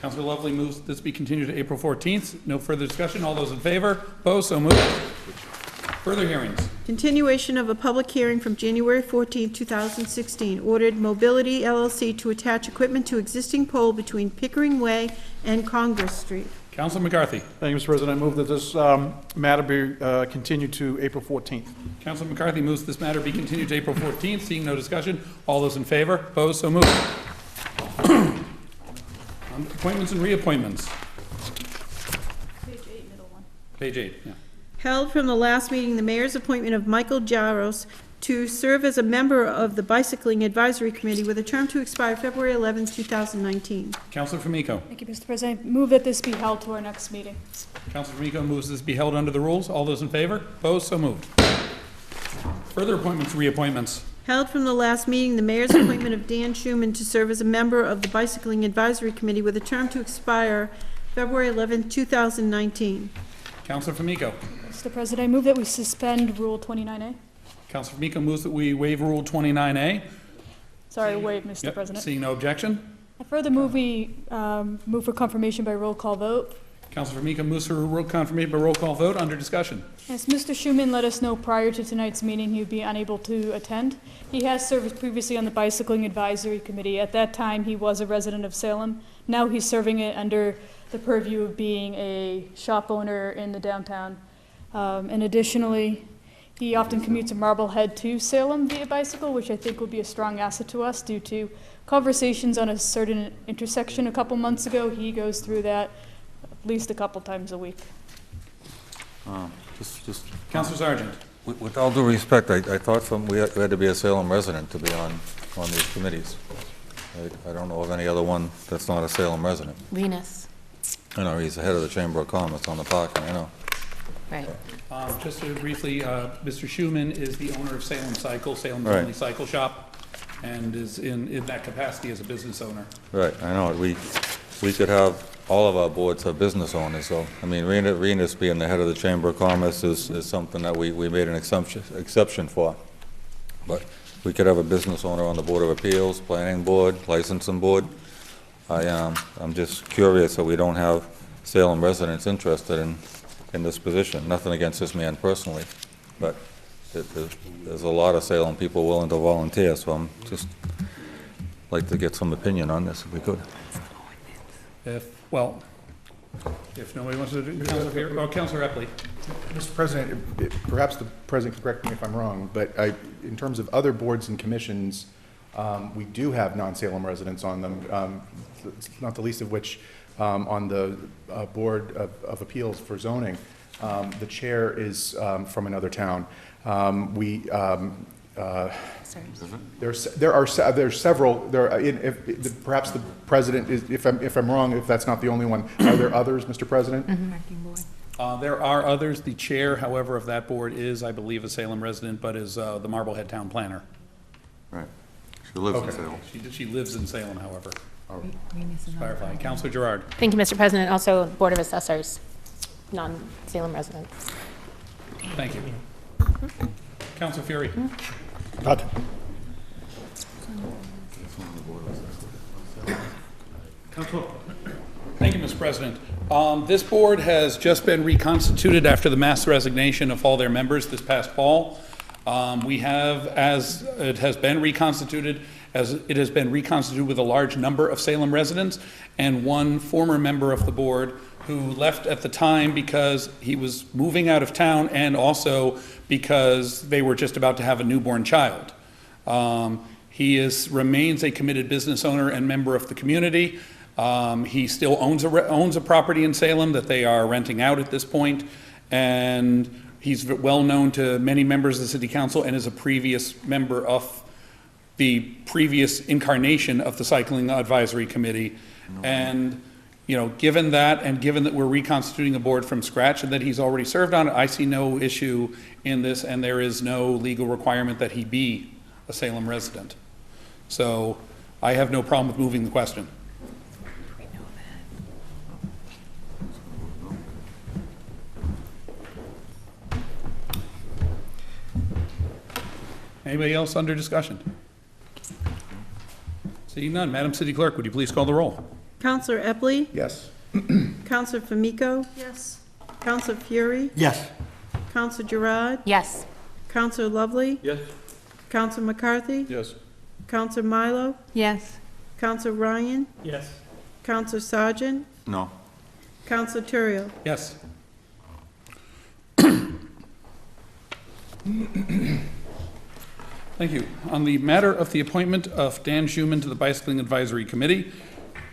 Councilor Lovely moves this be continued to April 14th. No further discussion. All those in favor? Opposed? So moved. Further hearings. Continuation of a public hearing from January 14, 2016, ordered Mobility LLC to attach equipment to existing pole between Pickering Way and Congress Street. Councilor McCarthy. Thank you, Mr. President. I move that this matter be continued to April 14th. Councilor McCarthy moves this matter be continued to April 14th. Seeing no discussion, all those in favor? Opposed? So moved. Appointments and reappointments. Page 8, middle one. Page 8, yeah. Held from the last meeting, the mayor's appointment of Michael Jaros to serve as a member of the Bicycling Advisory Committee with a term to expire February 11th, 2019. Councilor Famico. Thank you, Mr. President. I move that this be held to our next meeting. Councilor Famico moves this be held under the rules. All those in favor? Opposed? So moved. Further appointments, reappointments. Held from the last meeting, the mayor's appointment of Dan Schuman to serve as a member of the Bicycling Advisory Committee with a term to expire February 11th, 2019. Councilor Famico. Mr. President, I move that we suspend Rule 29A. Councilor Famico moves that we waive Rule 29A. Sorry, waive, Mr. Yep. President. Seeing no objection. I further move we move for confirmation by roll call vote. Councilor Famico moves for confirmation by roll call vote. Under discussion. As Mr. Schuman let us know prior to tonight's meeting, he would be unable to attend. He has served previously on the Bicycling Advisory Committee. At that time, he was a resident of Salem. Now he's serving it under the purview of being a shop owner in the downtown. And additionally, he often commutes from Marblehead to Salem via bicycle, which I think will be a strong asset to us due to conversations on a certain intersection a couple months ago. He goes through that at least a couple times a week. Councilor Sargent. With all due respect, I thought we had to be a Salem resident to be on these committees. I don't know of any other one that's not a Salem resident. Venus. I know, he's the head of the Chamber of Commerce on the parking, I know. Right. Just to briefly, Mr. Schuman is the owner of Salem Cycle, Salem's Right. only cycle shop, and is in that capacity as a business owner. Right, I know, we could have, all of our boards have business owners, so, I mean, Renus being the head of the Chamber of Commerce is something that we made an exception for. But we could have a business owner on the Board of Appeals, Planning Board, Licensing Board. I'm just curious that we don't have Salem residents interested in this position. Nothing against this man personally, but there's a lot of Salem people willing to volunteer, so I'm just like to get some opinion on this if we could. If nobody wants to do, Councilor Epley. Mr. President, perhaps the President can correct me if I'm wrong, but in terms of other boards and commissions, we do have non-Salem residents on them, not the least of which on the Board of Appeals for zoning. The chair is from another town. There's several. Perhaps the president is. If I'm wrong, if that's not the only one, are there others, Mr. President? There are others. The chair, however, of that board is, I believe, a Salem resident, but is the Marblehead Town Planner. Right. She lives in Salem. She lives in Salem, however. Just clarify. Councilor Gerard. Thank you, Mr. President. Also, Board of Assessors, non-Salem resident. Thank you. Councilor Fury. Thank you, Mr. President. This board has just been reconstituted after the mass resignation of all their members this past fall. We have, as it has been reconstituted with a large number of Salem residents and one former member of the board who left at the time because he was moving out of town and also because they were just about to have a newborn child. He remains a committed business owner and member of the community. He still owns a property in Salem that they are renting out at this point, and he's well known to many members of the city council and is a previous member of the previous incarnation of the Cycling Advisory Committee. And given that, and given that we're reconstituting a board from scratch and that he's already served on it, I see no issue in this, and there is no legal requirement that he be a Salem resident. So I have no problem with moving the question. Anybody else under discussion? Seeing none, Madam City Clerk, would you please call the roll? Councilor Epley? Yes. Councilor Famico? Yes. Councilor Fury? Yes. Councilor Gerard? Yes. Councilor Lovely? Yes. Councilor McCarthy? Yes. Councilor Milo? Yes. Councilor Ryan? Yes. Councilor Sargent? No. Counselor Turiel. Yes. Thank you. On the matter of the appointment of Dan Schuman to the Bicycling Advisory Committee,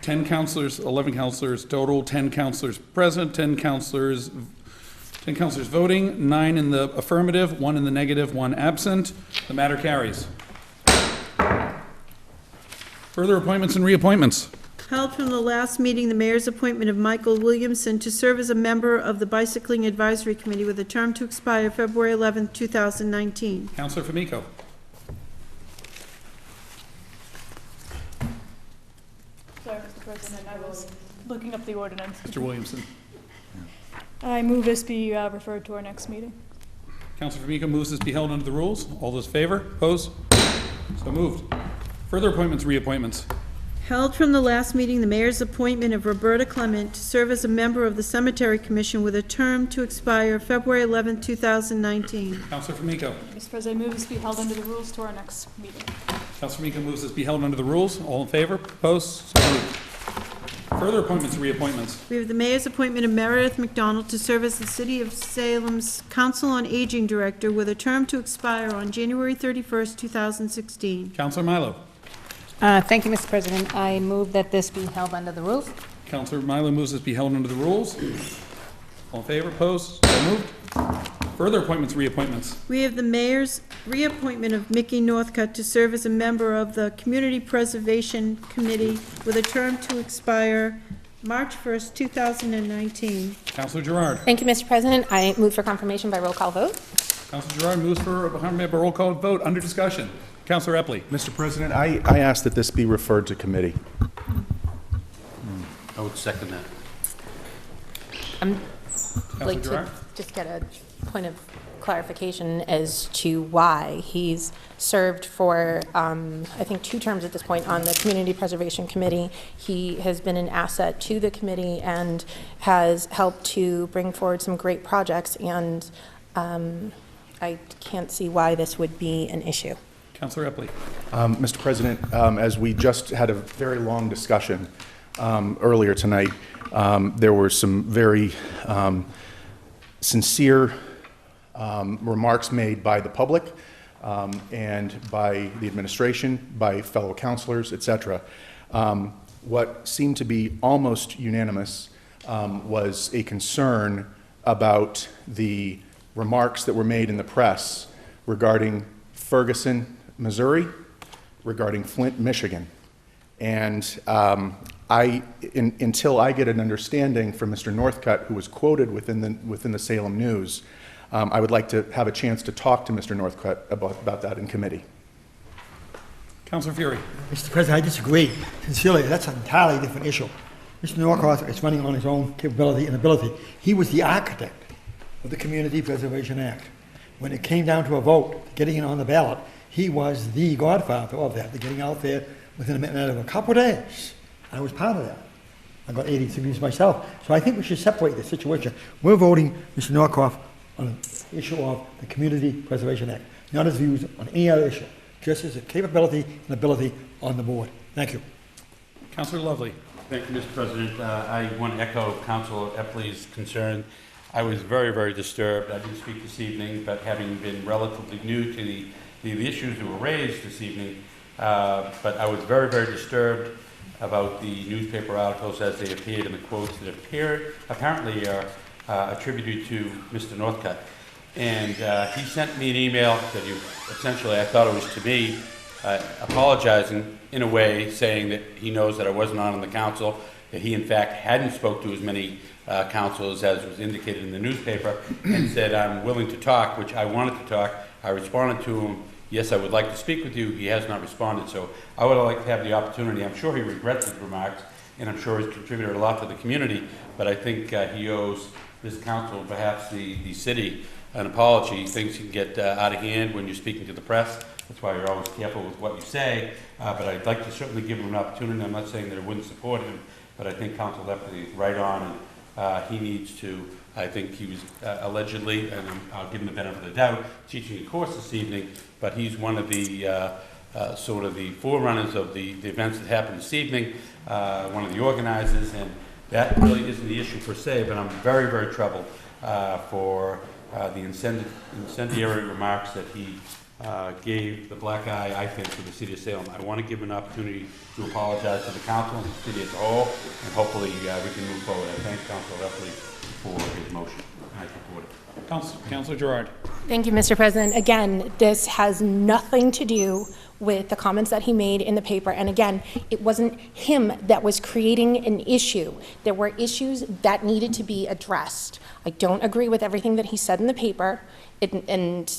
10 counselors, 11 counselors total, 10 counselors present, 10 counselors voting, 9 in the affirmative, 1 in the negative, 1 absent. The matter carries. Further appointments and reappointments. Held from the last meeting, the mayor's appointment of Michael Williamson to serve as a member of the Bicycling Advisory Committee with a term to expire February 11th, 2019. Councilor Famico. Sorry, Mr. President, I was looking up the ordinance. Mr. Williamson. I move this be referred to our next meeting. Councilor Famico moves this be held under the rules. All those in favor? Opposed? So moved. Further appointments, reappointments. Held from the last meeting, the mayor's appointment of Roberta Clement to serve as a member of the Cemetery Commission with a term to expire February 11th, 2019. Councilor Famico. Mr. President, I move this be held under the rules to our next meeting. Councilor Famico moves this be held under the rules. All in favor? Opposed? So moved. Further appointments, reappointments. We have the mayor's appointment of Meredith McDonald to serve as the City of Salem's Council on Aging Director with a term to expire on January 31st, 2016. Councilor Milo. Thank you, Mr. President. I move that this be held under the rules. Councilor Milo moves this be held under the rules. All in favor? Opposed? So moved. Further appointments, reappointments. We have the mayor's reappointment of Mickey Northcutt to serve as a member of the Community Preservation Committee with a term to expire March 1st, 2019. Councilor Gerard. Thank you, Mr. President. I move for confirmation by roll call vote. Councilor Gerard moves for a roll call vote under discussion. Councilor Epley. Mr. President, I ask that this be referred to committee. I would second that. I'd like to just get a point of clarification as to why he's served for, I think, 2 terms at this point on the Community Preservation Committee. He has been an asset to the committee and has helped to bring forward some great projects, and I can't see why this would be an issue. Councilor Epley. Mr. President, as we just had a very long discussion earlier tonight, there were some very sincere remarks made by the public and by the administration, by fellow councilors, etc. What seemed to be almost unanimous was a concern about the remarks that were made in the press regarding Ferguson, Missouri, regarding Flint, Michigan. And until I get an understanding from Mr. Northcutt, who was quoted within the Salem News, I would like to have a chance to talk to Mr. Northcutt about that in committee. Councilor Fury. Mr. President, I disagree. Sincerely, that's an entirely different issue. Mr. Northcutt is running on his own capability and ability. He was the architect of the Community Preservation Act. When it came down to a vote, getting it on the ballot, he was the godfather of that, the getting out there within a matter of a couple of days. I was part of that. I got 80 signatures myself. So I think we should separate the situation. We're voting, Mr. Northcutt, on the issue of the Community Preservation Act, not his views on any other issue, just as a capability and ability on the board. Thank you. Councilor Lovely. Thank you, Mr. President. I want to echo Councilor Epley's concern. I was very, very disturbed. I didn't speak this evening, but having been relatively new to the issues that were raised this evening, but I was very, very disturbed about the newspaper articles as they appeared and the quotes that apparently are attributed to Mr. Northcutt. And he sent me an email that essentially, I thought it was to me, apologizing in a way, saying that he knows that I wasn't on the council, that he in fact hadn't spoke to as many councilors as was indicated in the newspaper, and said, I'm willing to talk, which I wanted to talk. I responded to him, yes, I would like to speak with you. He has not responded, so I would like to have the opportunity. I'm sure he regrets his remarks, and I'm sure he's contributed a lot to the community, but I think he owes this council, perhaps the city, an apology. Things can get out of hand when you're speaking to the press. That's why you're always careful with what you say, but I'd like to certainly give him an opportunity. I'm not saying that I wouldn't support him, but I think Council Epley is right on, and he needs to, I think he was allegedly, and I'll give him the benefit of the doubt, teaching a course this evening, but he's one of the sort of the forerunners of the events that happened this evening, one of the organizers, and that really isn't the issue per se, but I'm very, very troubled for the incendiary remarks that he gave the black eye, I think, to the city of Salem. I want to give an opportunity to apologize to the council and the city as a whole, and hopefully we can move forward. I thank Councilor Epley for his motion. I support it. Councilor Gerard. Thank you, Mr. President. Again, this has nothing to do with the comments that he made in the paper. And again, it wasn't him that was creating an issue. There were issues that needed to be addressed. I don't agree with everything that he said in the paper, and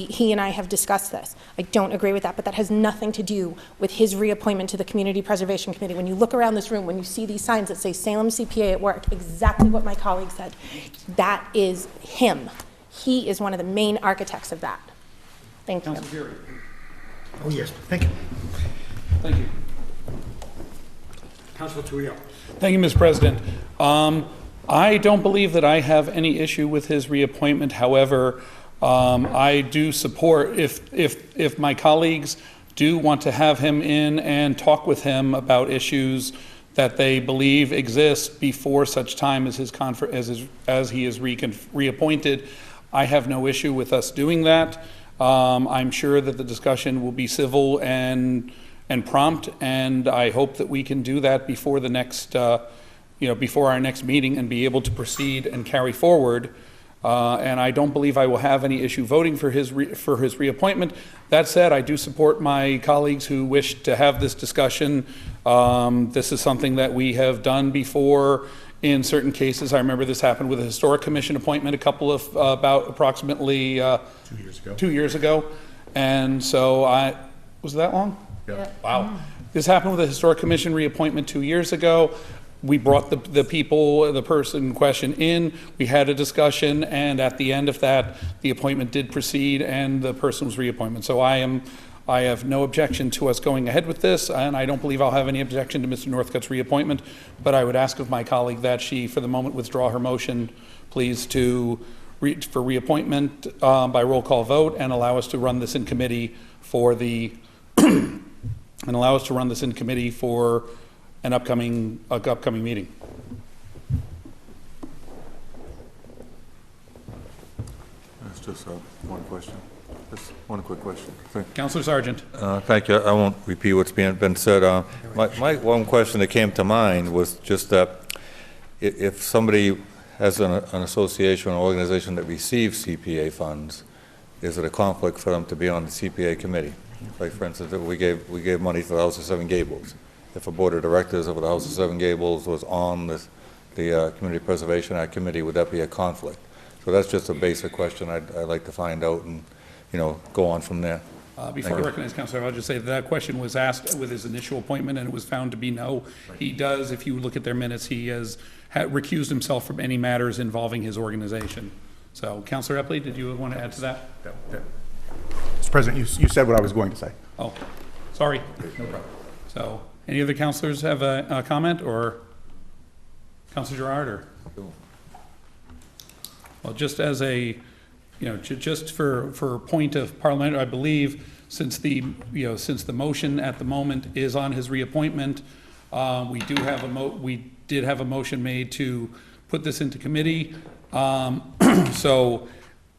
he and I have discussed this. I don't agree with that, but that has nothing to do with his reappointment to the Community Preservation Committee. When you look around this room, when you see these signs that say Salem CPA at work, exactly what my colleague said, that is him. He is one of the main architects of that. Thank you. Councilor Fury. Oh, yes, thank you. Thank you. Councilor Turiel. Thank you, Mr. President. I don't believe that I have any issue with his reappointment. However, I do support, if my colleagues do want to have him in and talk with him about issues that they believe exist before such time as as he is reappointed, I have no issue with us doing that. I'm sure that the discussion will be civil and prompt, and I hope that we can do that before the next, before our next meeting, and be able to proceed and carry forward. And I don't believe I will have any issue voting for his reappointment. That said, I do support my colleagues who wish to have this discussion. This is something that we have done before in certain cases. I remember this happened with a historic commission appointment about approximately 2 years ago. And so was it that long? Yeah. Wow. This happened with a historic commission reappointment 2 years ago. We brought the person in question in, we had a discussion, and at the end of that, the appointment did proceed and the person was reappointed. So I have no objection to us going ahead with this, and I don't believe I'll have any objection to Mr. Northcutt's reappointment, but I would ask of my colleague that she, for the moment, withdraw her motion, please, for reappointment by roll call vote, and allow us to run this in committee for an upcoming meeting. That's just one question. Just one quick question. Councilor Sargent. Thank you. I won't repeat what's been said. My one question that came to mind was just that if somebody has an association or organization that receives CPA funds, is it a conflict for them to be on the CPA committee? Like, for instance, if we gave money to the House of Seven Gables. If a board of directors of the House of Seven Gables was on the Community Preservation Act committee, would that be a conflict? So that's just a basic question I'd like to find out, and go on from there. Before I recognize Councilor, I'll just say that question was asked with his initial appointment, and it was found to be no. Right. He does, if you look at their minutes, he has recused himself from any matters involving his organization. So, Councilor Epley, did you want to add to that? Mr. President, you said what I was going to say. Oh, sorry. No problem. So, any other councilors have a comment, or Councilor Gerard, or? Well, just as a, just for a point of parliament, I believe since the motion at the moment is on his reappointment, we did have a motion made to put this into committee. So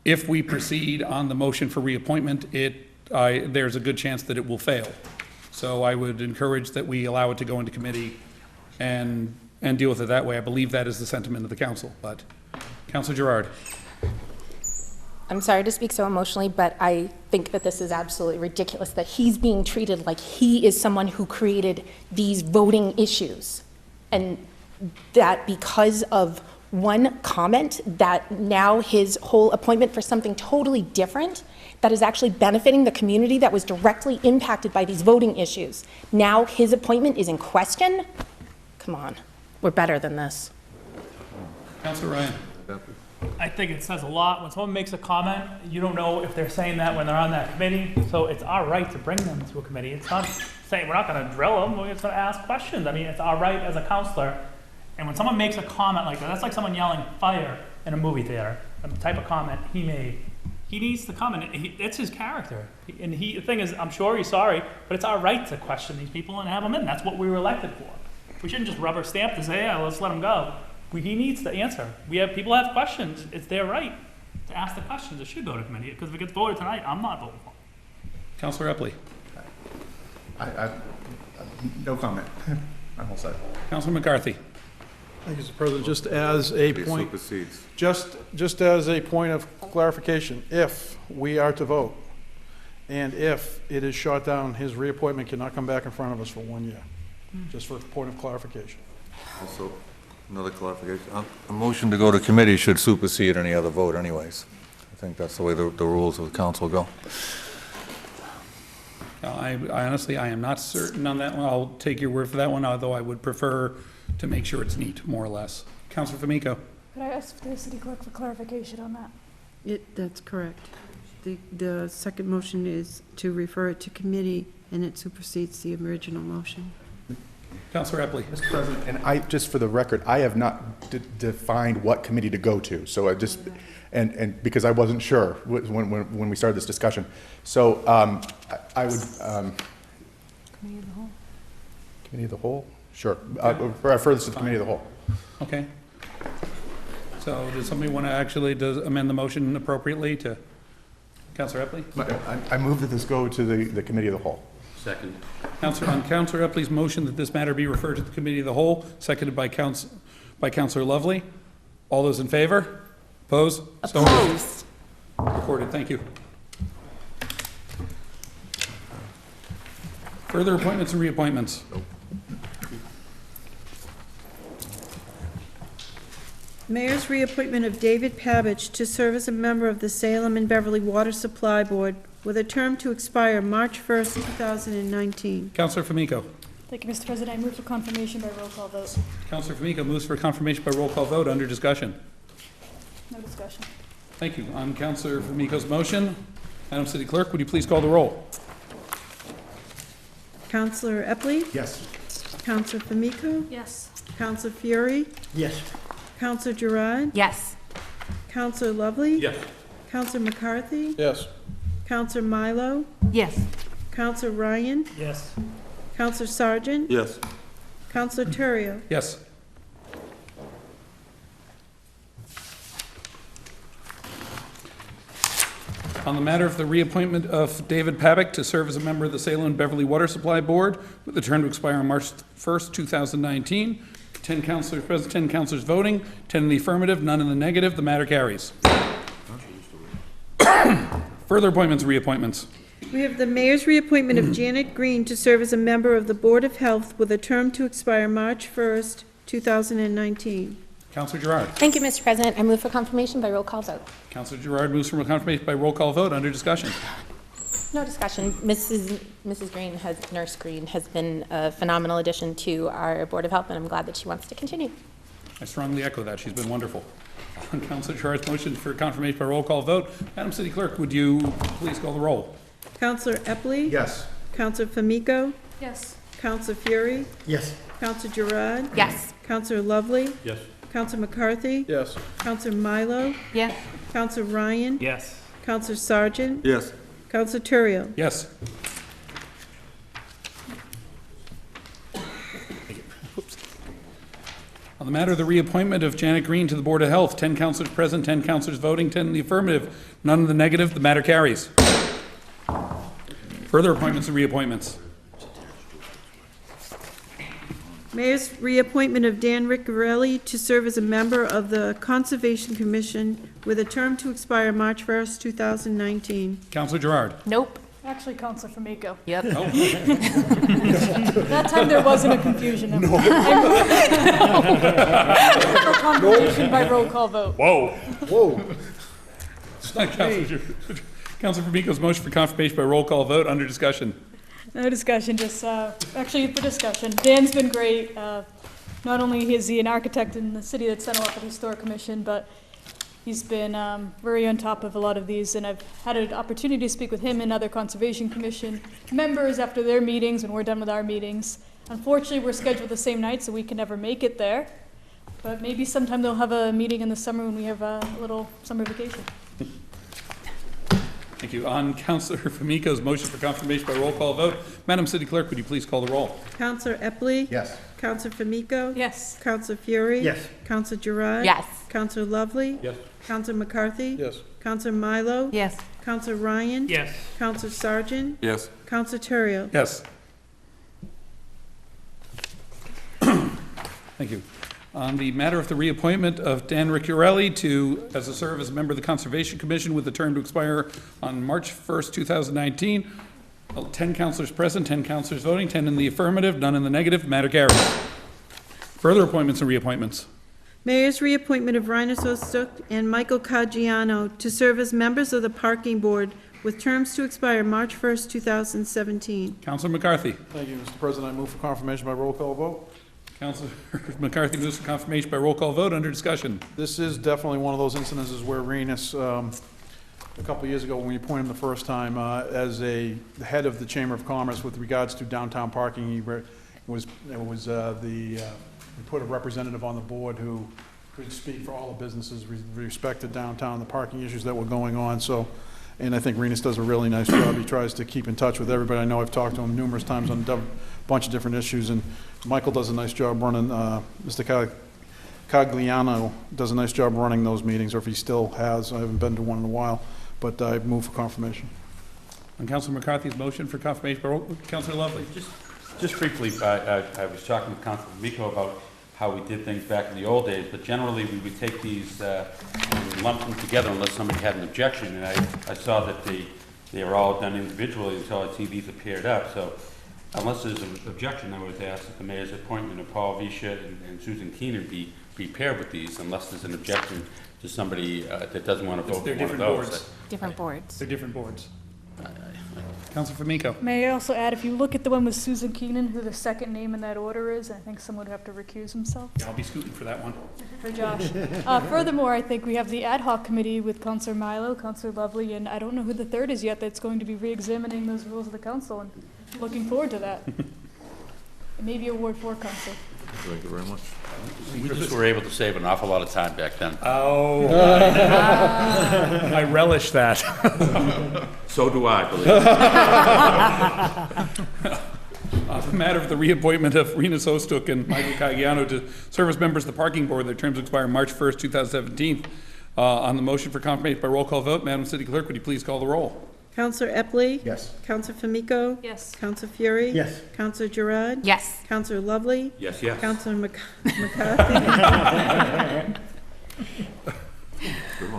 if we proceed on the motion for reappointment, there's a good chance that it will fail. So I would encourage that we allow it to go into committee and deal with it that way. I believe that is the sentiment of the council. But Councilor Gerard. I'm sorry to speak so emotionally, but I think that this is absolutely ridiculous that he's being treated like he is someone who created these voting issues, and that because of one comment, that now his whole appointment for something totally different that is actually benefiting the community that was directly impacted by these voting issues. Now his appointment is in question? Come on, we're better than this. Councilor Ryan. I think it says a lot. When someone makes a comment, you don't know if they're saying that when they're on that committee, so it's our right to bring them to a committee. It's not saying we're not going to drill them, we're just going to ask questions. I mean, it's our right as a counselor. And when someone makes a comment like that, that's like someone yelling fire in a movie theater, the type of comment he made. He needs to come, and it's his character. The thing is, I'm sure he's sorry, but it's our right to question these people and have them in. That's what we were elected for. We shouldn't just rubber stamp to say, yeah, let's let him go. He needs to answer. People have questions. It's their right to ask the questions. It should go to committee, because if it gets voted tonight, I'm not voting for it. Councilor Epley. No comment. I'm all set. Councilor McCarthy. Thank you, Mr. President. Just as a It point, supersedes. just as a point of clarification, if we are to vote, and if it is shot down, his reappointment cannot come back in front of us for 1 year. Just for a point of clarification. Also, another clarification. A motion to go to committee should supersede any other vote anyways. I think that's the way the rules of the council go. I honestly, I am not certain on that one. I'll take your word for that one, although I would prefer to make sure it's neat, more or less. Councilor Famico. Could I ask the city clerk for clarification on that? That's correct. The second motion is to refer it to committee, and it supersedes the original motion. Councilor Epley. Mr. President, and just for the record, I have not defined what committee to go to, so I just, and because I wasn't sure when we started this discussion. So I would, Committee of the whole? committee of the whole? Sure. Refer this to the committee of the whole. Okay. So does somebody want to actually amend the motion appropriately to Councilor Epley? I move that this go to the committee of the whole. Second. On Councilor Epley's motion that this matter be referred to the committee of the whole, seconded by Councilor Lovely. All those in favor? Opposed? So moved. Opposed. Recorded. Thank you. Further appointments and reappointments. Mayor's reappointment of David Pavich to serve as a member of the Salem and Beverly Water Supply Board with a term to expire March 1st, 2019. Councilor Famico. Thank you, Mr. President. I move for confirmation by roll call vote. Councilor Famico moves for confirmation by roll call vote. Under discussion. No discussion. Thank you. On Councilor Famico's motion, Madam City Clerk, would you please call the roll? Councilor Epley? Yes. Councilor Famico? Yes. Councilor Fury? Yes. Councilor Gerard? Yes. Councilor Lovely? Yes. Councilor McCarthy? Yes. Councilor Milo? Yes. Councilor Ryan? Yes. Councilor Sargent? Yes. Councilor Terrio? Yes. On the matter of the reappointment of David Pavick to serve as a member of the Salem and Beverly Water Supply Board with a term to expire on March 1st, 2019, 10 councilors present, 10 councilors voting, 10 in the affirmative, none in the negative. The matter carries. Further appointments and reappointments. We have the mayor's reappointment of Janet Green to serve as a member of the Board of Health with a term to expire March 1st, 2019. Councilor Gerard. Thank you, Mr. President. I move for confirmation by roll call vote. Councilor Gerard moves for confirmation by roll call vote. Under discussion. No discussion. Nurse Green has been a phenomenal addition to our Board of Health, and I'm glad that she wants to continue. I strongly echo that. She's been wonderful. On Councilor Gerard's motion for confirmation by roll call vote, Madam City Clerk, would you please call the roll? Councilor Epley? Yes. Councilor Famico? Yes. Councilor Fury? Yes. Councilor Gerard? Yes. Councilor Lovely? Yes. Councilor McCarthy? Yes. Councilor Milo? Yes. Councilor Ryan? Yes. Councilor Sargent? Yes. Councilor Terrio? Yes. On the matter of the reappointment of Janet Green to the Board of Health, 10 councilors present, 10 councilors voting, 10 in the affirmative, none in the negative. The matter carries. Further appointments and reappointments. Mayor's reappointment of Dan Riccarelli to serve as a member of the Conservation Commission with a term to expire March 1st, 2019. Councilor Gerard. Nope. Actually, Councilor Famico. Yep. That time there wasn't a confusion. No. Confirmation by roll call vote. Whoa. Whoa. Councilor Famico's motion for confirmation by roll call vote. Under discussion. No discussion, just, actually for discussion. Dan's been great. Not only is he an architect in the city that set up the Historic Commission, but he's been very on top of a lot of these, and I've had an opportunity to speak with him and other Conservation Commission members after their meetings when we're done with our meetings. Unfortunately, we're scheduled the same night, so we can never make it there. But maybe sometime they'll have a meeting in the summer when we have a little summer vacation. Thank you. On Councilor Famico's motion for confirmation by roll call vote, Madam City Clerk, would you please call the roll? Counselor Epley? Yes. Counselor Famico? Yes. Counselor Fury? Yes. Counselor Gerard? Yes. Counselor Lovely? Yes. Counselor McCarthy? Yes. Counselor Milo? Yes. Counselor Ryan? Yes. Counselor Sargent? Yes. Counselor Terrio? Yes. Thank you. On the matter of the reappointment of Dan Ricciarelli to, as a serve as a member of the Conservation Commission with a term to expire on March 1st, 2019, 10 councilors present, 10 councilors voting, 10 in the affirmative, none in the negative, matter carries. Further appointments and reappointments. Mayor's reappointment of Rhinus Ostuk and Michael Caggiano to serve as members of the Parking Board with terms to expire March 1st, 2017. Councilor McCarthy. Thank you, Mr. President. I move for confirmation by roll call vote. Councilor McCarthy moves for confirmation by roll call vote. Under discussion. This is definitely one of those instances where Renus, a couple of years ago when we appointed him the first time as the head of the Chamber of Commerce with regards to downtown parking, we put a representative on the board who could speak for all the businesses with respect to downtown, the parking issues that were going on. So, and I think Renus does a really nice job. He tries to keep in touch with everybody. I know I've talked to him numerous times on a bunch of different issues, and Michael does a nice job running, Mr. Cagliano does a nice job running those meetings, or if he still has. I haven't been to one in a while, but I move for confirmation. On Councilor McCarthy's motion for confirmation by roll, Councilor Lovely. Just briefly, I was talking with Councilor Miko about how we did things back in the old days, but generally we would take these and lump them together unless somebody had an objection, and I saw that they were all done individually until I see these appeared up. So unless there's an objection, I would ask that the mayor's appointment of Paul Visha and Susan Keenan be paired with these, unless there's an objection to somebody that doesn't want to vote for one of those. Different boards. They're different boards. Councilor Famico. May I also add, if you look at the one with Susan Keenan, who the second name in that order is, I think someone would have to recuse himself. I'll be scooting for that one. For Josh. Furthermore, I think we have the ad hoc committee with Councilor Milo, Councilor Lovely, and I don't know who the third is yet that's going to be re-examining those rules of the council, and looking forward to that. Maybe a Ward 4 council. Thank you very much. We just were able to save an awful lot of time back then. Oh, I relish that. So do I, believe it. On the matter of the reappointment of Renus Ostuk and Michael Caggiano to serve as members of the Parking Board, their terms expire March 1st, 2017. On the motion for confirmation by roll call vote, Madam City Clerk, would you please call the roll? Counselor Epley? Yes. Counselor Famico? Yes. Counselor Fury? Yes. Counselor Gerard? Yes. Counselor Lovely? Yes, yes. Counselor McCarthy?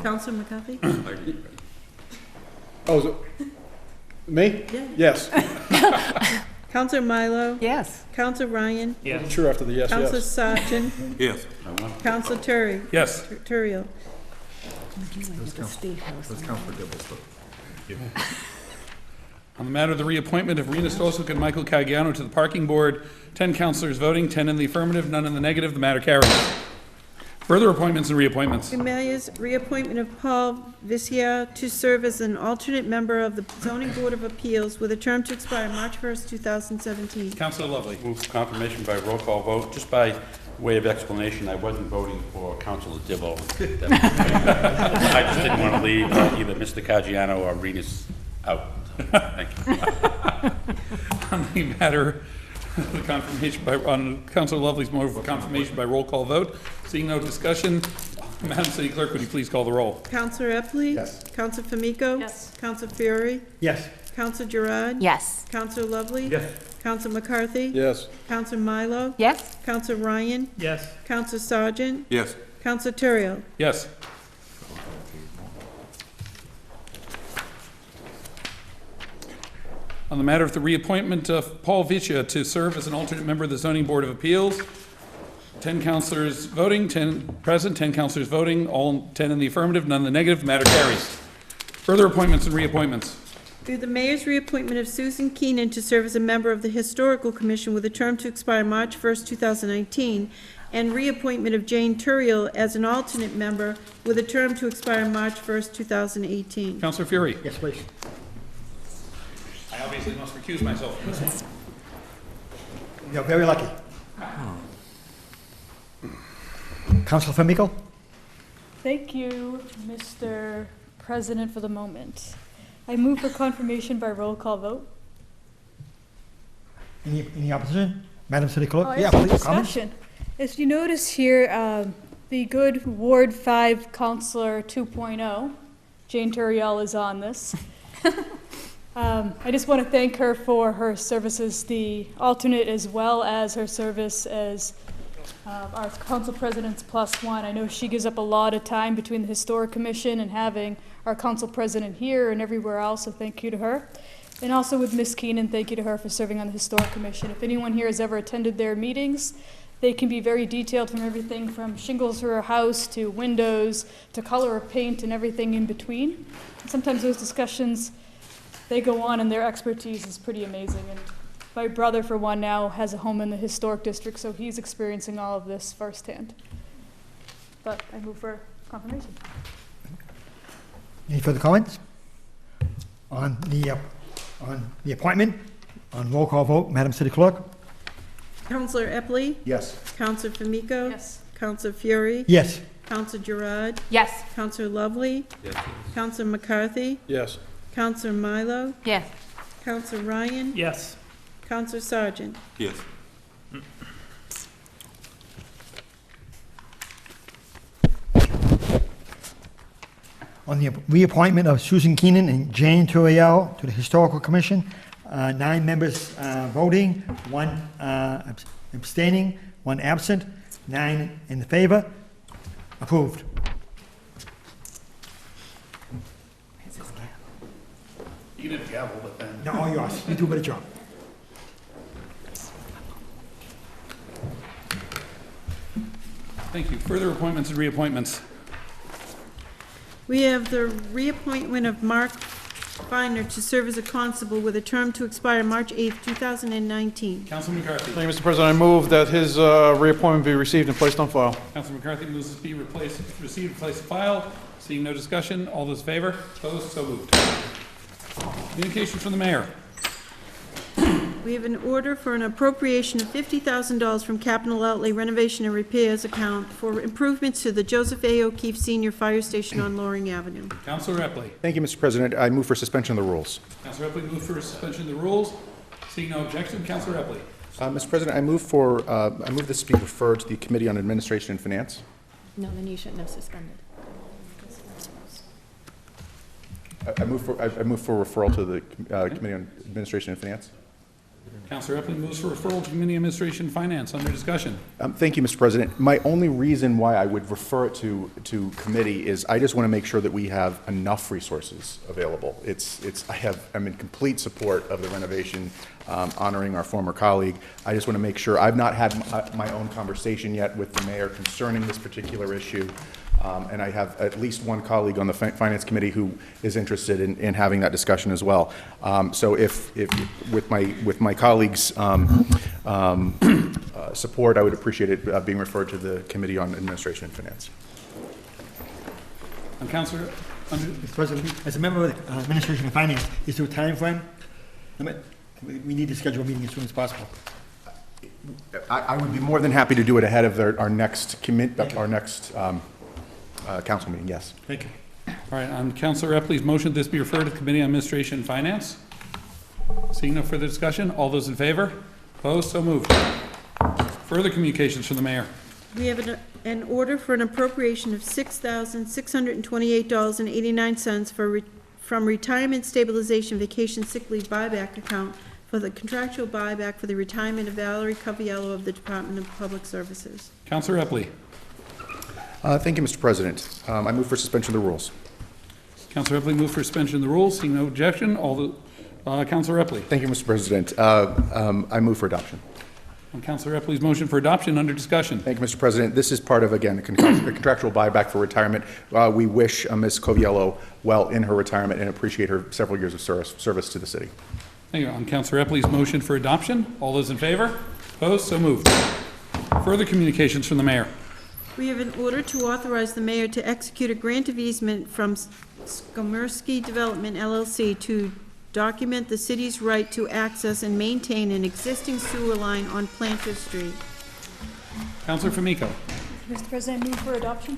Counselor McCarthy? Oh, is it me? Yeah. Yes. Counselor Milo? Yes. Counselor Ryan? I'm sure after the yes, Counselor yes. Sargent? Yes. Counselor Terry? Yes. Terrio? On the matter of the reappointment of Renus Ostuk and Michael Caggiano to the Parking Board, 10 councilors voting, 10 in the affirmative, none in the negative, the matter carries. Further appointments and reappointments. The mayor's reappointment of Paul Visier to serve as an alternate member of the Zoning Board of Appeals with a term to expire March 1st, 2017. Councilor Lovely. Move for confirmation by roll call vote. Just by way of explanation, I wasn't voting for Councilor Dibble. I just didn't want to leave either Mr. Caggiano or Renus out. Thank you. On the matter of the confirmation by, on Councilor Lovely's motion for confirmation by roll call vote, seeing no discussion, Madam City Clerk, would you please call the roll? Counselor Epley? Yes. Counselor Famico? Yes. Counselor Fury? Yes. Counselor Gerard? Yes. Counselor Lovely? Yes. Counselor McCarthy? Yes. Counselor Milo? Yes. Counselor Ryan? Yes. Counselor Sargent? Yes. Counselor Terrio? Yes. On the matter of the reappointment of Paul Visha to serve as an alternate member of the Zoning Board of Appeals, 10 councilors voting, 10 present, 10 councilors voting, all 10 in the affirmative, none in the negative, matter carries. Further appointments and reappointments. Through the mayor's reappointment of Susan Keenan to serve as a member of the Historical Commission with a term to expire March 1st, 2019, and reappointment of Jane Turiel as an alternate member with a term to expire March 1st, 2018. Councilor Fury. Yes, please. I obviously must recuse myself from this one. You're very lucky. Councilor Famico? Thank you, Mr. President, for the moment. I move for confirmation by roll call vote. Any opposition? Madam City Clerk? Oh, Yeah, I have please, comments? discussion. As you notice here, the good Ward 5 Counselor 2.0, Jane Turiel, is on this. I just want to thank her for her service as the alternate as well as her service as our council president's +1. I know she gives up a lot of time between the Historic Commission and having our council president here and everywhere else, so thank you to her. And also with Ms. Keenan, thank you to her for serving on the Historic Commission. If anyone here has ever attended their meetings, they can be very detailed from everything from shingles for a house to windows to color of paint and everything in between. And sometimes those discussions, they go on and their expertise is pretty amazing. And my brother, for one, now has a home in the historic district, so he's experiencing all of this firsthand. But I move for confirmation. Any further comments? On the appointment, on roll call vote, Madam City Clerk? Counselor Epley? Yes. Counselor Fumiko? Yes. Counselor Fury? Yes. Counselor Gerard? Yes. Counselor Lovely? Yes. Counselor McCarthy? Yes. Counselor Milo? Yes. Counselor Ryan? Yes. Counselor Sargent? Yes. On the reappointment of Susan Keenan and Jane Turiel to the Historical Commission, 9 members voting, 1 abstaining, 1 absent, 9 in favor. Approved. You can have gavel, but then. No, all yours. You do a better job. Thank you. Further appointments and reappointments. We have the reappointment of Mark Feiner to serve as a constable with a term to expire March 8th, 2019. Councilman McCarthy. Thank you, Mr. President. I move that his reappointment be received and placed on file. Councilman McCarthy moves this be received and placed in file. Seeing no discussion, all those in favor? Opposed? So moved. Communications from the mayor. We have an order for an appropriation of $50,000 from capital outlay renovation and repairs account for improvements to the Joseph A. O'Keefe Senior Fire Station on Loring Avenue. Councilor Epley. Thank you, Mr. President. I move for suspension of the rules. Councilor Epley moves for suspension of the rules. Seeing no objection, Councilor Epley. Mr. President, I move this be referred to the Committee on Administration and Finance. No, then you shouldn't have suspended. I move for referral to the Committee on Administration and Finance. Councilor Epley moves for referral to Committee on Administration and Finance. Under discussion. Thank you, Mr. President. My only reason why I would refer it to committee is I just want to make sure that we have enough resources available. I'm in complete support of the renovation, honoring our former colleague. I just want to make sure. I've not had my own conversation yet with the mayor concerning this particular issue. And I have at least one colleague on the Finance Committee who is interested in having that discussion as well. So if with my colleagues' support, I would appreciate it being referred to the Committee on Administration and Finance. Councilor, Mr. President, as a member of the Administration and Finance, is there a time frame? We need to schedule a meeting as soon as possible. I would be more than happy to do it ahead of our next council meeting, yes. Thank you. all right, on Councilor Epley's motion, this be referred to the Committee on Administration and Finance. Seeing no further discussion, all those in favor? Opposed? So moved. Further communications from the mayor. We have an order for an appropriation of $6,628.89 from Retirement Stabilization Vacation Sick Leave Buyback Account for the contractual buyback for the retirement of Valerie Coviello of the Department of Public Services. Councilor Epley. Thank you, Mr. President. I move for suspension of the rules. Councilor Epley moved for suspension of the rules. Seeing no objection, Councilor Epley. Thank you, Mr. President. I move for adoption. On Councilor Epley's motion for adoption, under discussion. Thank you, Mr. President. This is part of, again, a contractual buyback for retirement. We wish Ms. Coviello well in her retirement and appreciate her several years of service to the city. Thank you. On Councilor Epley's motion for adoption, all those in favor? Opposed? So moved. Further communications from the mayor. We have an order to authorize the mayor to execute a grant of easement from Skomersky Development LLC to document the city's right to access and maintain an existing sewer line on Planter Street. Councilor Fumiko. Mr. President, I move for adoption.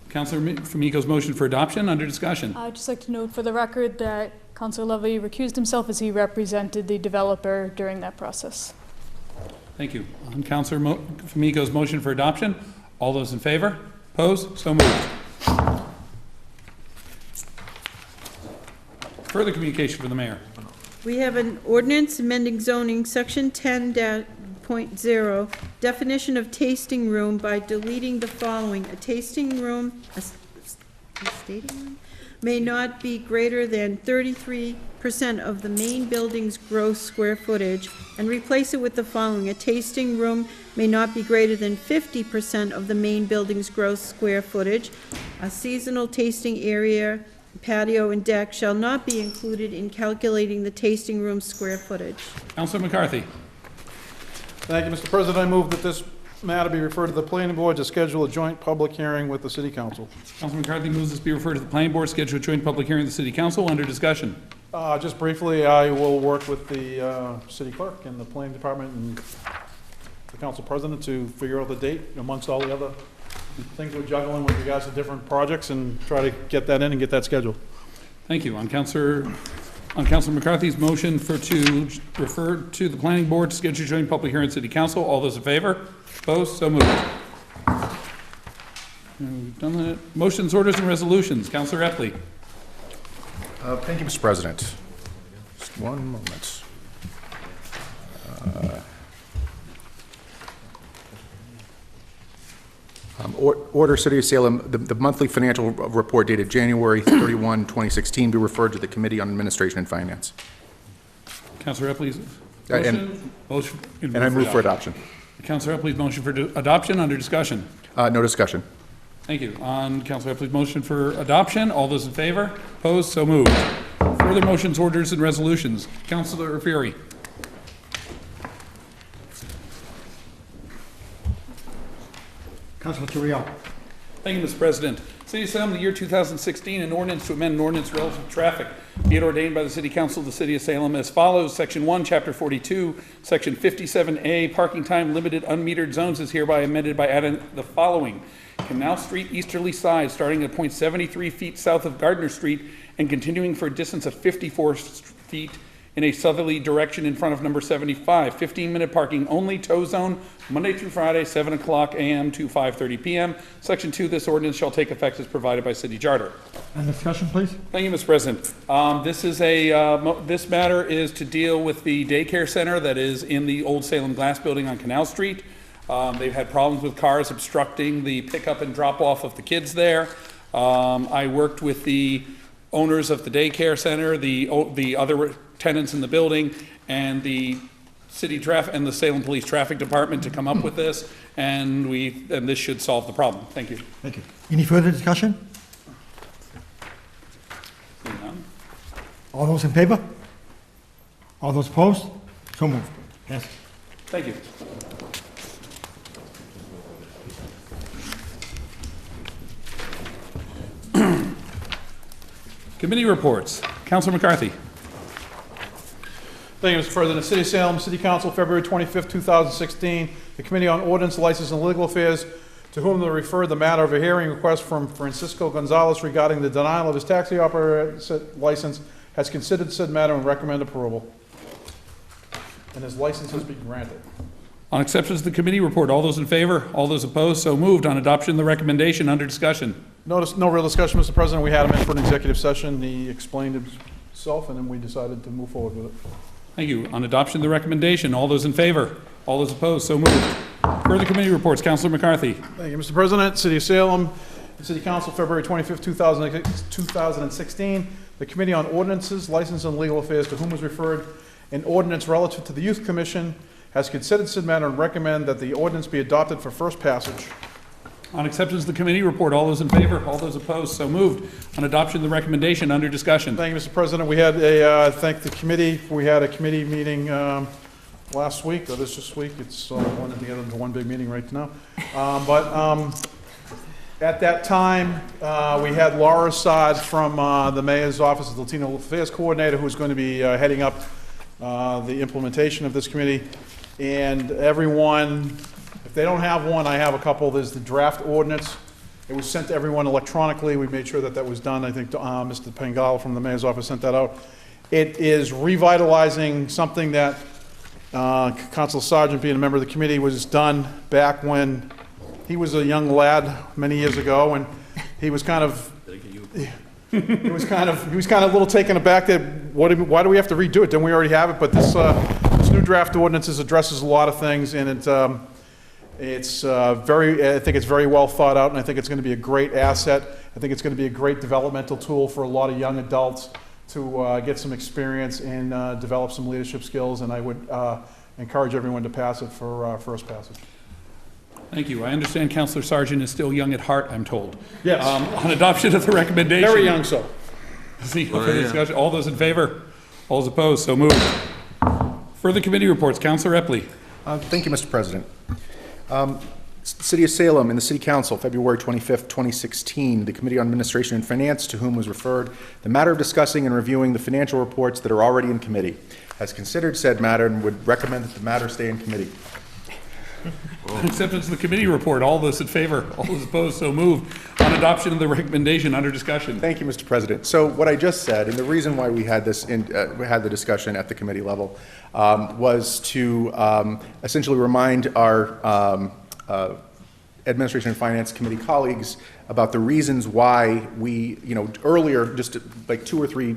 Councilor Fumiko's motion for adoption, under discussion. I'd just like to note for the record that Counselor Levy recused himself as he represented the developer during that process. Thank you. On Councilor Famico's motion for adoption, all those in favor? Opposed? So moved. Further communication from the mayor. We have an ordinance amending zoning, section 10.0, definition of tasting room by deleting the following. A tasting room, a stating room, may not be greater than 33% of the main building's gross square footage, and replace it with the following. A tasting room may not be greater than 50% of the main building's gross square footage. A seasonal tasting area, patio, and deck shall not be included in calculating the tasting room square footage. Councilor McCarthy. Thank you, Mr. President. I move that this matter be referred to the planning board to schedule a joint public hearing with the city council. Councilor McCarthy moves this be referred to the planning board, schedule a joint public hearing with the city council. Under discussion. Just briefly, I will work with the city clerk and the planning department and the council president to figure out the date amongst all the other things we're juggling with regards to different projects, and try to get that in and get that scheduled. Thank you. On Councilor McCarthy's motion to refer to the planning board to schedule a joint public hearing with city council, all those in favor? Opposed? So moved. We've done that. Motions, orders, and resolutions. Councilor Epley. Thank you, Mr. President. Just one moment. Order, City of Salem, the monthly financial report dated January 31, 2016 be referred to the Committee on Administration and Finance. Councilor Epley's motion. And I move for adoption. Councilor Epley's motion for adoption. Under discussion. No discussion. Thank you. On Councilor Epley's motion for adoption, all those in favor? Opposed? So moved. Further motions, orders, and resolutions. Councilor Fury. Councilor Terrell. Thank you, Mr. President. City of Salem, the year 2016, an ordinance to amend an ordinance relative to traffic. Be it ordained by the City Council of the City of Salem as follows. Section 1, Chapter 42, Section 57A, parking time limited unmetered zones is hereby amended by adding the following. Canal Street easterly side, starting at point 73 feet south of Gardner Street and continuing for a distance of 54 feet in a southerly direction in front of number 75. 15-minute parking only, tow zone, Monday through Friday, 7 o'clock a.m. to 5:30 p.m. Section 2, this ordinance shall take effect as provided by city charter. And discussion, please. Thank you, Mr. President. This matter is to deal with the daycare center that is in the old Salem Glass Building on Canal Street. They've had problems with cars obstructing the pickup and drop-off of the kids there. I worked with the owners of the daycare center, the other tenants in the building, and the city traffic and the Salem Police Traffic Department to come up with this, and this should solve the problem. Thank you. Thank you. Any further discussion? All those in favor? All those opposed? So moved. Yes. Thank you. Committee reports. Councilor McCarthy. Thank you, Mr. President. City of Salem, City Council, February 25th, 2016. The Committee on Ordinance, License, and Legal Affairs, to whom they referred the matter of a hearing request from Francisco Gonzalez regarding the denial of his taxi operator license, has considered said matter and recommend approval. And his license has been granted. On acceptance of the committee report, all those in favor? All those opposed? So moved. On adoption of the recommendation, under discussion. No real discussion, Mr. President. We had him in for an executive session. He explained himself, and then we decided to move forward with it. Thank you. On adoption of the recommendation, all those in favor? All those opposed? So moved. Further committee reports. Councilor McCarthy. Thank you, Mr. President. City of Salem, City Council, February 25th, 2016. The Committee on Ordinances, License, and Legal Affairs, to whom was referred an ordinance relative to the Youth Commission, has considered said matter and recommend that the ordinance be adopted for first passage. On acceptance of the committee report, all those in favor? All those opposed? So moved. On adoption of the recommendation, under discussion. Thank you, Mr. President. We had thank the committee. We had a committee meeting last week, or this week. It's blended together into one big meeting right now. At that time, we had Laura Assad from the Mayor's Office, the Latino Affairs Coordinator, who's going to be heading up the implementation of this committee. And everyone, if they don't have one, I have a couple. There's the draft ordinance. It was sent to everyone electronically. We made sure that that was done. I think Mr. Pengal from the Mayor's Office sent that out. It is revitalizing something that Council Sargent, being a member of the committee, was done back when he was a young lad many years ago, and he was kind of he was kind of a little taken aback that why do we have to redo it? Don't we already have it? But this new draft ordinances addresses a lot of things, and it's I think it's very well thought out, and I think it's going to be a great asset. I think it's going to be a great developmental tool for a lot of young adults to get some experience and develop some leadership skills, and I would encourage everyone to pass it for first passage. Thank you. I understand Councilor Sargent is still young at heart, I'm told. Yes. On adoption of the recommendation. Very young, so. See, further discussion. All those in favor? All those opposed? So moved. Further committee reports. Councilor Epley. Thank you, Mr. President. City of Salem and the City Council, February 25th, 2016, the Committee on Administration and Finance, to whom was referred the matter of discussing and reviewing the financial reports that are already in committee, has considered said matter and would recommend that the matter stay in committee. On acceptance of the committee report, all those in favor, all those opposed, so moved. On adoption of the recommendation, under discussion. Thank you, Mr. President. So what I just said, and the reason why we had this, we had the discussion at the committee level, was to essentially remind our Administration and Finance Committee colleagues about the reasons why we, earlier, just like 2 or 3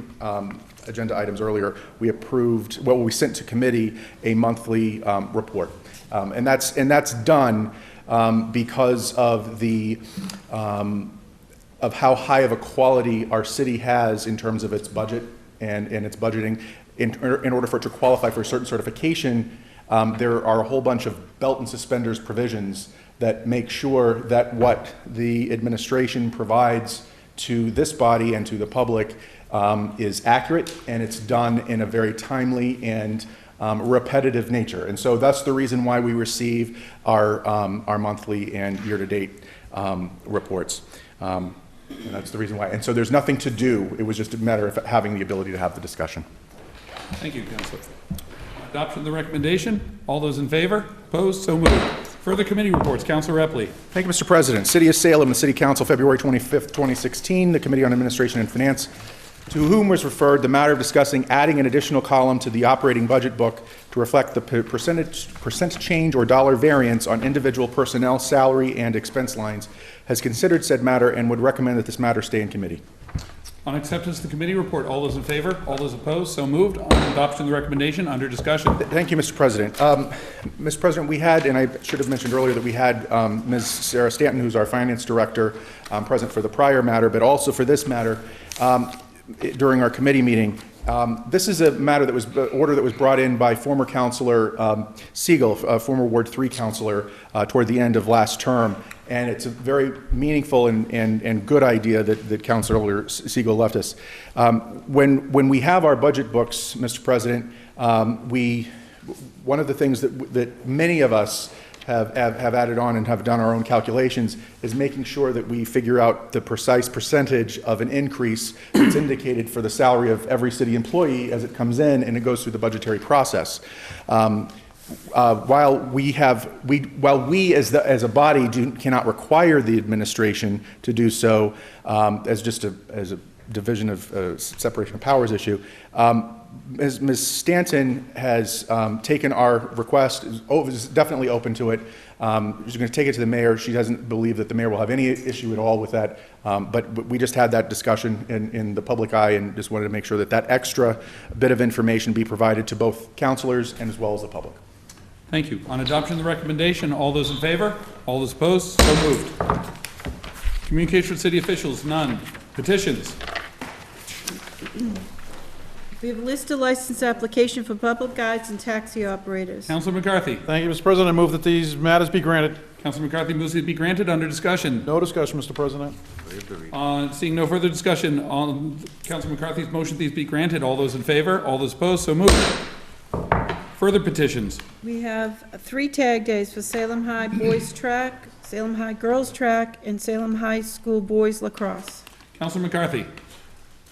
agenda items earlier, we approved, we sent to committee a monthly report. And that's done because of the of how high of a quality our city has in terms of its budget and its budgeting. In order for it to qualify for a certain certification, there are a whole bunch of belt and suspenders provisions that make sure that what the administration provides to this body and to the public is accurate, and it's done in a very timely and repetitive nature. And so that's the reason why we receive our monthly and year-to-date reports. And that's the reason why. And so there's nothing to do. It was just a matter of having the ability to have the discussion. Thank you, Councilor. Adoption of the recommendation. All those in favor? Opposed? So moved. Further committee reports. Councilor Epley. Thank you, Mr. President. City of Salem, the City Council, February 25th, 2016. The Committee on Administration and Finance, to whom was referred the matter of discussing adding an additional column to the operating budget book to reflect the percent change or dollar variance on individual personnel, salary, and expense lines, has considered said matter and would recommend that this matter stay in committee. On acceptance of the committee report, all those in favor? All those opposed? So moved. On adoption of the recommendation, under discussion. Thank you, Mr. President. Mr. President, we had, and I should have mentioned earlier that we had Ms. Sarah Stanton, who's our finance director, present for the prior matter, but also for this matter during our committee meeting. This is a matter that was, order that was brought in by former Councilor Siegel, former Ward 3 Councilor, toward the end of last term. And it's a very meaningful and good idea that Councilor Siegel left us. When we have our budget books, Mr. President, one of the things that many of us have added on and have done our own calculations is making sure that we figure out the precise percentage of an increase that's indicated for the salary of every city employee as it comes in and it goes through the budgetary process. While we as a body cannot require the administration to do so as a division of separation of powers issue, Ms. Stanton has taken our request, is definitely open to it. She's going to take it to the mayor. She doesn't believe that the mayor will have any issue at all with that. But we just had that discussion in the public eye and just wanted to make sure that that extra bit of information be provided to both councilors and as well as the public. Thank you. On adoption of the recommendation, all those in favor? All those opposed? So moved. Communication with city officials, none. Petitions. We have a list of license application for public guides and taxi operators. Councilor McCarthy. Thank you, Mr. President. I move that these matters be granted. Councilor McCarthy moves to be granted. Under discussion. No discussion, Mr. President. Seeing no further discussion on Councilor McCarthy's motion, these be granted. All those in favor? All those opposed? So moved. Further petitions. We have 3 tag days for Salem High Boys Track, Salem High Girls Track, and Salem High School Boys Lacrosse. Councilor McCarthy.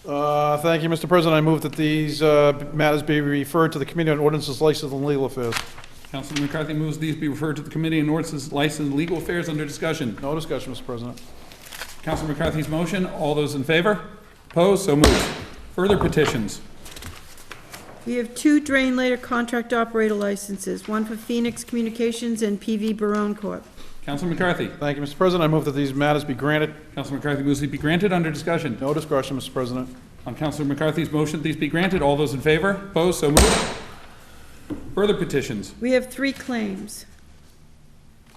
Thank you, Mr. President. I move that these matters be referred to the Committee on Ordinances, License, and Legal Affairs. Councilor McCarthy moves these be referred to the Committee on Ordinances, License, and Legal Affairs. Under discussion. No discussion, Mr. President. Councilor McCarthy's motion. All those in favor? Opposed? So moved. Further petitions. We have 2 drain layer contract operator licenses, one for Phoenix Communications and PV Barone Corp. Councilor McCarthy. Thank you, Mr. President. I move that these matters be granted. Councilor McCarthy moves these be granted. Under discussion. No discussion, Mr. President. On Councilor McCarthy's motion, these be granted. All those in favor? Opposed? So moved. Further petitions. We have 3 claims.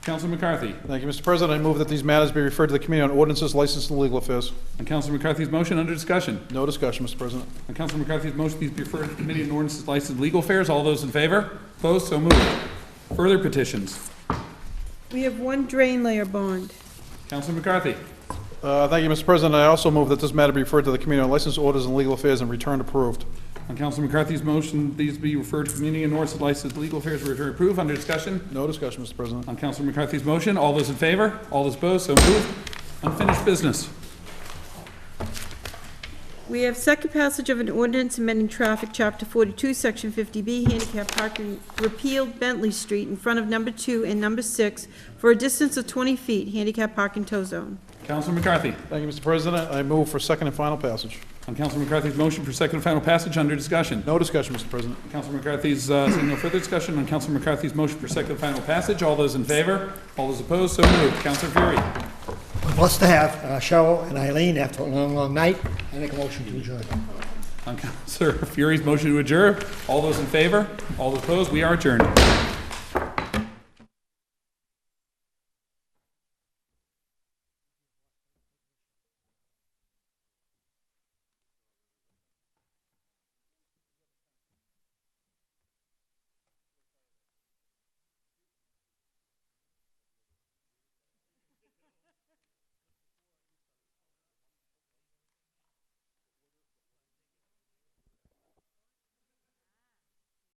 Councilor McCarthy. Thank you, Mr. President. I move that these matters be referred to the Committee on Ordinances, License, and Legal Affairs. On Councilor McCarthy's motion, under discussion. No discussion, Mr. President. On Councilor McCarthy's motion, these be referred to the Committee on Ordinances, License, and Legal Affairs. All those in favor? Opposed? So moved. Further petitions. We have 1 drain layer bond. Councilor McCarthy. Thank you, Mr. President. I also move that this matter be referred to the Committee on License, Orders, and Legal Affairs and returned approved. On Councilor McCarthy's motion, these be referred to Committee on Ordinances, License, and Legal Affairs, return approved. Under discussion. No discussion, Mr. President. On Councilor McCarthy's motion, all those in favor? All those opposed? So moved. Unfinished business. We have second passage of an ordinance amending traffic, Chapter 42, Section 50B, handicap parking, repealed Bentley Street in front of number 2 and number 6 for a distance of 20 feet, handicap parking tow zone. Councilor McCarthy. Thank you, Mr. President. I move for second and final passage. On Councilor McCarthy's motion for second and final passage, under discussion. No discussion, Mr. President. Councilor McCarthy's, seeing no further discussion on Councilor McCarthy's motion for second and final passage. All those in favor? All those opposed? So moved. Councilor Fury. We're blessed to have Cheryl and Eileen after a long, long night. I make a motion to adjourn. On Councilor Fury's motion to adjourn. All those in favor? All those opposed? We are adjourned.